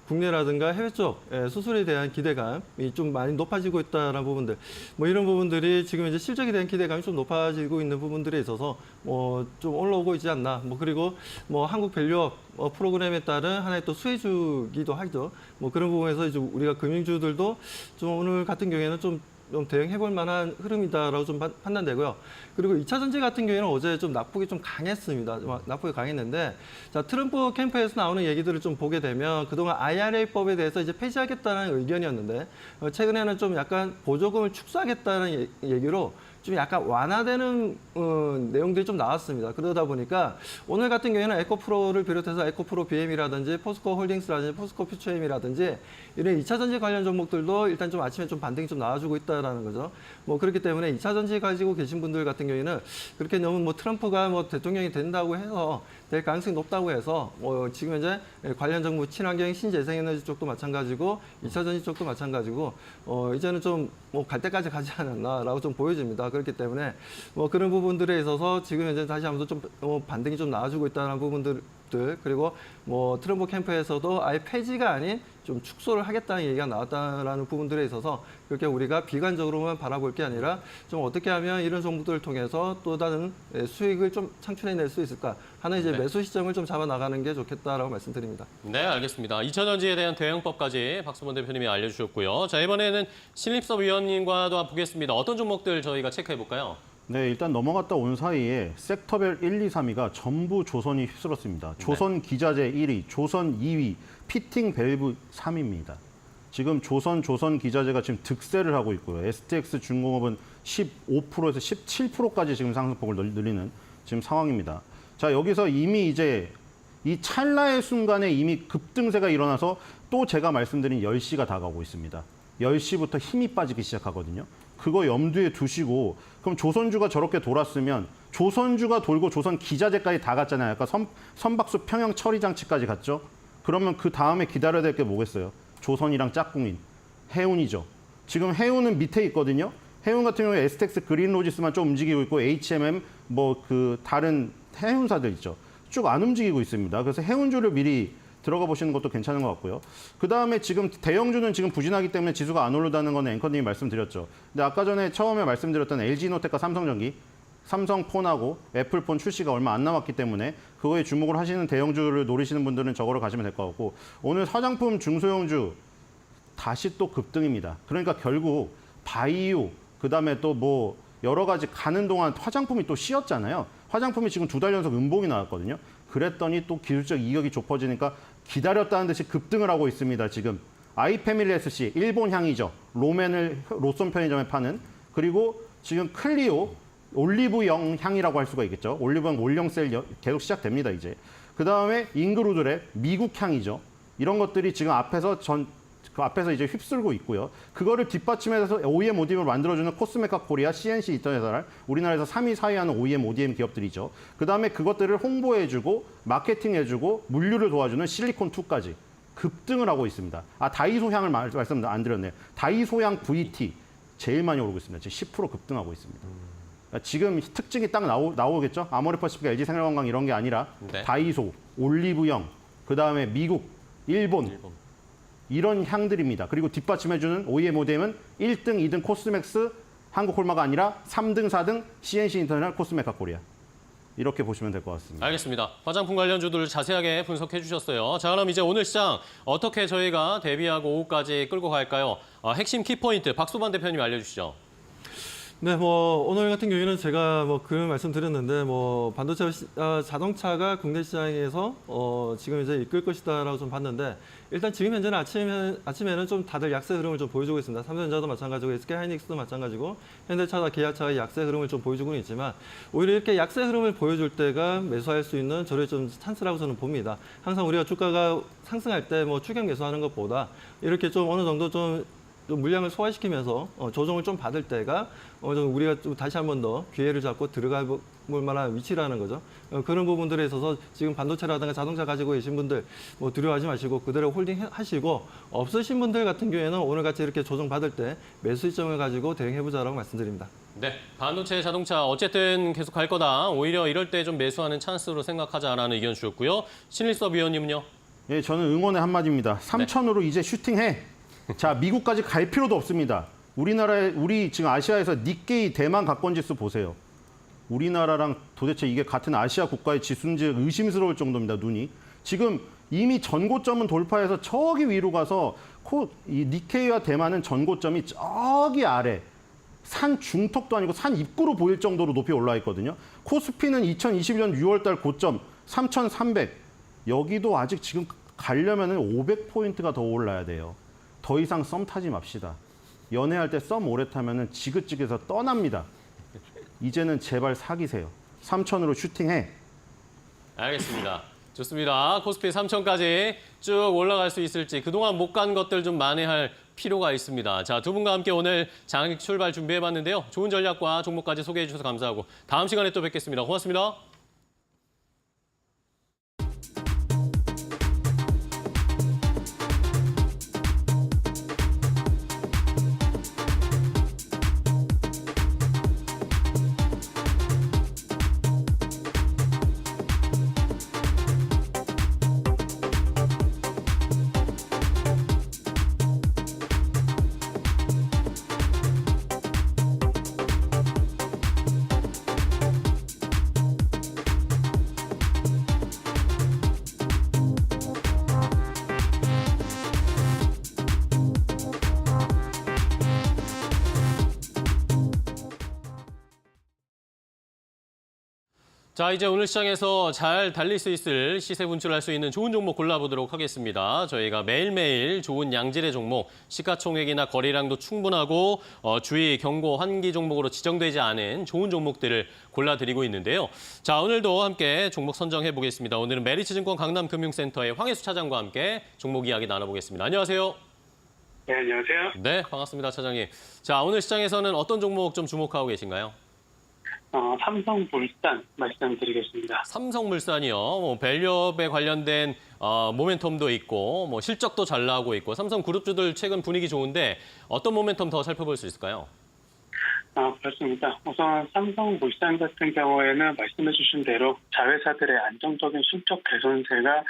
국내라든가 해외 쪽 수출에 대한 기대감이 좀 많이 높아지고 있다는 부분들, 뭐 이런 부분들이 지금 이제 실적에 대한 기대감이 좀 높아지고 있는 부분들에 있어서 뭐 좀 올라오고 있지 않나. 뭐 그리고 뭐 한국 밸류업 프로그램에 따른 하나의 또 수혜주기도 하죠. 뭐 그런 부분에서 이제 우리가 금융주들도 좀 오늘 같은 경우에는 좀 대응해볼 만한 흐름이다라고 좀 판단되고요. 그리고 2차 전지 같은 경우에는 어제 좀 낙폭이 좀 강했습니다. 낙폭이 강했는데, 자 트럼프 캠프에서 나오는 얘기들을 좀 보게 되면 그동안 IRA법에 대해서 이제 폐지하겠다는 의견이었는데 최근에는 좀 약간 보조금을 축소하겠다는 얘기로 좀 약간 완화되는 내용들이 좀 나왔습니다. 그러다 보니까 오늘 같은 경우에는 에코프로를 비롯해서 에코프로 BM이라든지 포스코 홀딩스라든지 포스코 퓨처엠이라든지 이런 2차 전지 관련 종목들도 일단 좀 아침에 좀 반등이 좀 나와주고 있다라는 거죠. 뭐 그렇기 때문에 2차 전지 가지고 계신 분들 같은 경우에는 그렇게 너무 뭐 트럼프가 뭐 대통령이 된다고 해서 될 가능성이 높다고 해서 지금 현재 관련 정부 친환경 신재생에너지 쪽도 마찬가지고 2차 전지 쪽도 마찬가지고 이제는 좀 뭐 갈 때까지 가지 않았나라고 좀 보여집니다. 그렇기 때문에 뭐 그런 부분들에 있어서 지금 현재 다시 한번 좀 반등이 좀 나와주고 있다는 부분들, 그리고 뭐 트럼프 캠프에서도 아예 폐지가 아닌 좀 축소를 하겠다는 얘기가 나왔다라는 부분들에 있어서 그렇게 우리가 비관적으로만 바라볼 게 아니라 좀 어떻게 하면 이런 종목들을 통해서 또 다른 수익을 좀 창출해낼 수 있을까 하는 이제 매수 시점을 좀 잡아 나가는 게 좋겠다라고 말씀드립니다. 네, 알겠습니다. 2차 전지에 대한 대응법까지 박수범 대표님이 알려주셨고요. 자, 이번에는 신립섭 위원님과도 한번 보겠습니다. 어떤 종목들 저희가 체크해 볼까요? 네, 일단 넘어갔다 온 사이에 섹터별 1, 2, 3위가 전부 조선이 휩쓸었습니다. 조선 기자재 1위, 조선 2위, 피팅 밸브 3위입니다. 지금 조선 기자재가 지금 득세를 하고 있고요. STX 중공업은 15%에서 17%까지 지금 상승폭을 늘리는 지금 상황입니다. 자, 여기서 이미 이제 이 찰나의 순간에 이미 급등세가 일어나서 또 제가 말씀드린 10시가 다가오고 있습니다. 10시부터 힘이 빠지기 시작하거든요. 그거 염두에 두시고, 그럼 조선주가 저렇게 돌았으면 조선주가 돌고 조선 기자재까지 다 갔잖아요. 약간 선박수 평형 처리 장치까지 갔죠. 그러면 그 다음에 기다려야 될 게 뭐겠어요? 조선이랑 짝꿍인 해운이죠. 지금 해운은 밑에 있거든요. 해운 같은 경우에 STX 그린로지스만 좀 움직이고 있고 HMM 뭐 그 다른 해운사들 있죠. 쭉 안 움직이고 있습니다. 그래서 해운주를 미리 들어가 보시는 것도 괜찮은 것 같고요. 그다음에 지금 대형주는 지금 부진하기 때문에 지수가 안 오르다는 건 앵커님이 말씀드렸죠. 근데 아까 전에 처음에 말씀드렸던 LG노텍과 삼성전기, 삼성폰하고 애플폰 출시가 얼마 안 남았기 때문에 그거에 주목을 하시는 대형주를 노리시는 분들은 저거로 가시면 될 것 같고, 오늘 화장품 중소형주 다시 또 급등입니다. 그러니까 결국 바이오, 그다음에 또 뭐 여러 가지 가는 동안 화장품이 또 쉬었잖아요. 화장품이 지금 2달 연속 음봉이 나왔거든요. 그랬더니 또 기술적 이격이 좁아지니까 기다렸다는 듯이 급등을 하고 있습니다. 지금 아이패밀리 SC, 일본 향이죠. 로맨을 로손 편의점에 파는, 그리고 지금 클리오, 올리브영 향이라고 할 수가 있겠죠. 올리브영 올영 세일 계속 시작됩니다, 이제. 그다음에 잉그루드랩, 미국 향이죠. 이런 것들이 지금 그 앞에서 이제 휩쓸고 있고요. 그거를 뒷받침해서 OEM, ODM을 만들어주는 코스메카 코리아, CNC 인터내셔널, 우리나라에서 3위, 4위 하는 OEM, ODM 기업들이죠. 그다음에 그것들을 홍보해주고 마케팅해주고 물류를 도와주는 실리콘2까지 급등을 하고 있습니다. 아, 다이소 향을 말씀 안 드렸네요. 다이소 향 VT 제일 많이 오르고 있습니다. 지금 10% 급등하고 있습니다. 지금 특징이 딱 나오겠죠? 아모레퍼시픽, LG생활건강 이런 게 아니라 네. 다이소, 올리브영, 그다음에 미국, 일본. 이런 향들입니다. 그리고 뒷받침해주는 OEM, ODM은 1등, 2등 코스맥스, 한국홀마가 아니라 3등, 4등 CNC 인터내셔널, 코스메카 코리아. 이렇게 보시면 될 것 같습니다. 알겠습니다. 화장품 관련주들 자세하게 분석해 주셨어요. 자, 그럼 이제 오늘 시장 어떻게 저희가 대비하고 오후까지 끌고 갈까요? 핵심 키포인트 박수범 대표님 알려주시죠. 네, 뭐 오늘 같은 경우에는 제가 뭐 그 말씀드렸는데 뭐 반도체 자동차가 국내 시장에서 지금 이제 이끌 것이다라고 좀 봤는데 일단 지금 현재는 아침에는 좀 다들 약세 흐름을 좀 보여주고 있습니다. 삼성전자도 마찬가지고 SK하이닉스도 마찬가지고 현대차와 기아차의 약세 흐름을 좀 보여주고는 있지만 오히려 이렇게 약세 흐름을 보여줄 때가 매수할 수 있는 저를 좀 찬스라고 저는 봅니다. 항상 우리가 주가가 상승할 때 뭐 추격 매수하는 것보다 이렇게 좀 어느 정도 좀 물량을 소화시키면서 조정을 좀 받을 때가 우리가 좀 다시 한 번 더 기회를 잡고 들어가 볼 만한 위치라는 거죠. 그런 부분들에 있어서 지금 반도체라든가 자동차 가지고 계신 분들 뭐 두려워하지 마시고 그대로 홀딩하시고 없으신 분들 같은 경우에는 오늘같이 이렇게 조정 받을 때 매수 시점을 가지고 대응해보자라고 말씀드립니다. 네, 반도체, 자동차 어쨌든 계속 갈 거다. 오히려 이럴 때 좀 매수하는 찬스로 생각하자라는 의견 주셨고요. 신일섭 위원님은요? 예, 저는 응원의 한마디입니다. 3천으로 이제 슈팅해. 자, 미국까지 갈 필요도 없습니다. 우리 지금 아시아에서 니케이 대만 가권 지수 보세요. 우리나라랑 도대체 이게 같은 아시아 국가의 지수인지 의심스러울 정도입니다, 눈이. 지금 이미 전고점은 돌파해서 저기 위로 가서 이 니케이와 대만은 전고점이 저기 아래 산 중턱도 아니고 산 입구로 보일 정도로 높이 올라 있거든요. 코스피는 2021년 6월 달 고점 3,300. 여기도 아직 지금 가려면 500포인트가 더 올라야 돼요. 더 이상 썸 타지 맙시다. 연애할 때 썸 오래 타면 지긋지긋해서 떠납니다. 이제는 제발 사귀세요. 3천으로 슈팅해. 알겠습니다. 좋습니다. 코스피 3천까지 쭉 올라갈 수 있을지 그동안 못 간 것들 좀 만회할 필요가 있습니다. 자, 두 분과 함께 오늘 장기 출발 준비해봤는데요. 좋은 전략과 종목까지 소개해 주셔서 감사하고 다음 시간에 또 뵙겠습니다. 고맙습니다. 자, 이제 오늘 시장에서 잘 달릴 수 있을 시세 분출할 수 있는 좋은 종목 골라보도록 하겠습니다. 저희가 매일매일 좋은 양질의 종목, 시가총액이나 거래량도 충분하고 주의, 경고, 환기 종목으로 지정되지 않은 좋은 종목들을 골라드리고 있는데요. 자, 오늘도 함께 종목 선정해 보겠습니다. 오늘은 메리츠증권 강남금융센터의 황혜수 차장과 함께 종목 이야기 나눠보겠습니다. 안녕하세요. 네, 안녕하세요. 네, 반갑습니다, 차장님. 자, 오늘 시장에서는 어떤 종목 좀 주목하고 계신가요? 삼성물산 말씀드리겠습니다. 삼성물산이요. 뭐 밸류업에 관련된 모멘텀도 있고 뭐 실적도 잘 나오고 있고 삼성그룹주들 최근 분위기 좋은데 어떤 모멘텀 더 살펴볼 수 있을까요? 그렇습니다. 우선 삼성물산 같은 경우에는 말씀해 주신 대로 자회사들의 안정적인 실적 개선세가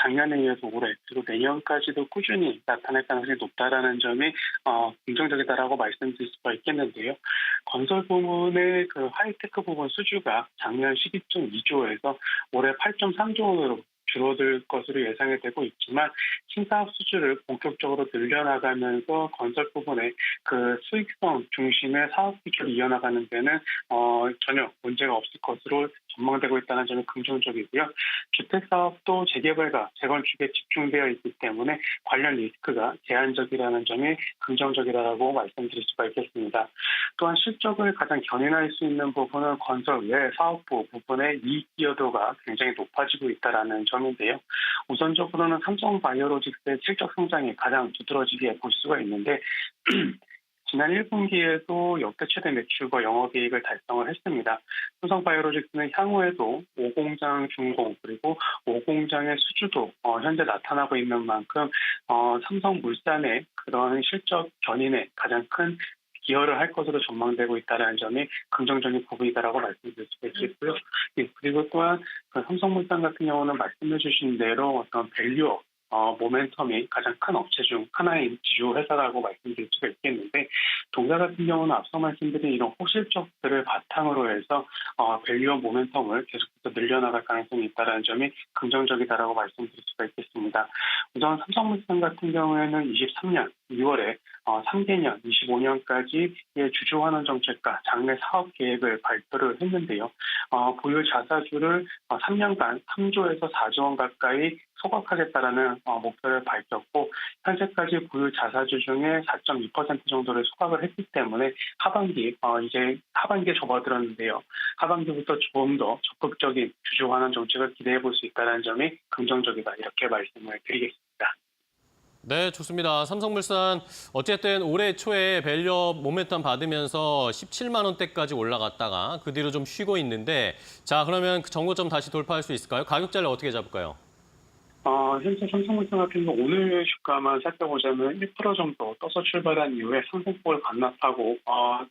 작년에 이어서 올해 그리고 내년까지도 꾸준히 나타날 가능성이 높다라는 점이 긍정적이다라고 말씀드릴 수가 있겠는데요. 건설 부문의 그 하이테크 부분 수주가 작년 12.2조에서 올해 8.3조 원으로 줄어들 것으로 예상이 되고 있지만 신사업 수주를 본격적으로 늘려나가면서 건설 부분의 그 수익성 중심의 사업 구조를 이어나가는 데는 전혀 문제가 없을 것으로 전망되고 있다는 점이 긍정적이고요. 주택 사업도 재개발과 재건축에 집중되어 있기 때문에 관련 리스크가 제한적이라는 점이 긍정적이라고 말씀드릴 수가 있겠습니다. 또한 실적을 가장 견인할 수 있는 부분은 건설 외 사업부 부분의 이익 기여도가 굉장히 높아지고 있다는 점인데요. 우선적으로는 삼성바이오로직스의 실적 성장이 가장 두드러지게 볼 수가 있는데 지난 1분기에도 역대 최대 매출과 영업이익을 달성을 했습니다. 삼성바이오로직스는 향후에도 5공장 준공 그리고 5공장의 수주도 현재 나타나고 있는 만큼 삼성물산의 그런 실적 견인에 가장 큰 기여를 할 것으로 전망되고 있다는 점이 긍정적인 부분이다라고 말씀드릴 수가 있겠고요. 그리고 또한 삼성물산 같은 경우는 말씀해 주신 대로 어떤 밸류업 모멘텀이 가장 큰 업체 중 하나인 지주 회사라고 말씀드릴 수가 있겠는데 동사 같은 경우는 앞서 말씀드린 이런 호실적들을 바탕으로 해서 밸류업 모멘텀을 계속해서 늘려나갈 가능성이 있다는 점이 긍정적이다라고 말씀드릴 수가 있겠습니다. 우선 삼성물산 같은 경우에는 23년 2월에 3개년, 25년까지의 주주환원 정책과 장래 사업 계획을 발표를 했는데요. 보유 자사주를 3년간 3조에서 4조 원 가까이 소각하겠다라는 목표를 밝혔고 현재까지 보유 자사주 중에 4.2% 정도를 소각을 했기 때문에 이제 하반기에 접어들었는데요. 하반기부터 조금 더 적극적인 주주 환원 정책을 기대해 볼 수 있다는 점이 긍정적이다 이렇게 말씀을 드리겠습니다. 네, 좋습니다. 삼성물산 어쨌든 올해 초에 밸류업 모멘텀 받으면서 17만 원대까지 올라갔다가 그 뒤로 좀 쉬고 있는데 자, 그러면 그 정고점 다시 돌파할 수 있을까요? 가격 자리를 어떻게 잡을까요? 현재 삼성물산 같은 경우 오늘 주가만 살펴보자면 1% 정도 떠서 출발한 이후에 상승폭을 반납하고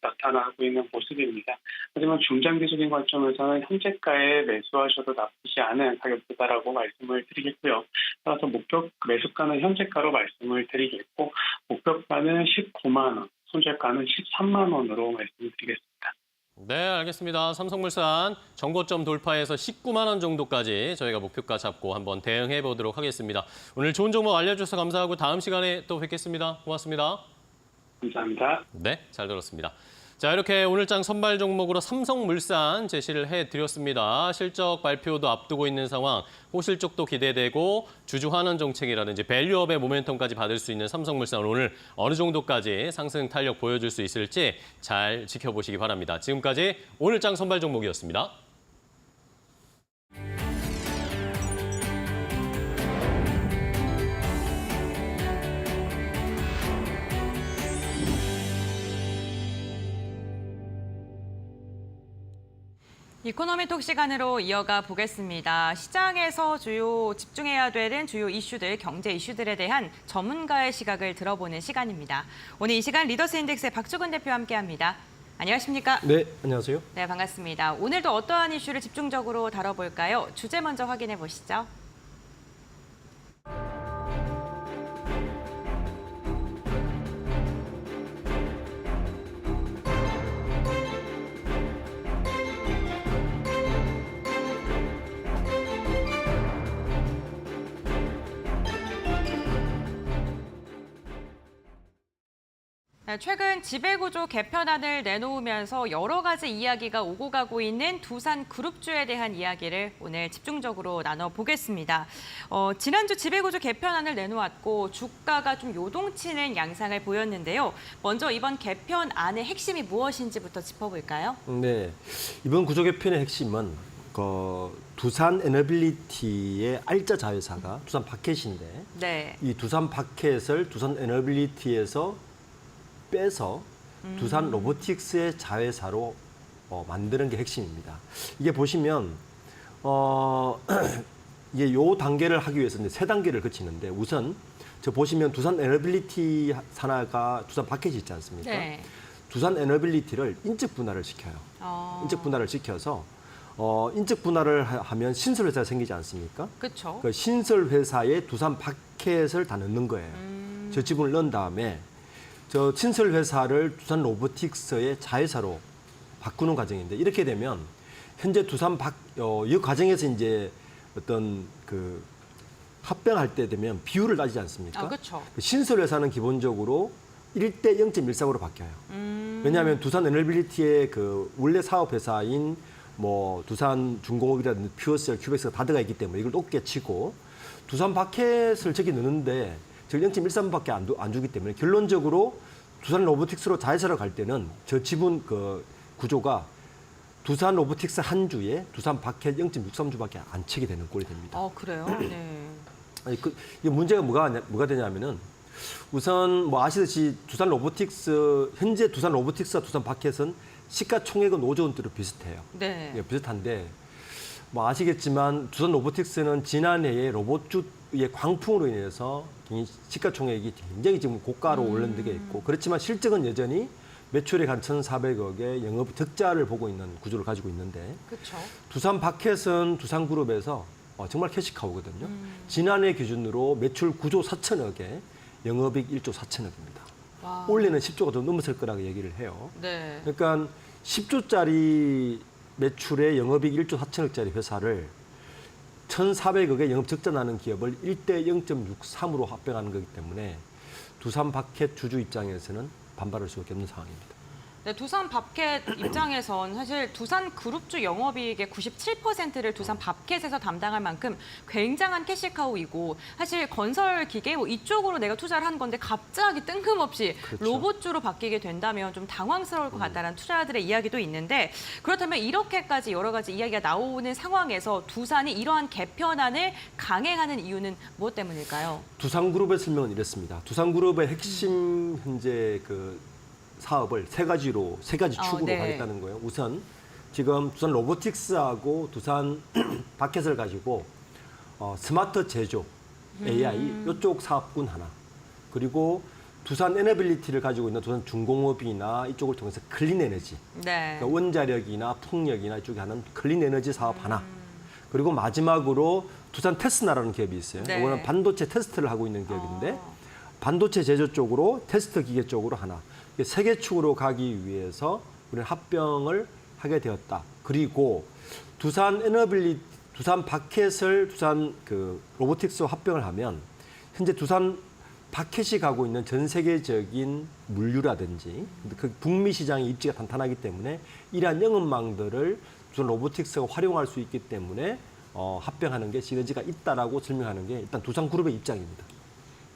나타나고 있는 모습입니다. 하지만 중장기적인 관점에서는 현재가에 매수하셔도 나쁘지 않은 가격대다라고 말씀을 드리겠고요. 따라서 목표 매수가는 현재가로 말씀을 드리겠고 목표가는 19만 원, 손절가는 13만 원으로 말씀드리겠습니다. 네, 알겠습니다. 삼성물산 정고점 돌파해서 19만 원 정도까지 저희가 목표가 잡고 한번 대응해 보도록 하겠습니다. 오늘 좋은 정보 알려주셔서 감사하고 다음 시간에 또 뵙겠습니다. 고맙습니다. 감사합니다. 네, 잘 들었습니다. 자, 이렇게 오늘장 선발 종목으로 삼성물산 제시를 해드렸습니다. 실적 발표도 앞두고 있는 상황, 호실적도 기대되고 주주 환원 정책이라든지 밸류업의 모멘텀까지 받을 수 있는 삼성물산 오늘 어느 정도까지 상승 탄력 보여줄 수 있을지 잘 지켜보시기 바랍니다. 지금까지 오늘장 선발 종목이었습니다. 이코노미톡 시간으로 이어가 보겠습니다. 시장에서 집중해야 되는 주요 이슈들, 경제 이슈들에 대한 전문가의 시각을 들어보는 시간입니다. 오늘 이 시간 리더스 인덱스의 박주근 대표와 함께합니다. 안녕하십니까? 네, 안녕하세요. 네, 반갑습니다. 오늘도 어떠한 이슈를 집중적으로 다뤄볼까요? 주제 먼저 확인해 보시죠. 최근 지배구조 개편안을 내놓으면서 여러 가지 이야기가 오고 가고 있는 두산그룹주에 대한 이야기를 오늘 집중적으로 나눠보겠습니다. 지난주 지배구조 개편안을 내놓았고 주가가 좀 요동치는 양상을 보였는데요. 먼저 이번 개편안의 핵심이 무엇인지부터 짚어볼까요? 네, 이번 구조 개편의 핵심은 두산 에너빌리티의 알짜 자회사가 두산 파켓인데 네. 이 두산 파켓을 두산 에너빌리티에서 빼서 두산 로보틱스의 자회사로 만드는 게 핵심입니다. 이게 보시면 이게 요 단계를 하기 위해서 이제 3단계를 거치는데 우선 저 보시면 두산 에너빌리티 산하가 두산 파켓이 있지 않습니까? 네. 두산 에너빌리티를 인적 분할을 시켜요. 인적 분할을 시켜서 인적 분할을 하면 신설 회사가 생기지 않습니까? 그렇죠. 그 신설 회사에 두산 파켓을 다 넣는 거예요. 저 지분을 넣은 다음에 저 신설 회사를 두산 로보틱스의 자회사로 바꾸는 과정인데 이렇게 되면 현재 이 과정에서 이제 어떤 그 합병할 때 되면 비율을 따지지 않습니까? 그렇죠. 신설 회사는 기본적으로 1대 0.13으로 바뀌어요. 왜냐하면 두산 에너빌리티의 그 원래 사업 회사인 뭐 두산 중공업이라든지 퓨어셀, 큐백스가 다 들어가 있기 때문에 이걸 높게 치고 두산 파켓을 저기 넣는데 저 0.13밖에 안 주기 때문에 결론적으로 두산 로보틱스로 자회사로 갈 때는 저 지분 그 구조가 두산 로보틱스 한 주에 두산 파켓 0.63주밖에 안 치게 되는 꼴이 됩니다. 그래요? 네. 아니, 이 문제가 뭐가 되냐면은 우선 뭐 아시듯이 현재 두산 로보틱스와 두산 파켓은 시가총액은 5조 원대로 비슷해요. 네. 예, 비슷한데 뭐 아시겠지만 두산 로보틱스는 지난해에 로봇주의 광풍으로 인해서 시가총액이 굉장히 지금 고가로 올른 게 있고 그렇지만 실적은 여전히 매출액 한 1,400억의 영업 적자를 보고 있는 구조를 가지고 있는데 그렇죠. 두산 파켓은 두산그룹에서 정말 캐시카우거든요. 지난해 기준으로 매출 9조 4천억에 영업이익 1조 4천억입니다. 올해는 10조가 더 넘었을 거라고 얘기를 해요. 네. 그러니까 10조짜리 매출에 영업이익 1조 4천억짜리 회사를 1,400억의 영업 적자 나는 기업을 1대 0.63으로 합병하는 거기 때문에 두산 바켓 주주 입장에서는 반발할 수밖에 없는 상황입니다. 네, 두산 밥켓 입장에선 사실 두산 그룹주 영업이익의 97%를 두산 밥켓에서 담당할 만큼 굉장한 캐시카우이고 사실 건설 기계 뭐 이쪽으로 내가 투자를 한 건데 갑자기 뜬금없이 그렇죠. 로봇주로 바뀌게 된다면 좀 당황스러울 것 같다는 투자자들의 이야기도 있는데 그렇다면 이렇게까지 여러 가지 이야기가 나오는 상황에서 두산이 이러한 개편안을 강행하는 이유는 무엇 때문일까요? 두산그룹의 설명은 이렇습니다. 두산그룹의 핵심 현재 그 사업을 세 가지 축으로 네. 하겠다는 거예요. 우선 지금 두산 로보틱스하고 두산 바켓을 가지고 스마트 제조, AI 이쪽 사업군 하나, 그리고 두산 에너빌리티를 가지고 있는 두산 중공업이나 이쪽을 통해서 클린 에너지, 네. 그러니까 원자력이나 풍력이나 이쪽에 하는 클린 에너지 사업 하나, 그리고 마지막으로 두산 테스나라는 기업이 있어요. 네. 이거는 반도체 테스트를 하고 있는 기업인데 반도체 제조 쪽으로 테스트 기계 쪽으로 하나, 세 개 축으로 가기 위해서 우리는 합병을 하게 되었다. 그리고 두산 바켓을 두산 그 로보틱스와 합병을 하면 현재 두산 바켓이 가고 있는 전 세계적인 물류라든지 그 북미 시장의 입지가 탄탄하기 때문에 이러한 영업망들을 두산 로보틱스가 활용할 수 있기 때문에 합병하는 게 시너지가 있다라고 설명하는 게 일단 두산그룹의 입장입니다.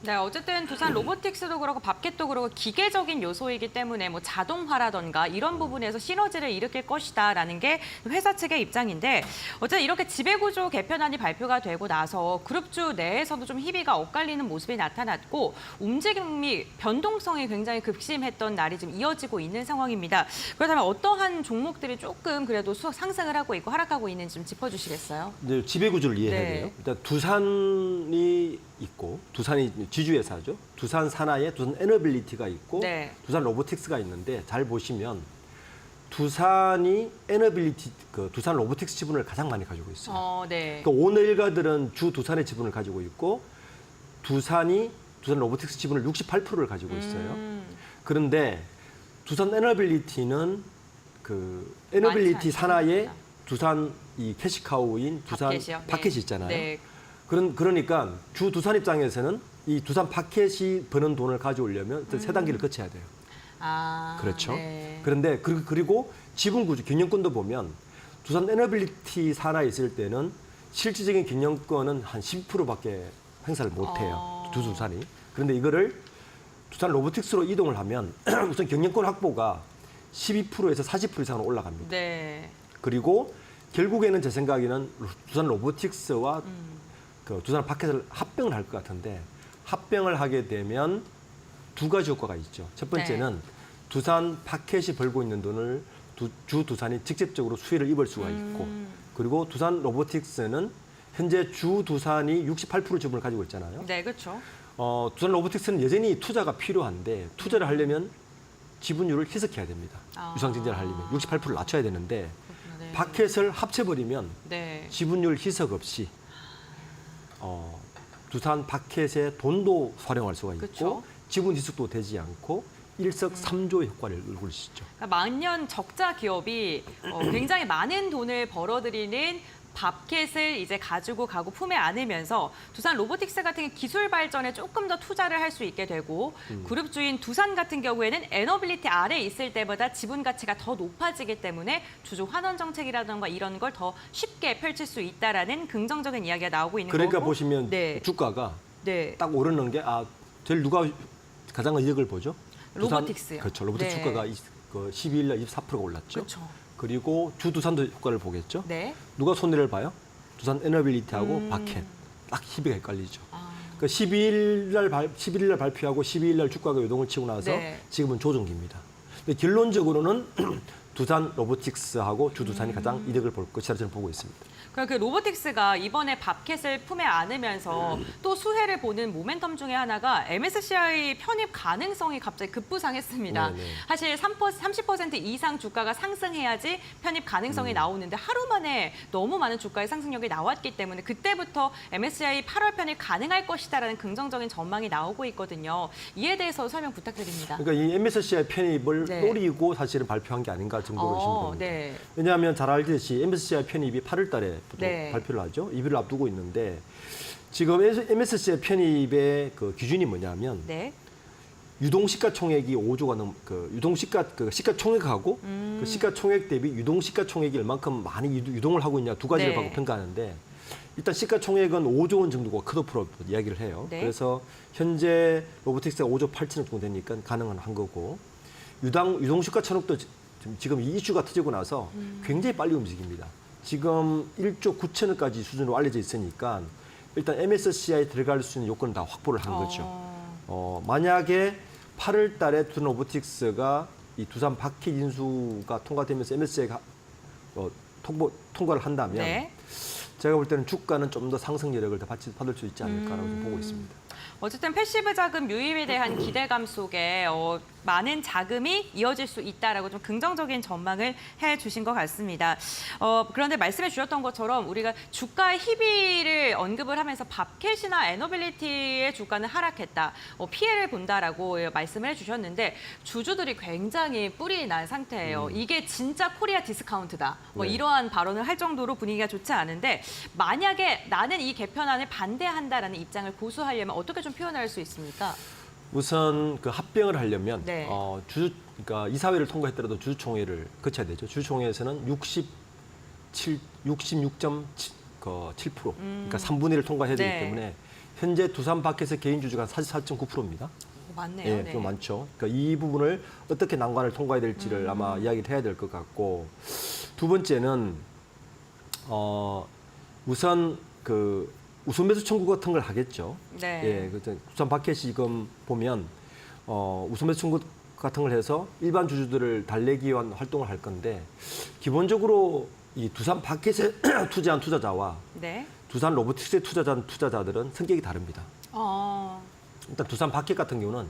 네, 어쨌든 두산 로보틱스도 그렇고 밥켓도 그렇고 기계적인 요소이기 때문에 뭐 자동화라던가 이런 부분에서 시너지를 일으킬 것이다라는 게 회사 측의 입장인데 어쨌든 이렇게 지배구조 개편안이 발표가 되고 나서 그룹주 내에서도 좀 희비가 엇갈리는 모습이 나타났고 움직임이 변동성이 굉장히 급심했던 날이 좀 이어지고 있는 상황입니다. 그렇다면 어떠한 종목들이 조금 그래도 상승을 하고 있고 하락하고 있는지 좀 짚어주시겠어요? 이제 지배구조를 이해해야 네. 돼요. 일단 두산이 있고 두산이 지주회사죠. 두산 산하에 두산 에너빌리티가 있고 네. 두산 로보틱스가 있는데 잘 보시면 두산이 에너빌리티 두산 로보틱스 지분을 가장 많이 가지고 있어요. 네. 그러니까 오너 일가들은 주 두산의 지분을 가지고 있고 두산 로보틱스 지분을 68%를 가지고 있어요. 그런데 두산 에너빌리티는 그 에너빌리티 산하에 두산 이 캐시카우인 두산 밥켓이요? 바켓이 네. 있잖아요. 네. 그러니까 주 두산 입장에서는 이 두산 바켓이 버는 돈을 가져오려면 세 단계를 거쳐야 돼요. 그렇죠. 네. 그런데 그리고 지분 구조, 경영권도 보면 두산 에너빌리티 산하에 있을 때는 실질적인 경영권은 한 12%밖에 행사를 못해요. 두산이. 그런데 이거를 두산 로보틱스로 이동을 하면 우선 경영권 확보가 12%에서 40% 이상으로 올라갑니다. 네. 그리고 결국에는 제 생각에는 두산 로보틱스와 그 두산 바켓을 합병을 할 것 같은데 합병을 하게 되면 두 가지 효과가 있죠. 첫 번째는 두산 바켓이 벌고 있는 돈을 주 두산이 직접적으로 수혜를 입을 수가 있고 그리고 두산 로보틱스는 현재 주 두산이 68% 지분을 가지고 있잖아요. 네, 그렇죠. 두산 로보틱스는 여전히 투자가 필요한데 투자를 하려면 지분율을 희석해야 됩니다. 유상증자를 하려면 68%를 낮춰야 되는데 네. 바켓을 합쳐버리면 네. 지분율 희석 없이 두산 바켓의 돈도 활용할 수가 있고 그쵸. 지분 희석도 되지 않고 일석삼조의 효과를 이룰 수 있죠. 그러니까 만년 적자 기업이 굉장히 많은 돈을 벌어들이는 밥켓을 이제 가지고 가고 품에 안으면서 두산 로보틱스 같은 기술 발전에 조금 더 투자를 할 수 있게 되고 그룹주인 두산 같은 경우에는 에너빌리티 아래에 있을 때보다 지분 가치가 더 높아지기 때문에 주주 환원 정책이라든가 이런 걸 더 쉽게 펼칠 수 있다라는 긍정적인 이야기가 나오고 있는 그러니까 거고. 보시면 네. 주가가 네. 딱 오르는 게 제일 누가 가장 이득을 보죠? 로보틱스요. 그렇죠. 로보틱스 네. 주가가 12일 날 24%가 올랐죠. 그렇죠. 그리고 주 두산도 효과를 보겠죠. 네. 누가 손해를 봐요? 두산 에너빌리티하고 바켓. 딱 희비가 헷갈리죠. 그러니까 12일 날 발표하고 12일 날 주가가 요동을 치고 나서 네. 지금은 조정기입니다. 근데 결론적으로는 두산 로보틱스하고 주 두산이 가장 이득을 볼 것이라 저는 보고 있습니다. 그러니까 그 로보틱스가 이번에 밥켓을 품에 안으면서 또 수혜를 보는 모멘텀 중에 하나가 MSCI 편입 가능성이 갑자기 급부상했습니다. 네네. 사실 30% 이상 주가가 상승해야지 편입 가능성이 나오는데 하루 만에 너무 많은 주가의 상승력이 나왔기 때문에 그때부터 MSCI 8월 편입 가능할 것이다라는 긍정적인 전망이 나오고 있거든요. 이에 대해서 설명 부탁드립니다. 그러니까 이 MSCI 편입을 네. 노리고 사실은 발표한 게 아닌가 정도로 보시면 됩니다. 네. 왜냐하면 잘 알듯이 MSCI 편입이 8월 달에 네. 발표를 하죠. 입을 앞두고 있는데 지금 MSCI 편입의 그 기준이 뭐냐면 네. 유동 시가총액이 5조가 그 유동 시가총액하고 그 시가총액 대비 유동 시가총액이 얼만큼 많이 유동을 하고 있냐 두 가지를 네. 보고 평가하는데 일단 시가총액은 5조 원 정도가 컷오프로 이야기를 해요. 네. 그래서 현재 로보틱스가 5조 8천억 정도 되니까 가능한 거고 유동 시가총액도 지금 이 이슈가 터지고 나서 굉장히 빨리 움직입니다. 지금 1조 9천억까지 수준으로 알려져 있으니까 일단 MSCI에 들어갈 수 있는 요건을 다 확보를 한 거죠. 만약에 8월 달에 두산 로보틱스가 이 두산 바퀴 인수가 통과되면서 MSCI가 통과를 한다면 네. 제가 볼 때는 주가는 좀 더 상승 여력을 더 받을 수 있지 않을까라고 좀 보고 있습니다. 어쨌든 패시브 자금 유입에 대한 기대감 속에 많은 자금이 이어질 수 있다라고 좀 긍정적인 전망을 해주신 것 같습니다. 그런데 말씀해 주셨던 것처럼 우리가 주가의 희비를 언급을 하면서 밥캣이나 에너빌리티의 주가는 하락했다, 피해를 본다라고 말씀을 해주셨는데 주주들이 굉장히 뿔이 난 상태예요. 이게 진짜 코리아 디스카운트다. 네. 이러한 발언을 할 정도로 분위기가 좋지 않은데 만약에 나는 이 개편안을 반대한다라는 입장을 고수하려면 어떻게 좀 표현할 수 있습니까? 우선 그 합병을 하려면 네. 그러니까 이사회를 통과했더라도 주주총회를 거쳐야 되죠. 주주총회에서는 66.7%, 그러니까 3분의 1을 통과해야 되기 네. 때문에 현재 두산 밖에서 개인 주주가 44.9%입니다. 맞네요. 예, 네. 좀 많죠. 그러니까 이 부분을 어떻게 난관을 통과해야 될지를 아마 이야기를 해야 될 것 같고 두 번째는 우선 그 우선 매수 청구 같은 걸 하겠죠. 네. 예, 두산 바켓이 지금 보면 우선 매수 청구 같은 걸 해서 일반 주주들을 달래기 위한 활동을 할 건데 기본적으로 이 두산 바켓에 투자한 투자자와 네. 두산 로보틱스에 투자한 투자자들은 성격이 다릅니다. 일단 두산 바켓 같은 경우는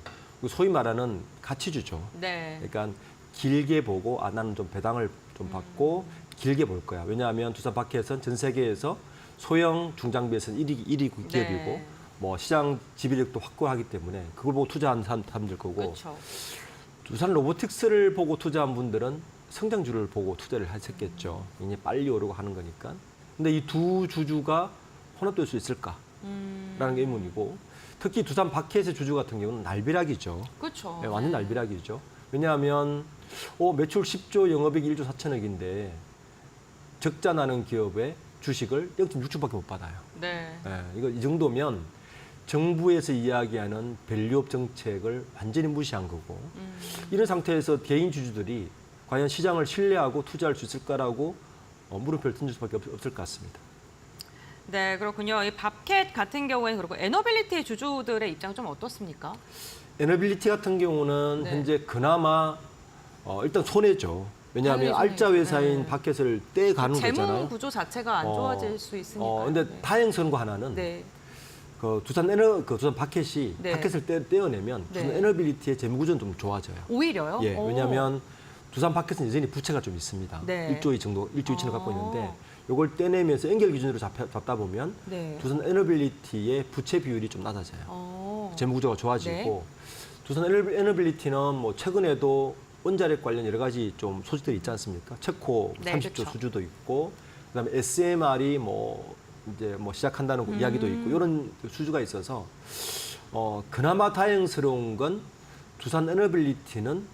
소위 말하는 가치주죠. 네. 그러니까 길게 보고 나는 좀 배당을 좀 받고 길게 볼 거야. 왜냐하면 두산 바켓은 전 세계에서 소형 중장비에서는 1위 기업이고 네. 뭐 시장 지배력도 확고하기 때문에 그걸 보고 투자한 사람들 거고 그렇죠. 두산 로보틱스를 보고 투자한 분들은 성장주를 보고 투자를 하셨겠죠. 이제 빨리 오르고 하는 거니까. 근데 이 두 주주가 혼합될 수 있을까라는 게 의문이고 특히 두산 바켓의 주주 같은 경우는 날벼락이죠. 그렇죠. 네, 완전 날벼락이죠. 왜냐하면 매출 10조, 영업이익 1조 4천억인데 적자 나는 기업의 주식을 0.6주밖에 못 받아요. 네. 이 정도면 정부에서 이야기하는 밸류업 정책을 완전히 무시한 거고 이런 상태에서 개인 주주들이 과연 시장을 신뢰하고 투자할 수 있을까라고 물음표를 던질 수밖에 없을 것 같습니다. 네, 그렇군요. 이 밥캣 같은 경우에는 그렇고 에너빌리티 주주들의 입장은 좀 어떻습니까? 에너빌리티 같은 경우는 네. 현재 그나마 일단 손해죠. 왜냐하면 당연히 알짜 회사인 네. 바켓을 떼가는 재무 거잖아요. 구조 자체가 안 좋아질 수 있으니까. 근데 다행스러운 거 하나는 네. 두산 바켓이 네. 바켓을 떼어내면 네. 두산 에너빌리티의 재무 구조는 좀 좋아져요. 오히려요? 예, 오. 왜냐하면 두산 바켓은 여전히 부채가 좀 있습니다. 네. 1조 정도, 1조 2천을 갖고 있는데 이걸 떼내면서 연결 기준으로 잡다 보면 네. 두산 에너빌리티의 부채 비율이 좀 낮아져요. 재무 구조가 좋아지고 두산 에너빌리티는 뭐 최근에도 원자력 관련 여러 가지 좀 소식들이 있지 않습니까? 체코 네, 30조 그렇죠. 수주도 있고 그다음에 SMR이 이제 시작한다는 이야기도 있고 이런 수주가 있어서 그나마 다행스러운 건 두산 에너빌리티는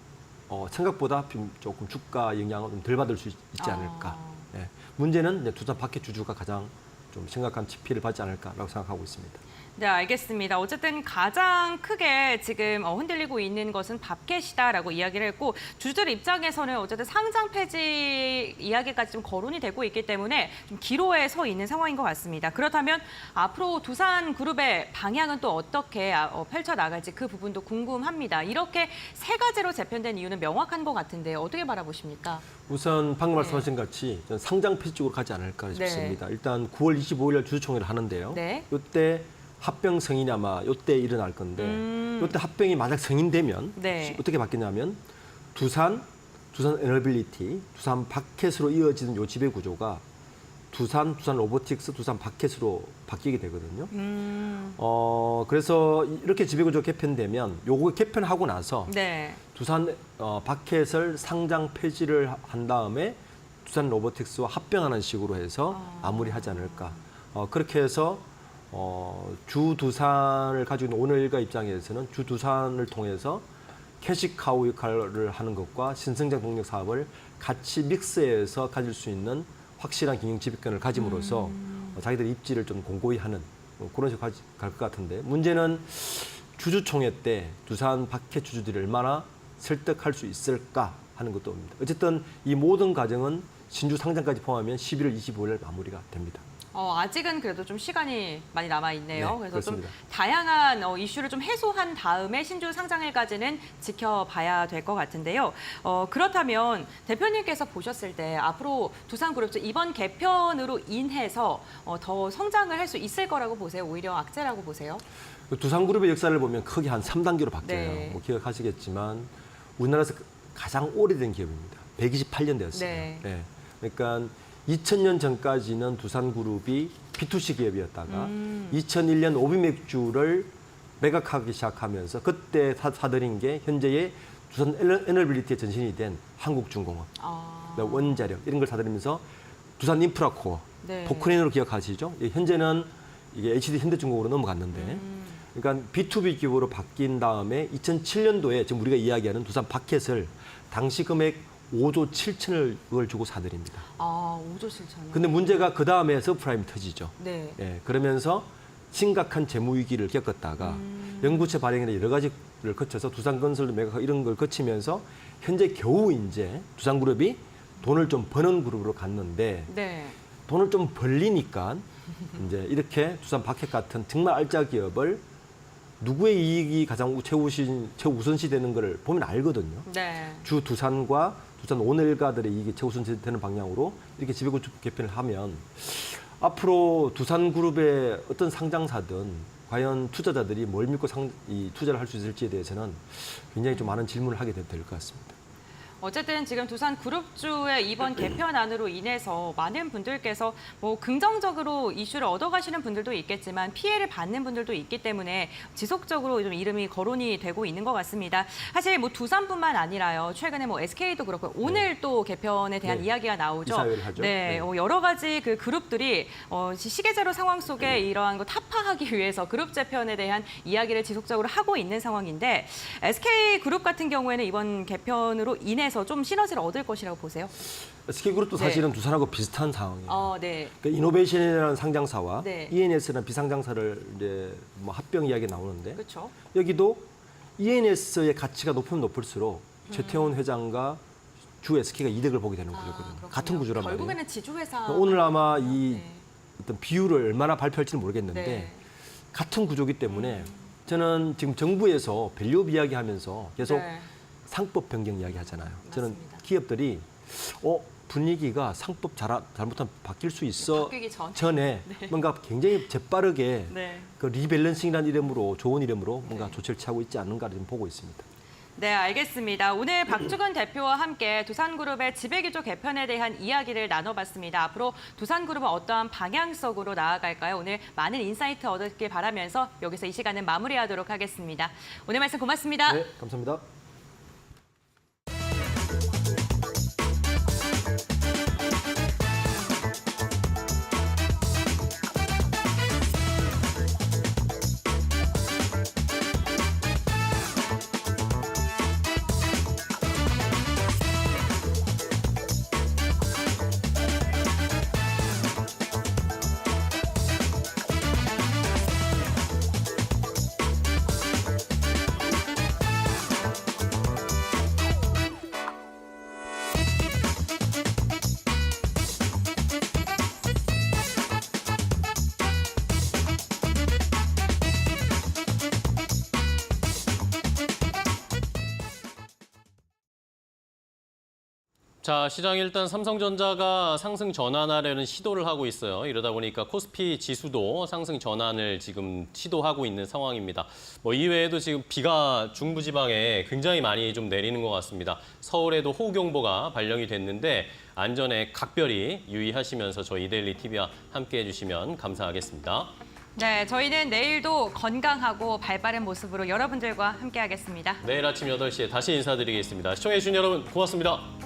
생각보다 조금 주가 영향을 좀 덜 받을 수 있지 않을까. 예. 문제는 이제 두산 바켓 주주가 가장 좀 심각한 피해를 받지 않을까라고 생각하고 있습니다. 네, 알겠습니다. 어쨌든 가장 크게 지금 흔들리고 있는 것은 밥캣이다라고 이야기를 했고 주주들 입장에서는 어쨌든 상장 폐지 이야기까지 좀 거론이 되고 있기 때문에 좀 기로에 서 있는 상황인 것 같습니다. 그렇다면 앞으로 두산그룹의 방향은 또 어떻게 펼쳐나갈지 그 부분도 궁금합니다. 이렇게 세 가지로 재편된 이유는 명확한 것 같은데 어떻게 바라보십니까? 우선 방금 말씀하신 같이 저는 상장 폐지 쪽으로 가지 않을까 싶습니다. 일단 9월 25일 날 주주총회를 하는데요. 네. 이때 합병 승인이 아마 이때 일어날 건데 이때 합병이 만약 승인되면 네. 어떻게 바뀌냐면 두산 에너빌리티, 두산 바켓으로 이어지는 요 지배 구조가 두산 로보틱스, 두산 바켓으로 바뀌게 되거든요. 그래서 이렇게 지배 구조 개편되면 요거 개편하고 나서 네. 두산 바켓을 상장 폐지를 한 다음에 두산 로보틱스와 합병하는 식으로 해서 마무리하지 않을까. 그렇게 해서 주 두산을 가지고 있는 오늘일가 입장에서는 주 두산을 통해서 캐시카우 역할을 하는 것과 신성장 동력 사업을 같이 믹스해서 가질 수 있는 확실한 경영 지배권을 가짐으로써 자기들의 입지를 좀 공고히 하는 그런 식으로 갈 것 같은데 문제는 주주총회 때 두산 박해 주주들이 얼마나 설득할 수 있을까 하는 것도 옵니다. 어쨌든 이 모든 과정은 신주 상장까지 포함하면 11월 25일 마무리가 됩니다. 아직은 그래도 좀 시간이 많이 남아 있네요. 네, 그래서 그렇습니다. 좀 다양한 이슈를 좀 해소한 다음에 신주 상장일까지는 지켜봐야 될 것 같은데요. 그렇다면 대표님께서 보셨을 때 앞으로 두산그룹주 이번 개편으로 인해서 더 성장을 할 수 있을 거라고 보세요? 오히려 악재라고 보세요? 두산그룹의 역사를 보면 크게 한 3단계로 바뀌어요. 네. 뭐 기억하시겠지만 우리나라에서 가장 오래된 기업입니다. 128년 되었어요. 네. 네. 그러니까 2000년 전까지는 두산그룹이 B2C 기업이었다가 2001년 오비맥주를 매각하기 시작하면서 그때 사들인 게 현재의 두산 에너빌리티의 전신이 된 한국중공업, 원자력 이런 걸 사들이면서 두산 인프라코어, 네. 포크레인으로 기억하시죠? 현재는 이게 HD 현대중공업으로 넘어갔는데 그러니까 B2B 기업으로 바뀐 다음에 2007년도에 지금 우리가 이야기하는 두산 바켓을 당시 금액 5조 7천억을 주고 사들입니다. 5조 7천억. 근데 문제가 그 다음에 서프라임이 터지죠. 네. 예, 그러면서 심각한 재무 위기를 겪었다가 연구체 발행이나 여러 가지를 거쳐서 두산건설도 매각하고 이런 걸 거치면서 현재 겨우 이제 두산그룹이 돈을 좀 버는 그룹으로 갔는데 네. 돈을 좀 벌리니까 이제 이렇게 두산 바켓 같은 정말 알짜 기업을 누구의 이익이 가장 최우선시 되는 걸 보면 알거든요. 네. 주 두산과 두산 오늘가들의 이익이 최우선시 되는 방향으로 이렇게 지배구조 개편을 하면 앞으로 두산그룹의 어떤 상장사든 과연 투자자들이 뭘 믿고 이 투자를 할 수 있을지에 대해서는 굉장히 좀 많은 질문을 하게 될 것 같습니다. 어쨌든 지금 두산그룹주의 이번 개편안으로 인해서 많은 분들께서 뭐 긍정적으로 이슈를 얻어가시는 분들도 있겠지만 피해를 받는 분들도 있기 때문에 지속적으로 좀 이름이 거론이 되고 있는 것 같습니다. 사실 뭐 두산뿐만 아니라요. 최근에 뭐 SK도 그렇고 오늘 또 개편에 대한 네. 이야기가 나오죠. 이사회를 하죠. 네, 여러 가지 그 그룹들이 시계제로 상황 속에 이러한 거 타파하기 위해서 그룹 재편에 대한 이야기를 지속적으로 하고 있는 상황인데 SK그룹 같은 경우에는 이번 개편으로 인해 좀 시너지를 얻을 것이라고 보세요? SK그룹도 네. 사실은 두산하고 비슷한 상황이에요. 네. 그러니까 이노베이션이라는 상장사와 네. ENS라는 비상장사를 이제 뭐 합병 이야기 나오는데 그렇죠. 여기도 ENS의 가치가 높으면 높을수록 최태원 회장과 주 SK가 이득을 보게 되는 구조거든요. 그렇군요. 같은 구조란 말이에요. 결국에는 지주회사. 오늘 아마 이 네. 어떤 비율을 얼마나 발표할지는 모르겠는데 네. 같은 구조기 때문에 저는 지금 정부에서 밸류업 이야기하면서 계속 네. 상법 변경 이야기 하잖아요. 저는 맞습니다. 기업들이 분위기가 상법 잘못하면 바뀔 수 있어 바뀌기 전에 뭔가 굉장히 재빠르게 네. 그 리밸런싱이라는 이름으로 좋은 이름으로 뭔가 조치를 취하고 있지 않는가를 좀 보고 있습니다. 네, 알겠습니다. 오늘 박주근 대표와 함께 두산그룹의 지배구조 개편에 대한 이야기를 나눠봤습니다. 앞으로 두산그룹은 어떠한 방향성으로 나아갈까요? 오늘 많은 인사이트 얻었길 바라면서 여기서 이 시간은 마무리하도록 하겠습니다. 오늘 말씀 고맙습니다. 네, 감사합니다. 자, 시장 일단 삼성전자가 상승 전환하려는 시도를 하고 있어요. 이러다 보니까 코스피 지수도 상승 전환을 지금 시도하고 있는 상황입니다. 뭐 이외에도 지금 비가 중부지방에 굉장히 많이 좀 내리는 것 같습니다. 서울에도 호우경보가 발령이 됐는데 안전에 각별히 유의하시면서 저희 이데일리 TV와 함께해 주시면 감사하겠습니다. 네, 저희는 내일도 건강하고 발빠른 모습으로 여러분들과 함께하겠습니다. 내일 아침 8시에 다시 인사드리겠습니다. 시청해 주신 여러분 고맙습니다.